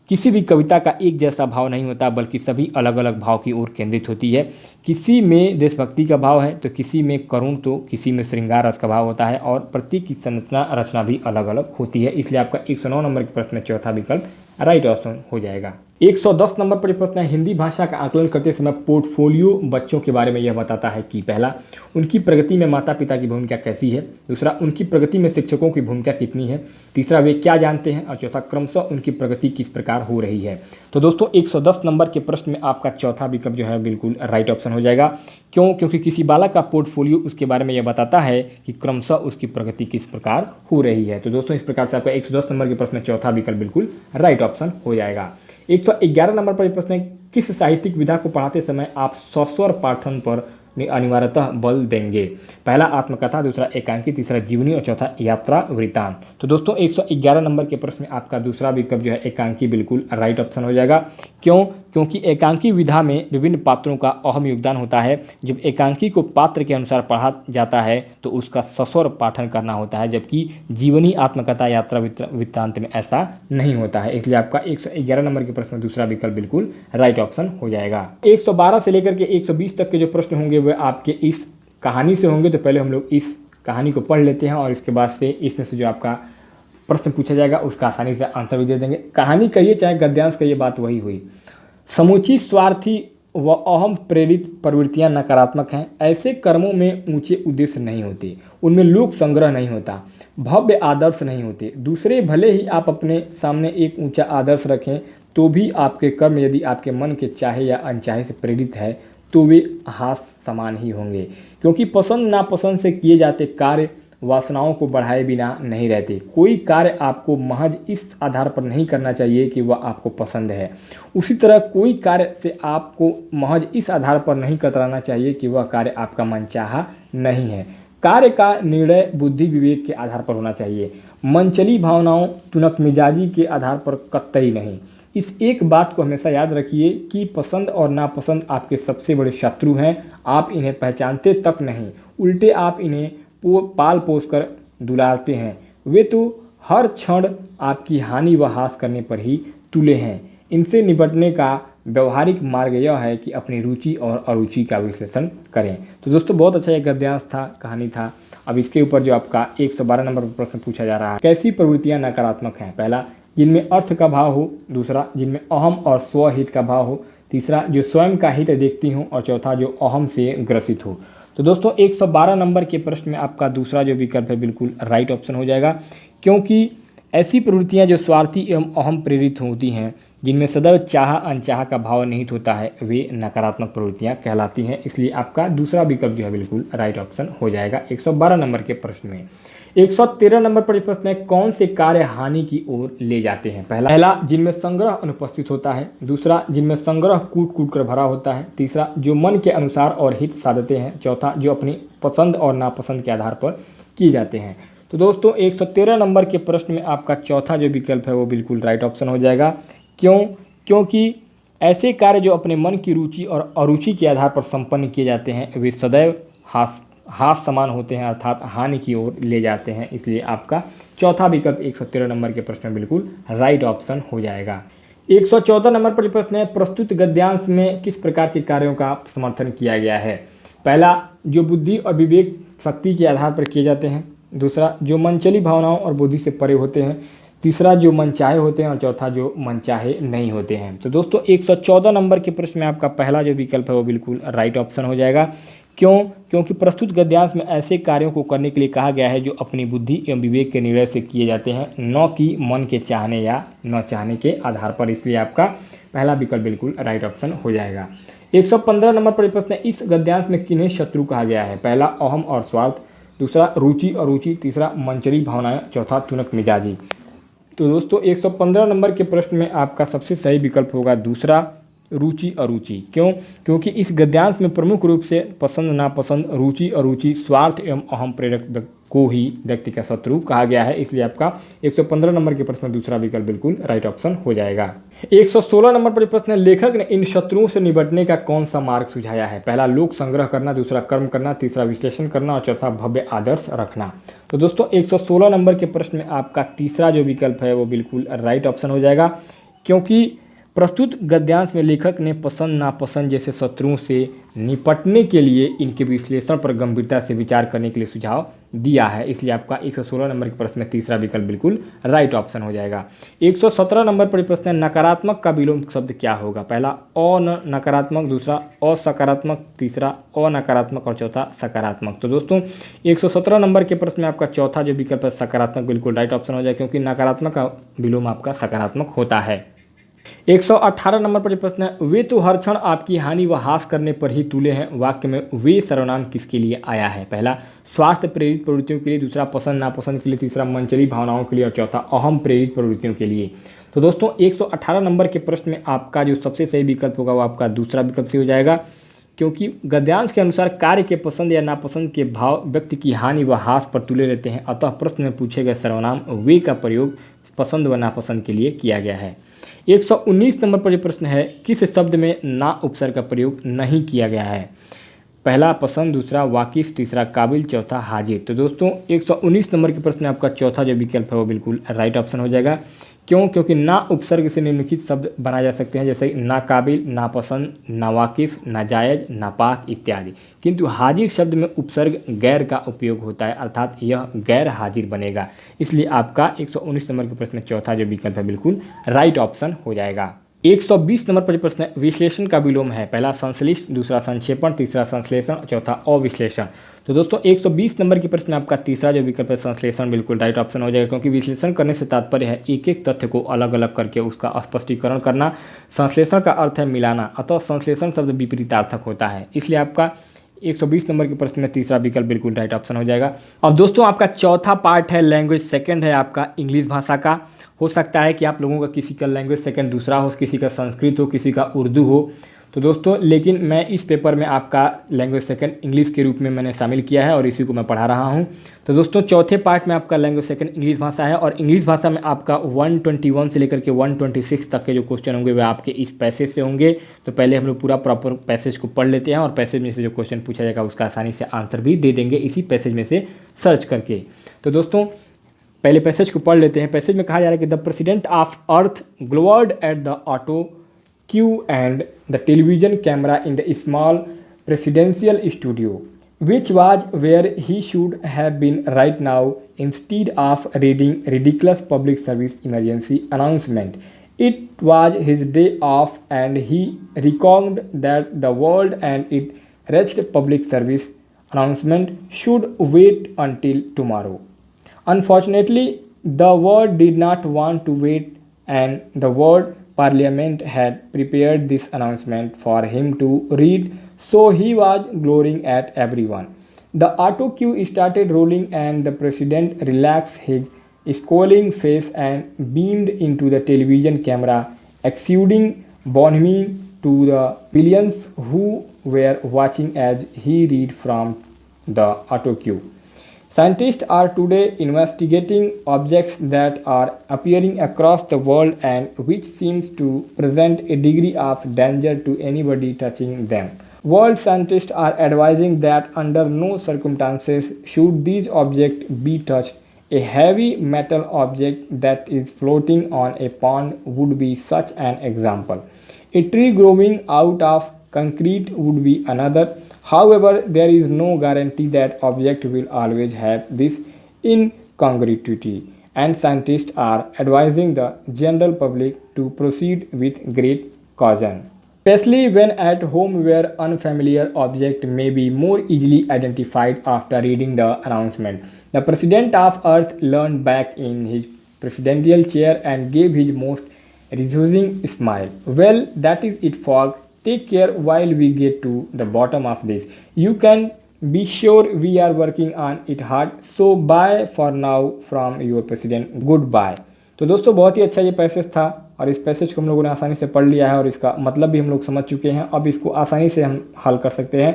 किसी भी कविता का एक जैसा भाव नहीं होता, बल्कि सभी अलग अलग भाव की ओर केंद्रित होती है। किसी में देशभक्ति का भाव है तो किसी में करुण, तो किसी में श्रृंगार रस का भाव होता है और प्रत्येक की संरचना रचना भी अलग अलग होती है। इसलिए आपका 109 नंबर के प्रश्न में चौथा विकल्प राइट ऑप्शन हो जाएगा। 110 नंबर पर प्रश्न है, हिंदी भाषा का आकलन करते समय पोर्टफोलियो बच्चों के बारे में यह बताता है कि पहला, उनकी प्रगति में माता पिता की भूमिका कैसी है। दूसरा, उनकी प्रगति में शिक्षकों की भूमिका कितनी है। तीसरा, वे क्या जानते हैं। और चौथा, क्रमशः उनकी प्रगति किस प्रकार हो रही है। तो दोस्तों 110 नंबर के प्रश्न में आपका चौथा विकल्प जो है बिल्कुल राइट ऑप्शन हो जाएगा। क्यों? क्योंकि किसी बालक का पोर्टफोलियो उसके बारे में यह बताता है कि क्रमशः उसकी प्रगति किस प्रकार हो रही है। तो दोस्तों इस प्रकार से आपका 110 नंबर के प्रश्न में चौथा विकल्प बिल्कुल राइट ऑप्शन हो जाएगा। 111 नंबर पर प्रश्न है, किस साहित्यिक विधा को पढ़ाते समय आप सस्वर पाठन पर अनिवार्यतः बल देंगे। पहला, आत्मकथा। दूसरा, एकांकी। तीसरा, जीवनी। और चौथा, यात्रा वृत्तांत। तो दोस्तों 111 नंबर के प्रश्न में आपका दूसरा विकल्प जो है एकांकी बिल्कुल राइट ऑप्शन हो जाएगा। क्यों? क्योंकि एकांकी विधा में विभिन्न पात्रों का अहम योगदान होता है। जब एकांकी को पात्र के अनुसार पढ़ा जाता है तो उसका सस्वर पाठन करना होता है, जबकि जीवनी, आत्मकथा, यात्रा वृत्तांत में ऐसा नहीं होता है। इसलिए आपका 111 नंबर के प्रश्न में दूसरा विकल्प बिल्कुल राइट ऑप्शन हो जाएगा। 112 से लेकर के 120 तक के जो प्रश्न होंगे वे आपके इस कहानी से होंगे तो पहले हम लोग इस कहानी को पढ़ लेते हैं और इसके बाद से इसमें से जो आपका प्रश्न पूछा जाएगा उसका आसानी से आंसर भी दे देंगे। कहानी कहिए चाहे गद्यांश कहिए, बात वही हुई। समूची स्वार्थी व अहम प्रेरित प्रवृत्तियां नकारात्मक हैं। ऐसे कर्मों में ऊंचे उद्देश्य नहीं होते, उनमें लोक संग्रह नहीं होता, भव्य आदर्श नहीं होते। दूसरे भले ही आप अपने सामने एक ऊंचा आदर्श रखें तो भी आपके कर्म यदि आपके मन के चाहे या अनचाहे से प्रेरित है तो वे हास समान ही होंगे, क्योंकि पसंद नापसंद से किए जाते कार्य वासनाओं को बढ़ाए बिना नहीं रहते। कोई कार्य आपको महज इस आधार पर नहीं करना चाहिए कि वह आपको पसंद है, उसी तरह कोई कार्य से आपको महज इस आधार पर नहीं कतराना चाहिए कि वह कार्य आपका मनचाहा नहीं है। कार्य का निर्णय बुद्धि विवेक के आधार पर होना चाहिए, मनचली भावनाओं तुनक मिजाजी के आधार पर कतई नहीं। इस एक बात को हमेशा याद रखिए कि पसंद और नापसंद आपके सबसे बड़े शत्रु हैं। आप इन्हें पहचानते तक नहीं, उल्टे आप इन्हें पाल पोस कर दुलारते हैं। वे तो हर क्षण आपकी हानि व हास करने पर ही तुले हैं। इनसे निपटने का व्यवहारिक मार्ग यह है कि अपनी रुचि और अरुचि का विश्लेषण करें। तो दोस्तों बहुत अच्छा एक गद्यांश था, कहानी था। अब इसके ऊपर जो आपका 112 नंबर पर प्रश्न पूछा जा रहा है, कैसी प्रवृत्तियां नकारात्मक हैं? पहला, जिनमें अर्थ का भाव हो। दूसरा, जिनमें अहम और स्वहित का भाव हो। तीसरा, जो स्वयं का हित देखती हो। और चौथा, जो अहम से ग्रसित हो। तो दोस्तों 112 नंबर के प्रश्न में आपका दूसरा जो विकल्प है बिल्कुल राइट ऑप्शन हो जाएगा, क्योंकि ऐसी प्रवृत्तियां जो स्वार्थी एवं अहम प्रेरित होती हैं, जिनमें सदैव चाह अनचाह का भाव निहित होता है, वे नकारात्मक प्रवृत्तियां कहलाती हैं। इसलिए आपका दूसरा विकल्प जो है बिल्कुल राइट ऑप्शन हो जाएगा 112 नंबर के प्रश्न में। 113 नंबर पर प्रश्न है, कौन से कार्य हानि की ओर ले जाते हैं? पहला, जिनमें संग्रह अनुपस्थित होता है। दूसरा, जिनमें संग्रह कूट कूट कर भरा होता है। तीसरा, जो मन के अनुसार और हित साधते हैं। चौथा, जो अपनी पसंद और नापसंद के आधार पर किए जाते हैं। तो दोस्तों 113 नंबर के प्रश्न में आपका चौथा जो विकल्प है वो बिल्कुल राइट ऑप्शन हो जाएगा। क्योंकि ऐसे कार्य जो अपने मन की रुचि और अरुचि के आधार पर संपन्न किए जाते हैं, वे सदैव हास समान होते हैं, अर्थात हानि की ओर ले जाते हैं। इसलिए आपका चौथा विकल्प 113 नंबर के प्रश्न में बिल्कुल राइट ऑप्शन हो जाएगा। 114 नंबर पर प्रश्न है, प्रस्तुत गद्यांश में किस प्रकार के कार्यों का समर्थन किया गया है? पहला, जो बुद्धि और विवेक शक्ति के आधार पर किए जाते हैं। दूसरा, जो मनचली भावनाओं और बुद्धि से परे होते हैं। तीसरा, जो मनचाहे होते हैं। और चौथा, जो मनचाहे नहीं होते हैं। तो दोस्तों 114 नंबर के प्रश्न में आपका पहला जो विकल्प है वो बिल्कुल राइट ऑप्शन हो जाएगा। क्योंकि प्रस्तुत गद्यांश में ऐसे कार्यों को करने के लिए कहा गया है जो अपनी बुद्धि एवं विवेक के निर्णय से किए जाते हैं, न कि मन के चाहने या न चाहने के आधार पर। इसलिए आपका पहला विकल्प बिल्कुल राइट ऑप्शन हो जाएगा। 115 नंबर पर प्रश्न है, इस गद्यांश में किन्हें शत्रु कहा गया है? पहला, अहम और स्वार्थ। दूसरा, रुचि और रुचि। तीसरा, मनचली भावनाएं। चौथा, तुनक मिजाजी। तो दोस्तों 115 नंबर के प्रश्न में आपका सबसे सही विकल्प होगा दूसरा, रुचि अरुचि। क्योंकि इस गद्यांश में प्रमुख रूप से पसंद नापसंद, रुचि अरुचि, स्वार्थ एवं अहम प्रेरक को ही व्यक्ति का शत्रु कहा गया है। इसलिए आपका 115 नंबर के प्रश्न में दूसरा विकल्प बिल्कुल राइट ऑप्शन हो जाएगा। 116 नंबर पर प्रश्न है, लेखक ने इन शत्रुओं से निपटने का कौन सा मार्ग सुझाया है? पहला, लोक संग्रह करना। दूसरा, कर्म करना। तीसरा, विश्लेषण करना। और चौथा, भव्य आदर्श रखना। तो दोस्तों 116 नंबर के प्रश्न में आपका तीसरा जो विकल्प है वो बिल्कुल राइट ऑप्शन हो जाएगा, क्योंकि प्रस्तुत गद्यांश में लेखक ने पसंद नापसंद जैसे शत्रुओं से निपटने के लिए इनके विश्लेषण पर गंभीरता से विचार करने के लिए सुझाव दिया है। इसलिए आपका 116 नंबर के प्रश्न में तीसरा विकल्प बिल्कुल राइट ऑप्शन हो जाएगा। 117 नंबर पर प्रश्न है, नकारात्मक का विलोम शब्द क्या होगा? पहला, नकारात्मक। दूसरा, असकारात्मक। तीसरा, अनकारात्मक। और चौथा, सकारात्मक। तो दोस्तों 117 नंबर के प्रश्न में आपका चौथा जो विकल्प है सकारात्मक बिल्कुल राइट ऑप्शन हो जाएगा, क्योंकि नकारात्मक का विलोम आपका सकारात्मक होता है। 118 नंबर पर प्रश्न है, वे तो हर क्षण आपकी हानि व हास करने पर ही तुले हैं। वाक्य में वे सर्वनाम किसके लिए आया है? पहला, स्वार्थ प्रेरित प्रवृत्तियों के लिए। दूसरा, पसंद नापसंद के लिए। तीसरा, मनचली भावनाओं के लिए। और चौथा, अहम प्रेरित प्रवृत्तियों के लिए। तो दोस्तों 118 नंबर के प्रश्न में आपका जो सबसे सही विकल्प होगा वो आपका दूसरा विकल्प से हो जाएगा, क्योंकि गद्यांश के अनुसार कार्य के पसंद या नापसंद के भाव व्यक्ति की हानि व हास पर तुले रहते हैं। अतः प्रश्न में पूछे गए सर्वनाम वे का प्रयोग पसंद व नापसंद के लिए किया गया है। 119 नंबर पर प्रश्न है, किस शब्द में ना उपसर्ग का प्रयोग नहीं किया गया है? पहला, पसंद। दूसरा, वाकिफ। तीसरा, काबिल। चौथा, हाजिर। तो दोस्तों 119 नंबर के प्रश्न में आपका चौथा जो विकल्प है वो बिल्कुल राइट ऑप्शन हो जाएगा, क्यों? क्योंकि ना उपसर्ग से निम्नलिखित शब्द बनाए जा सकते हैं, जैसे नाकाबिल, नापसंद, नावाकिफ, नाजायज, नापाक इत्यादि। किंतु हाजिर शब्द में उपसर्ग गैर का उपयोग होता है, अर्थात यह गैर हाजिर बनेगा। इसलिए आपका 119 नंबर के प्रश्न में चौथा जो विकल्प है बिल्कुल राइट ऑप्शन हो जाएगा। 120 नंबर पर जो प्रश्न है विश्लेषण का विलोम है, पहला संश्लिष्ट, दूसरा संक्षेपण, तीसरा संश्लेषण, चौथा अविश्लेषण। तो दोस्तों 120 नंबर के प्रश्न में आपका तीसरा जो विकल्प है संश्लेषण बिल्कुल राइट ऑप्शन हो जाएगा, क्योंकि विश्लेषण करने से तात्पर्य है एक एक तथ्य को अलग अलग करके उसका स्पष्टीकरण करना। संश्लेषण का अर्थ है मिलाना, अतः संश्लेषण शब्द विपरीतार्थक होता है, इसलिए आपका 120 नंबर के प्रश्न में तीसरा विकल्प बिल्कुल राइट ऑप्शन हो जाएगा। अब दोस्तों आपका चौथा पार्ट है लैंग्वेज सेकंड है आपका इंग्लिश भाषा का। हो सकता है कि आप लोगों का किसी का लैंग्वेज सेकंड दूसरा हो, किसी का संस्कृत हो, किसी का उर्दू हो। तो दोस्तों लेकिन मैं इस पेपर में आपका लैंग्वेज सेकंड इंग्लिश के रूप में मैंने शामिल किया है और इसी को मैं पढ़ा रहा हूं। तो दोस्तों चौथे पार्ट में आपका लैंग्वेज सेकंड इंग्लिश भाषा है और इंग्लिश भाषा में आपका 121 से लेकर के 126 तक के जो क्वेश्चन होंगे वे आपके इस पैसेज से होंगे। तो पहले हम लोग पूरा प्रॉपर पैसेज को पढ़ लेते हैं और पैसेज में से जो क्वेश्चन पूछा जाएगा उसका आसानी से आंसर भी दे देंगे इसी पैसेज में से सर्च करके। तो दोस्तों पहले पैसेज को पढ़ लेते हैं। पैसेज में कहा जा रहा है कि the president of earth glowered at the autocue and the television camera in the small presidential studio which was where he should have been right now instead of reading ridiculous public service emergency announcement. It was his day off and he reckoned that the world and its wretched public service announcement should wait until tomorrow. Unfortunately, the world did not want to wait and the world parliament had prepared this announcement for him to read, so he was gloating at everyone. The auto cue started rolling and the president relaxed his scowling face and beamed into the television camera, exuding bonhomie to the billions who were watching as he read from the auto cue. Scientists are today investigating objects that are appearing across the world and which seems to present a degree of danger to anybody touching them. World scientists are advising that under no circumstances should these objects be touched. A heavy metal object that is floating on a pond would be such an example. A tree growing out of concrete would be another. However, there is no guarantee that object will always have this incongruity, and scientists are advising the general public to proceed with great caution, especially when at home where unfamiliar object may be more easily identified after reading the announcement. The president of Earth leaned back in his presidential chair and gave his most reassuring smile. Well, that is it, folks. Take care while we get to the bottom of this. You can be sure we are working on it hard. So bye for now from your president. Goodbye. तो दोस्तों बहुत ही अच्छा ये passage था और इस passage को हम लोगों ने आसानी से पढ़ लिया है और इसका मतलब भी हम लोग समझ चुके हैं। अब इसको आसानी से हम हल कर सकते हैं।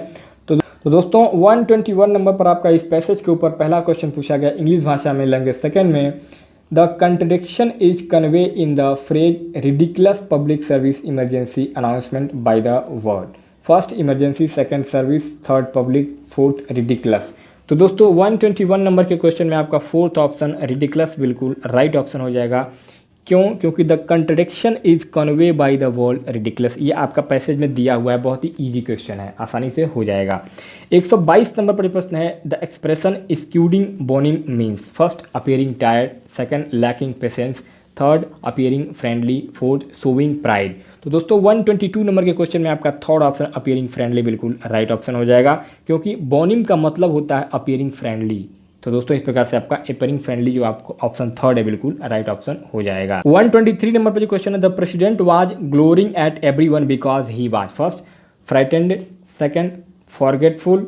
तो दोस्तों 121 नंबर पर आपका इस पैसेज के ऊपर पहला क्वेश्चन पूछा गया इंग्लिश भाषा में लैंग्वेज सेकंड में। The contradiction is conveyed in the phrase ridiculous public service emergency announcement by the word. First emergency, second service, third public, fourth ridiculous. तो दोस्तों 121 नंबर के क्वेश्चन में आपका फोर्थ ऑप्शन रिडिकुलस बिल्कुल right option हो जाएगा। क्यों? क्योंकि the contradiction is convey by the word ridiculous, ये आपका पैसेज में दिया हुआ है, बहुत ही इजी क्वेश्चन है, आसानी से हो जाएगा। 122 नंबर पर प्रश्न है the expression scudding boning means first appearing tired, second lacking patience, third appearing friendly, fourth showing pride. तो दोस्तों 122 नंबर के क्वेश्चन में आपका थर्ड ऑप्शन अपियरिंग फ्रेंडली बिल्कुल राइट ऑप्शन हो जाएगा, क्योंकि बोनिंग का मतलब होता है अपियरिंग फ्रेंडली। तो दोस्तों इस प्रकार से आपका अपियरिंग फ्रेंडली जो आपको ऑप्शन थर्ड है बिल्कुल राइट ऑप्शन हो जाएगा। 123 नंबर पर जो क्वेश्चन है the president was glowering at everyone because he was first frightened, second forgetful,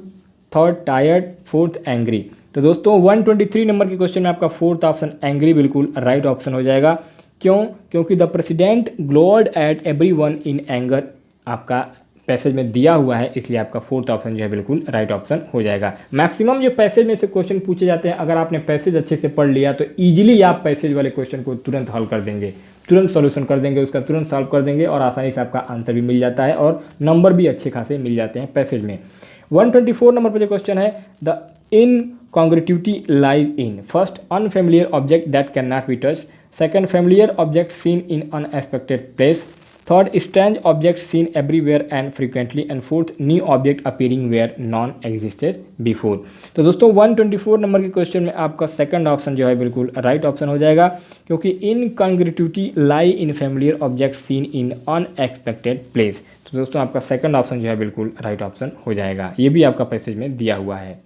third tired, fourth angry. तो दोस्तों 123 नंबर के क्वेश्चन में आपका फोर्थ ऑप्शन एंग्री बिल्कुल राइट ऑप्शन हो जाएगा। क्यों? क्योंकि the president glowered at everyone in anger आपका पैसेज में दिया हुआ है, इसलिए आपका फोर्थ ऑप्शन जो है बिल्कुल राइट ऑप्शन हो जाएगा। मैक्सिमम जो पैसेज में से क्वेश्चन पूछे जाते हैं, अगर आपने पैसेज अच्छे से पढ़ लिया तो इजीली आप पैसेज वाले क्वेश्चन को तुरंत हल कर देंगे, तुरंत सॉल्यूशन कर देंगे, उसका तुरंत सॉल्व कर देंगे और आसानी से आपका आंसर भी मिल जाता है और नंबर भी अच्छे खासे मिल जाते हैं पैसेज में। 124 नंबर पर जो क्वेश्चन है the incongruity lies in first unfamiliar object that can not be touch, second familiar object seen in unexpected place, third strange object seen everywhere and frequently, and fourth new object appearing where none existed before. तो दोस्तों 124 number के question में आपका second option जो है बिल्कुल right option हो जाएगा, क्योंकि incongruity lie in familiar object seen in unexpected place. तो दोस्तों आपका सेकंड ऑप्शन जो है बिल्कुल राइट ऑप्शन हो जाएगा, ये भी आपका पैसेज में दिया हुआ है।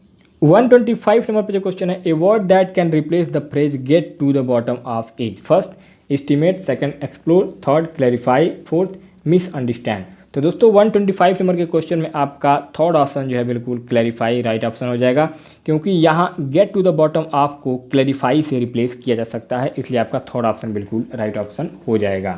125 नंबर पे जो क्वेश्चन है, a word that can replace the phrase get to the bottom of is, first estimate, second explore, third clarify, fourth misunderstand. तो दोस्तों 125 नंबर के क्वेश्चन में आपका थर्ड ऑप्शन जो है बिल्कुल क्लैरिफाई राइट ऑप्शन हो जाएगा, क्योंकि यहाँ get to the bottom of को क्लैरिफाई से रिप्लेस किया जा सकता है, इसलिए आपका थर्ड ऑप्शन बिल्कुल राइट ऑप्शन हो जाएगा।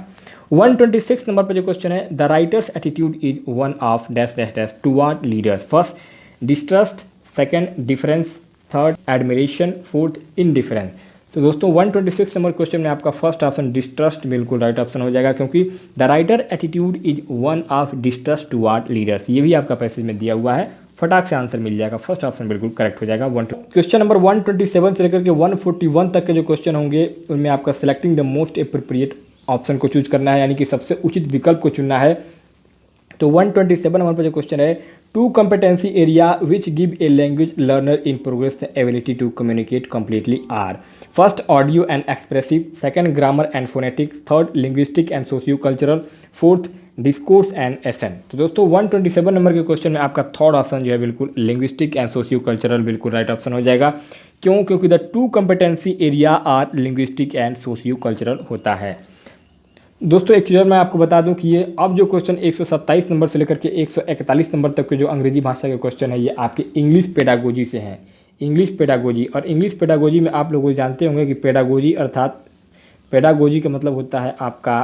126 नंबर पर जो क्वेश्चन है, the writer's attitude is one of dash dash dash toward leaders, first distrust, second difference, third admiration, fourth indifference. तो दोस्तों 126 नंबर क्वेश्चन में आपका फर्स्ट ऑप्शन डिस्ट्रस्ट बिल्कुल राइट ऑप्शन हो जाएगा, क्योंकि the writer attitude is one of distrust toward leaders, ये भी आपका पैसेज में दिया हुआ है, फटाक से आंसर मिल जाएगा, फर्स्ट ऑप्शन बिल्कुल करेक्ट हो जाएगा। क्वेश्चन नंबर 127 से लेकर के 141 तक के जो क्वेश्चन होंगे उनमें आपका selecting the most appropriate option को चूज करना है, यानी कि सबसे उचित विकल्प को चुनना है। तो 127 नंबर पर जो क्वेश्चन है, two competency area which give a language learner in progress the ability to communicate completely are, first audio and expressive, second grammar and phonetics, third linguistic and socio cultural, fourth discourse and accent. तो दोस्तों 127 number के question में आपका third option जो है बिल्कुल linguistic and socio cultural बिल्कुल right option हो जाएगा। क्यों? क्योंकि the two competency area are linguistic and socio cultural होता है। दोस्तों एक चीज़ और मैं आपको बता दूं कि ये अब जो क्वेश्चन 127 नंबर से लेकर के 141 नंबर तक के जो अंग्रेजी भाषा के क्वेश्चन है, ये आपके इंग्लिश पेडागोजी से हैं, इंग्लिश पेडागोजी। और इंग्लिश पेडागोजी में आप लोग जानते होंगे कि पेडागोजी अर्थात पेडागोजी का मतलब होता है आपका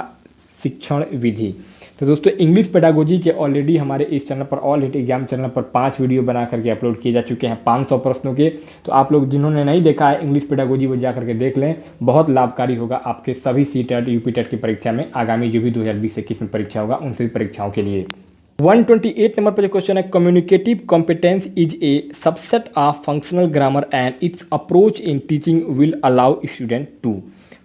शिक्षण विधि। तो दोस्तों इंग्लिश पेडागोजी के ऑलरेडी हमारे इस चैनल पर ऑल हिट एग्जाम चैनल पर 5 वीडियो बना करके अपलोड किए जा चुके हैं 500 प्रश्नों के। तो आप लोग जिन्होंने नहीं देखा है इंग्लिश पेडागोजी वो जा करके देख लें, बहुत लाभकारी होगा आपके सभी सीटेट यूपीटेट की परीक्षा में, आगामी जो भी 2020-21 में परीक्षा होगा उन सभी परीक्षाओं के लिए। 128 नंबर पर जो क्वेश्चन है, communicative competence is a subset of functional grammar and its approach in teaching will allow student to,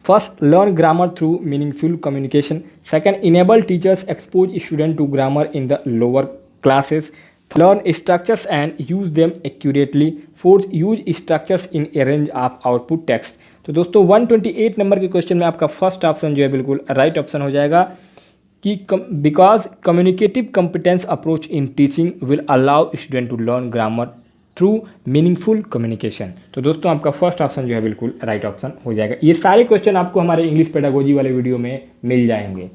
first learn grammar through meaningful communication, second enable teachers expose student to grammar in the lower classes, learn structures and use them accurately, fourth use structures in a range of output text। तो दोस्तों 128 number के question में आपका first option जो है बिल्कुल right option हो जाएगा कि because communicative competence approach in teaching will allow student to learn grammar through meaningful communication. तो दोस्तों आपका फर्स्ट ऑप्शन जो है बिल्कुल राइट ऑप्शन हो जाएगा। ये सारे क्वेश्चन आपको हमारे इंग्लिश पेडागोजी वाले वीडियो में मिल जाएंगे।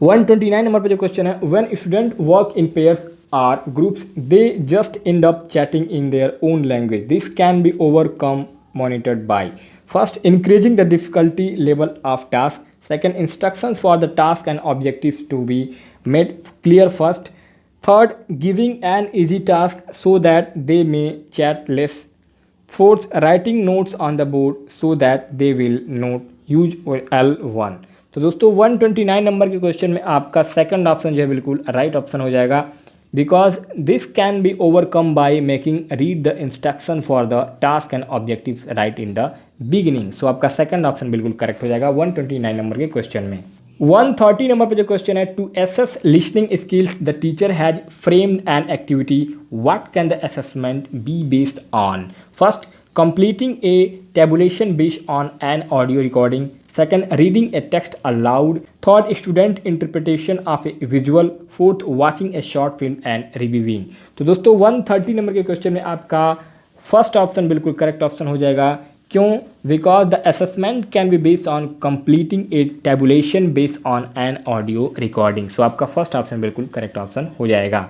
129 नंबर पे जो क्वेश्चन है, when student work in pairs or groups they just end up chatting in their own language, this can be overcome monitored by, first increasing the difficulty level of task, second instructions for the task and objectives to be made clear first, third giving an easy task so that they may chat less, fourth writing notes on the board so that they will not use L1। तो दोस्तों 129 number के question में आपका second option जो है बिल्कुल right option हो जाएगा, because this can be overcome by making read the instruction for the task and objectives right in the beginning. So आपका सेकंड ऑप्शन बिल्कुल करेक्ट हो जाएगा 129 नंबर के क्वेश्चन में। 130 नंबर पे जो क्वेश्चन है, to assess listening skills the teacher has framed an activity, what can the assessment be based on, first completing a tabulation based on an audio recording, second reading a text aloud, third student interpretation of a visual, fourth watching a short film and reviewing. तो दोस्तों 130 number के question में आपका first option बिल्कुल correct option हो जाएगा। क्यों? Because the assessment can be based on completing a tabulation based on an audio recording. So आपका फर्स्ट ऑप्शन बिल्कुल करेक्ट ऑप्शन हो जाएगा।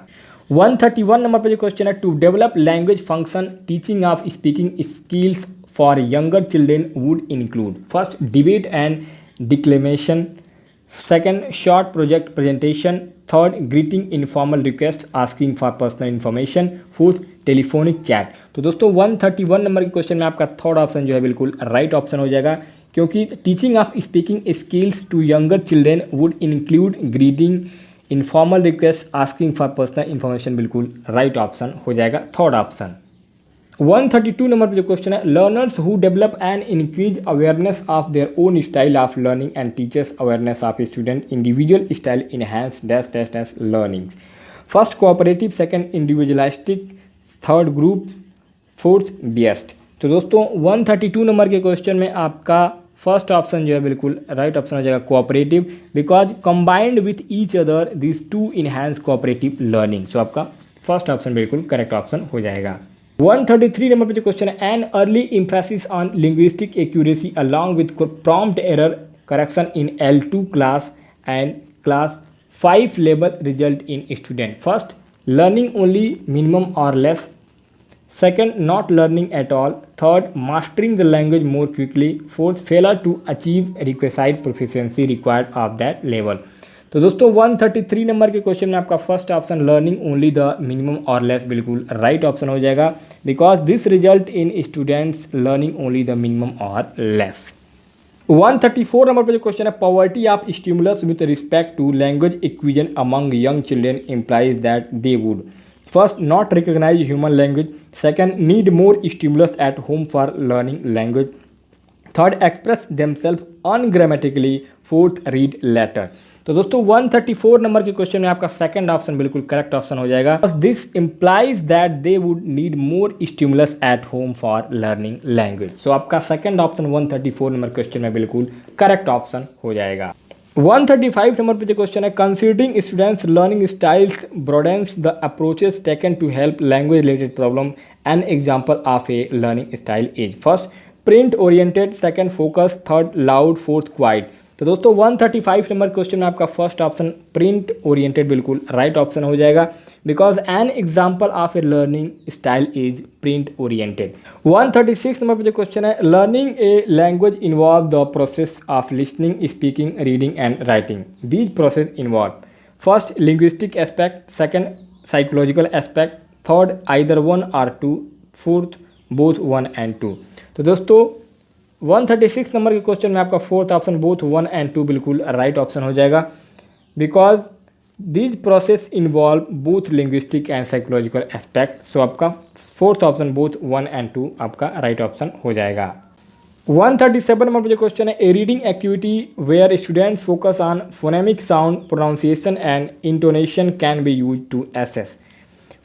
131 नंबर पर जो क्वेश्चन है, to develop language function teaching of speaking skills for younger children would include, first debate and declamation, second short project presentation, third greeting informal request asking for personal information, fourth telephonic chat. तो दोस्तों 131 number के question में आपका third option जो है बिल्कुल right option हो जाएगा, क्योंकि teaching of speaking skills to younger children would include greeting informal request asking for personal information बिल्कुल राइट ऑप्शन हो जाएगा थर्ड ऑप्शन। 132 नंबर पे जो क्वेश्चन है, learners who develop and increase awareness of their own style of learning and teachers awareness of student individual style enhance dash dash dash learning. First cooperative, second individualistic, third group, fourth best. तो दोस्तों 132 number के question में आपका first option जो है बिल्कुल right option हो जाएगा cooperative, because combined with each other this to enhance cooperative learning. So आपका फर्स्ट ऑप्शन बिल्कुल करेक्ट ऑप्शन हो जाएगा। 133 नंबर पे जो क्वेश्चन है, an early emphasis on linguistic accuracy along with prompt error correction in L2 class and class 5 level result in student. First, learning only minimum और less, second, not learning at all, third, mastering the language more quickly, fourth, failure to achieve requisite proficiency required of that level. तो दोस्तों 133 number के question में आपका first option learning only the minimum और less बिल्कुल right option हो जाएगा, because this result in students learning only the minimum और लेस। 134 नंबर पे जो क्वेश्चन है, poverty of stimulus with respect to language acquisition among young children implies that they would first not recognise human language, second need more stimulus at home for learning language, third express themselves ungrammatically, fourth read letter. तो दोस्तों 134 number के question में आपका second option बिल्कुल correct option हो जाएगा, this implies that they would need more stimulus at home for learning language. So आपका second option 134 number question में बिल्कुल करेक्ट ऑप्शन हो जाएगा। 135 नंबर पे जो क्वेश्चन है, considering students learning styles broadens the approaches taken to help language related problem, an example of a learning style is first print oriented, second focus, third loud, fourth quiet. तो दोस्तों 135 number question में आपका first option print oriented बिल्कुल right option हो जाएगा, because an example of a learning style is print oriented. 136 number पे जो question है, learning a language involve the process of listening, speaking, reading and writing. These process involve first linguistic aspect, second psychological aspect, third either one और to, fourth both 1 and 2। तो दोस्तों 136 number के question में आपका fourth option both 1 and 2 बिल्कुल right option हो जाएगा, because this process involve both linguistic and psychological aspect. So आपका फोर्थ ऑप्शन बोथ 1 and 2 आपका राइट ऑप्शन हो जाएगा। 137 नंबर पर जो क्वेश्चन है, a reading activity where students focus on phonemic sound pronunciation and intonation can be use to assess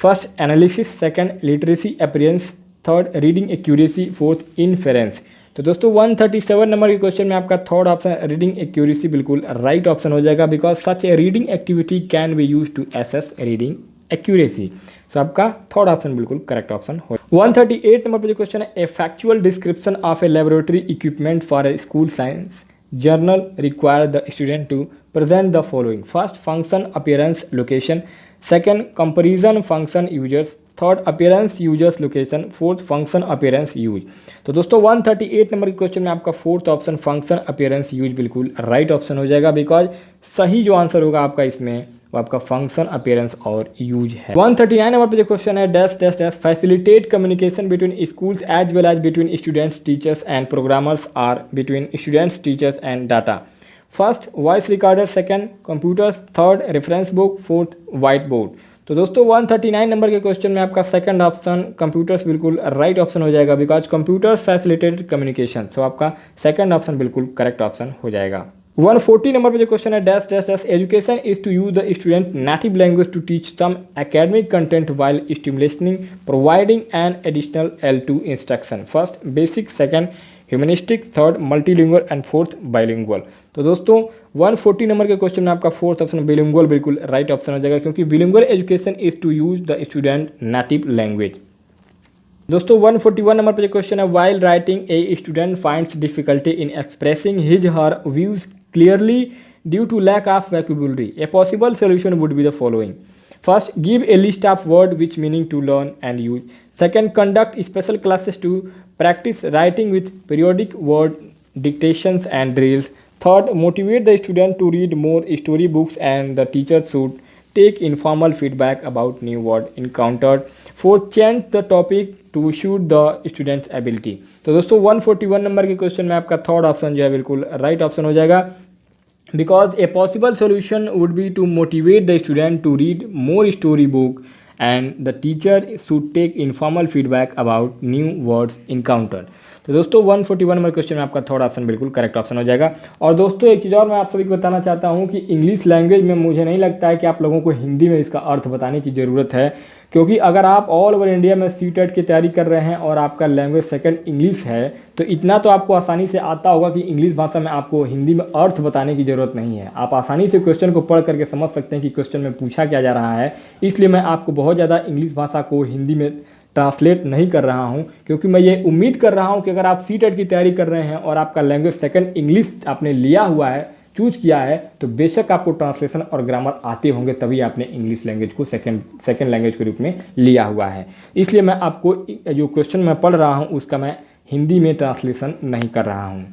first analysis, second literacy appearance, third reading accuracy, fourth inference. तो दोस्तों 137 number के question में आपका third option reading accuracy बिल्कुल right option हो जाएगा, because such a reading activity can be use to assess reading accuracy. तो आपका थर्ड ऑप्शन बिल्कुल करेक्ट ऑप्शन हो। 138 नंबर पर जो क्वेश्चन है, a factual description of a laboratory equipment for a school science journal require the student to present the following first function appearance location, second comparison function users, third appearance users location, fourth function appearance use. तो दोस्तों 138 number के question में आपका fourth option function appearance use बिल्कुल right option हो जाएगा, because सही जो आंसर होगा आपका इसमें वो आपका फंक्शन अपीयरेंस और यूज है। 139 नंबर पे जो क्वेश्चन है, dash dash dash facilitate communication between schools as well as between students, teachers and programmers or between students, teachers and data. First voice recorder, second computers, third reference book, fourth white board. तो दोस्तों 139 number के question में आपका second option computers बिल्कुल right option हो जाएगा, because computers facilitated communication. So आपका second option बिल्कुल करेक्ट ऑप्शन हो जाएगा। 140 नंबर पे जो क्वेश्चन है, dash dash dash education is to use the student native language to teach some academic content while stimulating providing an additional L2 instruction. First basic, second humanistic, third multilingual and fourth bilingual. तो दोस्तों 140 number के question में आपका fourth option बिलिंगुअल बिल्कुल right option हो जाएगा, क्योंकि bilingual education is to use the student native language. दोस्तों 141 नंबर पर जो क्वेश्चन है, while writing a student finds difficulty in expressing his her views clearly due to lack of vocabulary, a possible solution would be the following. First, give a list of words which meaning to learn and use. Second, conduct special classes to practice writing with periodic word dictations and drills. Third, motivate the student to read more storybooks and the teacher should take informal feedback about new word encountered. Fourth, change the topic to suit the student's ability. तो दोस्तों 141 number के question में आपका third option जो है बिल्कुल right option हो जाएगा, because a possible solution would be to motivate the student to read more storybook and the teacher should take informal feedback about new words encounter. तो दोस्तों 141 नंबर क्वेश्चन में आपका third option बिल्कुल correct option हो जाएगा। और दोस्तों एक चीज़ और मैं आप सभी को बताना चाहता हूं कि इंग्लिश लैंग्वेज में मुझे नहीं लगता है कि आप लोगों को हिंदी में इसका अर्थ बताने की ज़रूरत है, क्योंकि अगर आप ऑल ओवर इंडिया में सीटेट की तैयारी कर रहे हैं और आपका लैंग्वेज सेकंड इंग्लिश है तो इतना तो आपको आसानी से आता होगा कि इंग्लिश भाषा में आपको हिंदी में अर्थ बताने की ज़रूरत नहीं है। आप आसानी से क्वेश्चन को पढ़ करके समझ सकते हैं कि क्वेश्चन में पूछा क्या जा रहा है। इसलिए मैं आपको बहुत ज़्यादा इंग्लिश भाषा को हिंदी में ट्रांसलेट नहीं कर रहा हूं, क्योंकि मैं ये उम्मीद कर रहा हूं कि अगर आप सीटेट की तैयारी कर रहे हैं और आपका लैंग्वेज सेकंड इंग्लिश आपने लिया हुआ है, चूज किया है, तो बेशक आपको ट्रांसलेशन और ग्रामर आते होंगे, तभी आपने इंग्लिश लैंग्वेज को सेकंड लैंग्वेज के रूप में लिया हुआ है। इसलिए मैं आपको जो क्वेश्चन मैं पढ़ रहा हूँ उसका मैं हिंदी में ट्रांसलेशन नहीं कर रहा हूँ।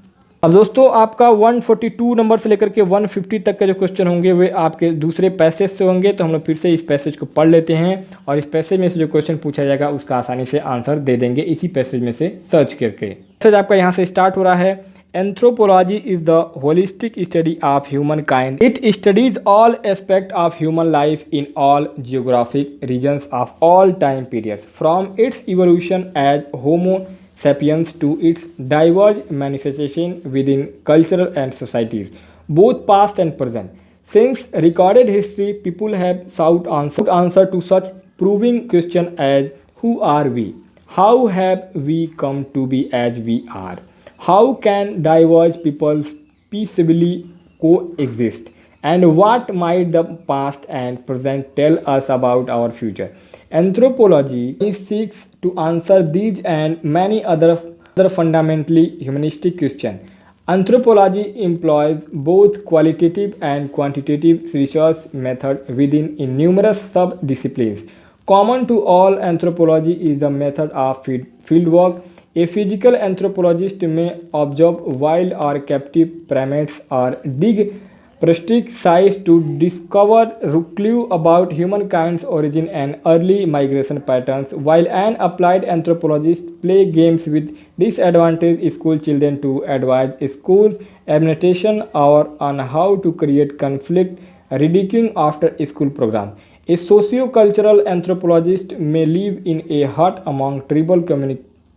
अब दोस्तों आपका 142 नंबर से लेकर के 150 तक के जो क्वेश्चन होंगे वे आपके दूसरे पैसेज से होंगे। तो हम लोग फिर से इस पैसेज को पढ़ लेते हैं और इस पैसेज में से जो क्वेश्चन पूछा जाएगा उसका आसानी से आंसर दे देंगे इसी पैसेज में से सर्च करके। पैसेज आपका यहाँ से स्टार्ट हो रहा है। Anthropology is the holistic study of human kind. It studies all aspect of human life in all geographic regions of all time periods from its evolution as homo sapiens to its diverse manifestation within cultural and societies, both past and present. Since recorded history, people have sought answer to such proving question as who are we? How have we come to be as we are? How can diverse peoples peaceably coexist? And what might the past and present tell us about our future? Anthropology seeks to answer these and many other fundamentally humanistic questions. Anthropology employs both qualitative and quantitative research methods within numerous sub-disciplines. Common to all anthropology is the method of fieldwork. A physical anthropologist may observe wild or captive primates or dig prehistoric sites to discover clues about humankind's origin and early migration patterns, while an applied anthropologist plays games with disadvantaged school children to advise schools administration or on how to create conflict reducing after school programs. A socio-cultural anthropologist may live in a hut among tribal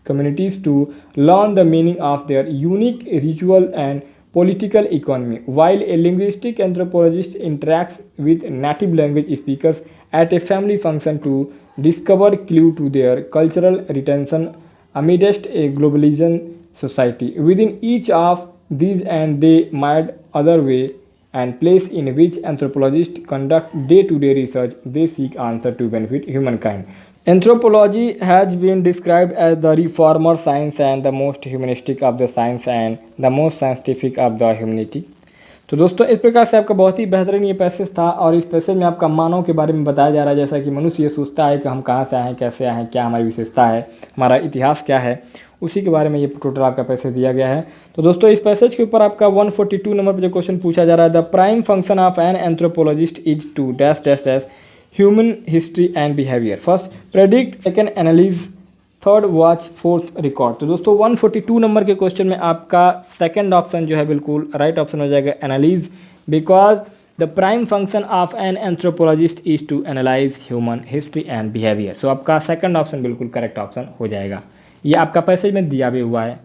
communities to learn the meaning of their unique ritual and political economy, while a linguistic anthropologist interacts with native language speakers at a family function to discover clues to their cultural retention amidst a globalization society. Within each of these and they might other way and place in which anthropologists conduct day-to-day research, they seek answer to benefit humankind. Anthropology has been described as the reformer science and the most humanistic of the science and the most scientific of the humanity. तो दोस्तों इस प्रकार से आपका बहुत ही बेहतरीन ये passage था और इस पैसेज में आपका मानव के बारे में बताया जा रहा है, जैसा कि मनुष्य ये सोचता है कि हम कहाँ से आए हैं, कैसे आए हैं, क्या हमारी विशेषता है, हमारा इतिहास क्या है, उसी के बारे में ये टोटल आपका पैसेज दिया गया है। तो दोस्तों इस पैसेज के ऊपर आपका 142 नंबर पर जो क्वेश्चन पूछा जा रहा है, the prime function of an anthropologist is to dash dash dash human history and behavior. First predict, second analyze, third watch, fourth record. तो दोस्तों 142 नंबर के क्वेश्चन में आपका सेकंड ऑप्शन जो है बिल्कुल राइट ऑप्शन हो जाएगा, analyse, because the prime function of an anthropologist is to analyse human history and behaviour. सो आपका सेकंड ऑप्शन बिल्कुल करेक्ट ऑप्शन हो जाएगा, ये आपका पैसेज में दिया भी हुआ है।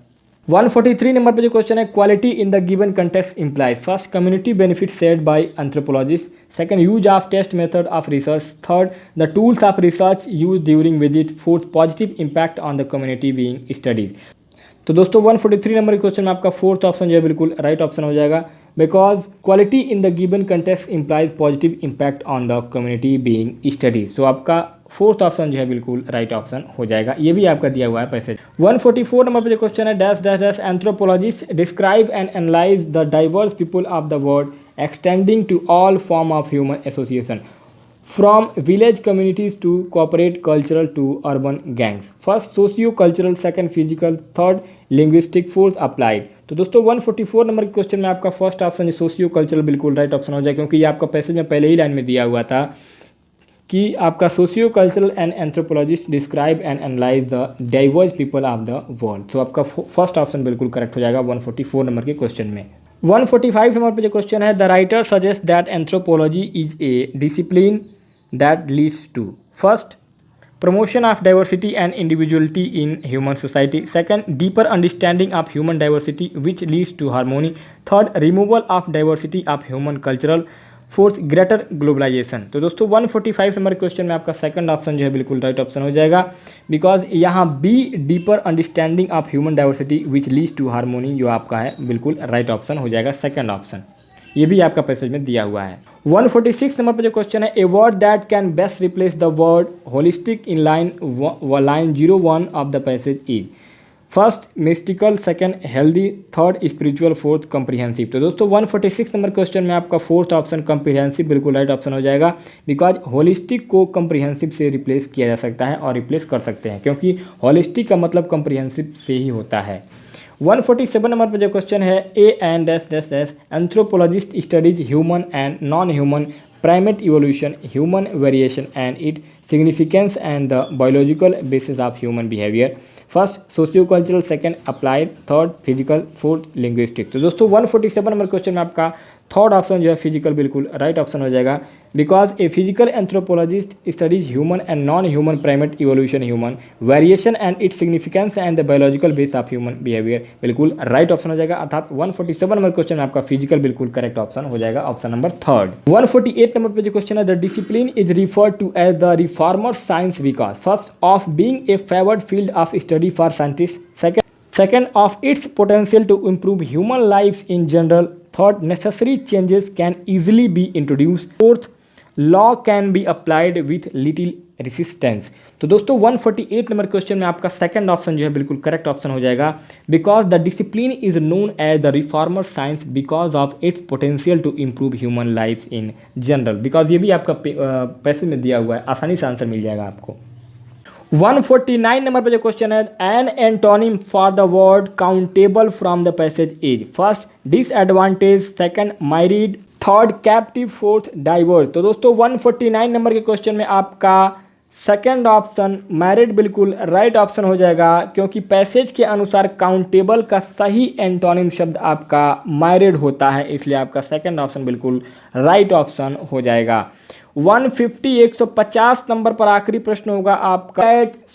143 नंबर पे जो क्वेश्चन है, quality in the given context implies. First community benefit set by anthropologist, second use of test method of research, third the tools of research use during visit, fourth positive impact on the community being studies. तो दोस्तों 143 number के question में आपका fourth option जो है बिल्कुल right option हो जाएगा, because quality in the given context implies positive impact on the community being studies. तो आपका फोर्थ ऑप्शन जो है बिल्कुल राइट ऑप्शन हो जाएगा, ये भी आपका दिया हुआ है पैसेज। 144 नंबर पे जो क्वेश्चन है, dash dash dash anthropologist describe and analyse the diverse people of the world extending to all form of human association from village communities to corporate cultural to urban gangs. First socio cultural, second physical, third linguistic, fourth applied. तो दोस्तों 144 number के question में आपका first option socio cultural बिल्कुल right option हो जाएगा, क्योंकि ये आपका पैसेज में पहले ही लाइन में दिया हुआ था कि आपका socio cultural and anthropologist describe and analyse the diverse people of the world. तो आपका फर्स्ट ऑप्शन बिल्कुल करेक्ट हो जाएगा 144 नंबर के क्वेश्चन में। 145 नंबर पे जो क्वेश्चन है, the writer suggest that anthropology is a discipline that leads to. First, promotion of diversity and individuality in human society. Second, deeper understanding of human diversity which leads to harmony. Third, removal of diversity of human cultural. Fourth, greater globalisation. तो दोस्तों 145 number question में आपका second option जो है बिल्कुल right option हो जाएगा, because यहाँ B, deeper understanding of human diversity which leads to harmony, जो आपका है बिल्कुल राइट ऑप्शन हो जाएगा सेकंड ऑप्शन। ये भी आपका पैसेज में दिया हुआ है। 146 नंबर पर जो क्वेश्चन है, a word that can best replace the word holistic in line 01 of the passage is. First, mystical, second, healthy, third, spiritual, fourth, comprehensive. तो दोस्तों 146 नंबर क्वेश्चन में आपका फोर्थ ऑप्शन कॉम्प्रिहेंसिव बिल्कुल राइट ऑप्शन हो जाएगा, because holistic को comprehensive से replace किया जा सकता है और रिप्लेस कर सकते हैं, क्योंकि होलिस्टिक का मतलब कॉम्प्रिहेंसिव से ही होता है। 147 नंबर पर जो क्वेश्चन है, A and S anthropologist studies human and non human primate evolution, human variation and it significance and the biological basis of human behaviour. First, socio cultural, second, applied, third, physical, fourth, linguistic. तो दोस्तों 147 number question में आपका third option जो है physical बिल्कुल right option हो जाएगा, because a physical anthropologist studies human and non human primate evolution, human variation and its significance and the biological base of human behaviour, बिल्कुल राइट ऑप्शन हो जाएगा। अर्थात 147 नंबर क्वेश्चन में आपका फिजिकल बिल्कुल करेक्ट ऑप्शन हो जाएगा, ऑप्शन नंबर थर्ड। 148 नंबर पे जो क्वेश्चन है, the discipline is referred to as the reformer science because first of being a favoured field of study for scientist, second of its potential to improve human lives in general, third, necessary changes can easily be introduced, fourth, law can be applied with little resistance। तो दोस्तों 148 number question में आपका second option जो है बिल्कुल correct option हो जाएगा, because the discipline is known as the reformer science because of its potential to improve human life in general, because ये भी आपका पैसे में दिया हुआ है, आसानी से आंसर मिल जाएगा आपको। 149 नंबर पर जो क्वेश्चन है, an antonym for the word countable from the passage is. First, disadvantage, second, myriad, third, captive, fourth, diverse. तो दोस्तों 149 नंबर के क्वेश्चन में आपका सेकंड ऑप्शन मैरिड बिल्कुल राइट ऑप्शन हो जाएगा, क्योंकि पैसेज के अनुसार काउंटेबल का सही एंटोनिम शब्द आपका माइरिड होता है, इसलिए आपका सेकंड ऑप्शन बिल्कुल राइट ऑप्शन हो जाएगा। 150 नंबर पर आखिरी प्रश्न होगा आपका,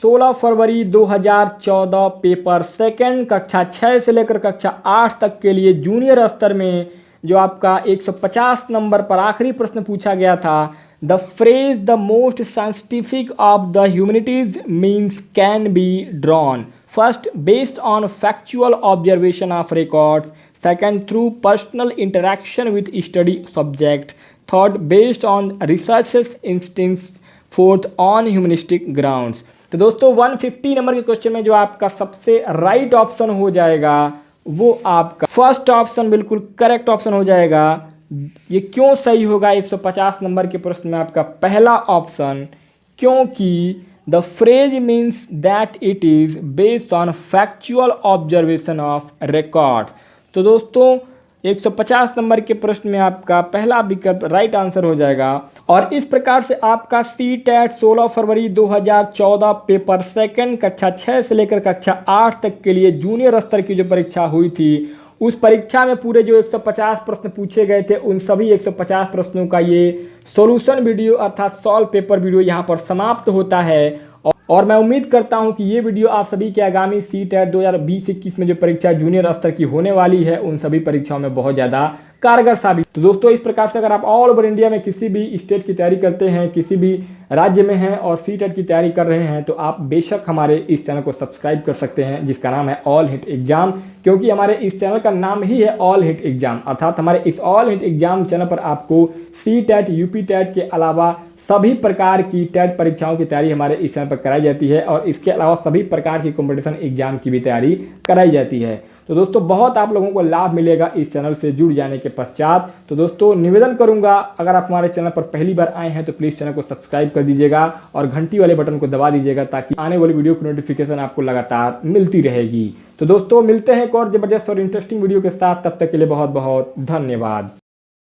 16 फरवरी 2014 पेपर सेकंड कक्षा 6 से लेकर कक्षा 8 तक के लिए जूनियर स्तर में जो आपका 150 नंबर पर आखिरी प्रश्न पूछा गया था, the phrase the most scientific of the humanities means can be drawn. First, based on factual observation of record, second, through personal interaction with study subject, third, based on research instincts, fourth, on humanistic grounds. तो दोस्तों 150 number के question में जो आपका सबसे right option हो जाएगा वो आपका फर्स्ट ऑप्शन बिल्कुल करेक्ट ऑप्शन हो जाएगा। ये क्यों सही होगा 150 नंबर के प्रश्न में आपका पहला ऑप्शन, क्योंकि the phrase means that it is based on factual observation of record. तो दोस्तों 150 नंबर के प्रश्न में आपका पहला विकल्प राइट आंसर हो जाएगा, और इस प्रकार से आपका CTET 16 फरवरी 2014 पेपर सेकंड कक्षा 6 से लेकर कक्षा 8 तक के लिए जूनियर स्तर की जो परीक्षा हुई थी, उस परीक्षा में पूरे जो 150 प्रश्न पूछे गए थे, उन सभी 150 प्रश्नों का ये सॉल्यूशन वीडियो अर्थात सॉल्व पेपर वीडियो यहाँ पर समाप्त होता है। और मैं उम्मीद करता हूं कि ये वीडियो आप सभी के आगामी CTET 2020-21 में जो परीक्षा जूनियर स्तर की होने वाली है, उन सभी परीक्षाओं में बहुत ज़्यादा कारगर साबित। तो दोस्तों इस प्रकार से अगर आप ऑल ओवर इंडिया में किसी भी स्टेट की तैयारी करते हैं, किसी भी राज्य में हैं और CTET की तैयारी कर रहे हैं, तो आप बेशक हमारे इस चैनल को सब्सक्राइब कर सकते हैं, जिसका नाम है ऑल हिट एग्जाम, क्योंकि हमारे इस चैनल का नाम ही है ऑल हिट एग्जाम। अर्थात हमारे इस ऑल हिट एग्जाम चैनल पर आपको CTET, UP TET के अलावा सभी प्रकार की टेट परीक्षाओं की तैयारी हमारे इस चैनल पर कराई जाती है, और इसके अलावा सभी प्रकार की कंपटीशन एग्जाम की भी तैयारी कराई जाती है। तो दोस्तों बहुत आप लोगों को लाभ मिलेगा इस चैनल से जुड़ जाने के पश्चात। तो दोस्तों निवेदन करूंगा, अगर आप हमारे चैनल पर पहली बार आए हैं तो प्लीज़ चैनल को सब्सक्राइब कर दीजिएगा और घंटी वाले बटन को दबा दीजिएगा, ताकि आने वाली वीडियो की नोटिफिकेशन आपको लगातार मिलती रहेगी। तो दोस्तों मिलते हैं एक और जबरदस्त और इंटरेस्टिंग वीडियो के साथ, तब तक के लिए बहुत बहुत धन्यवाद।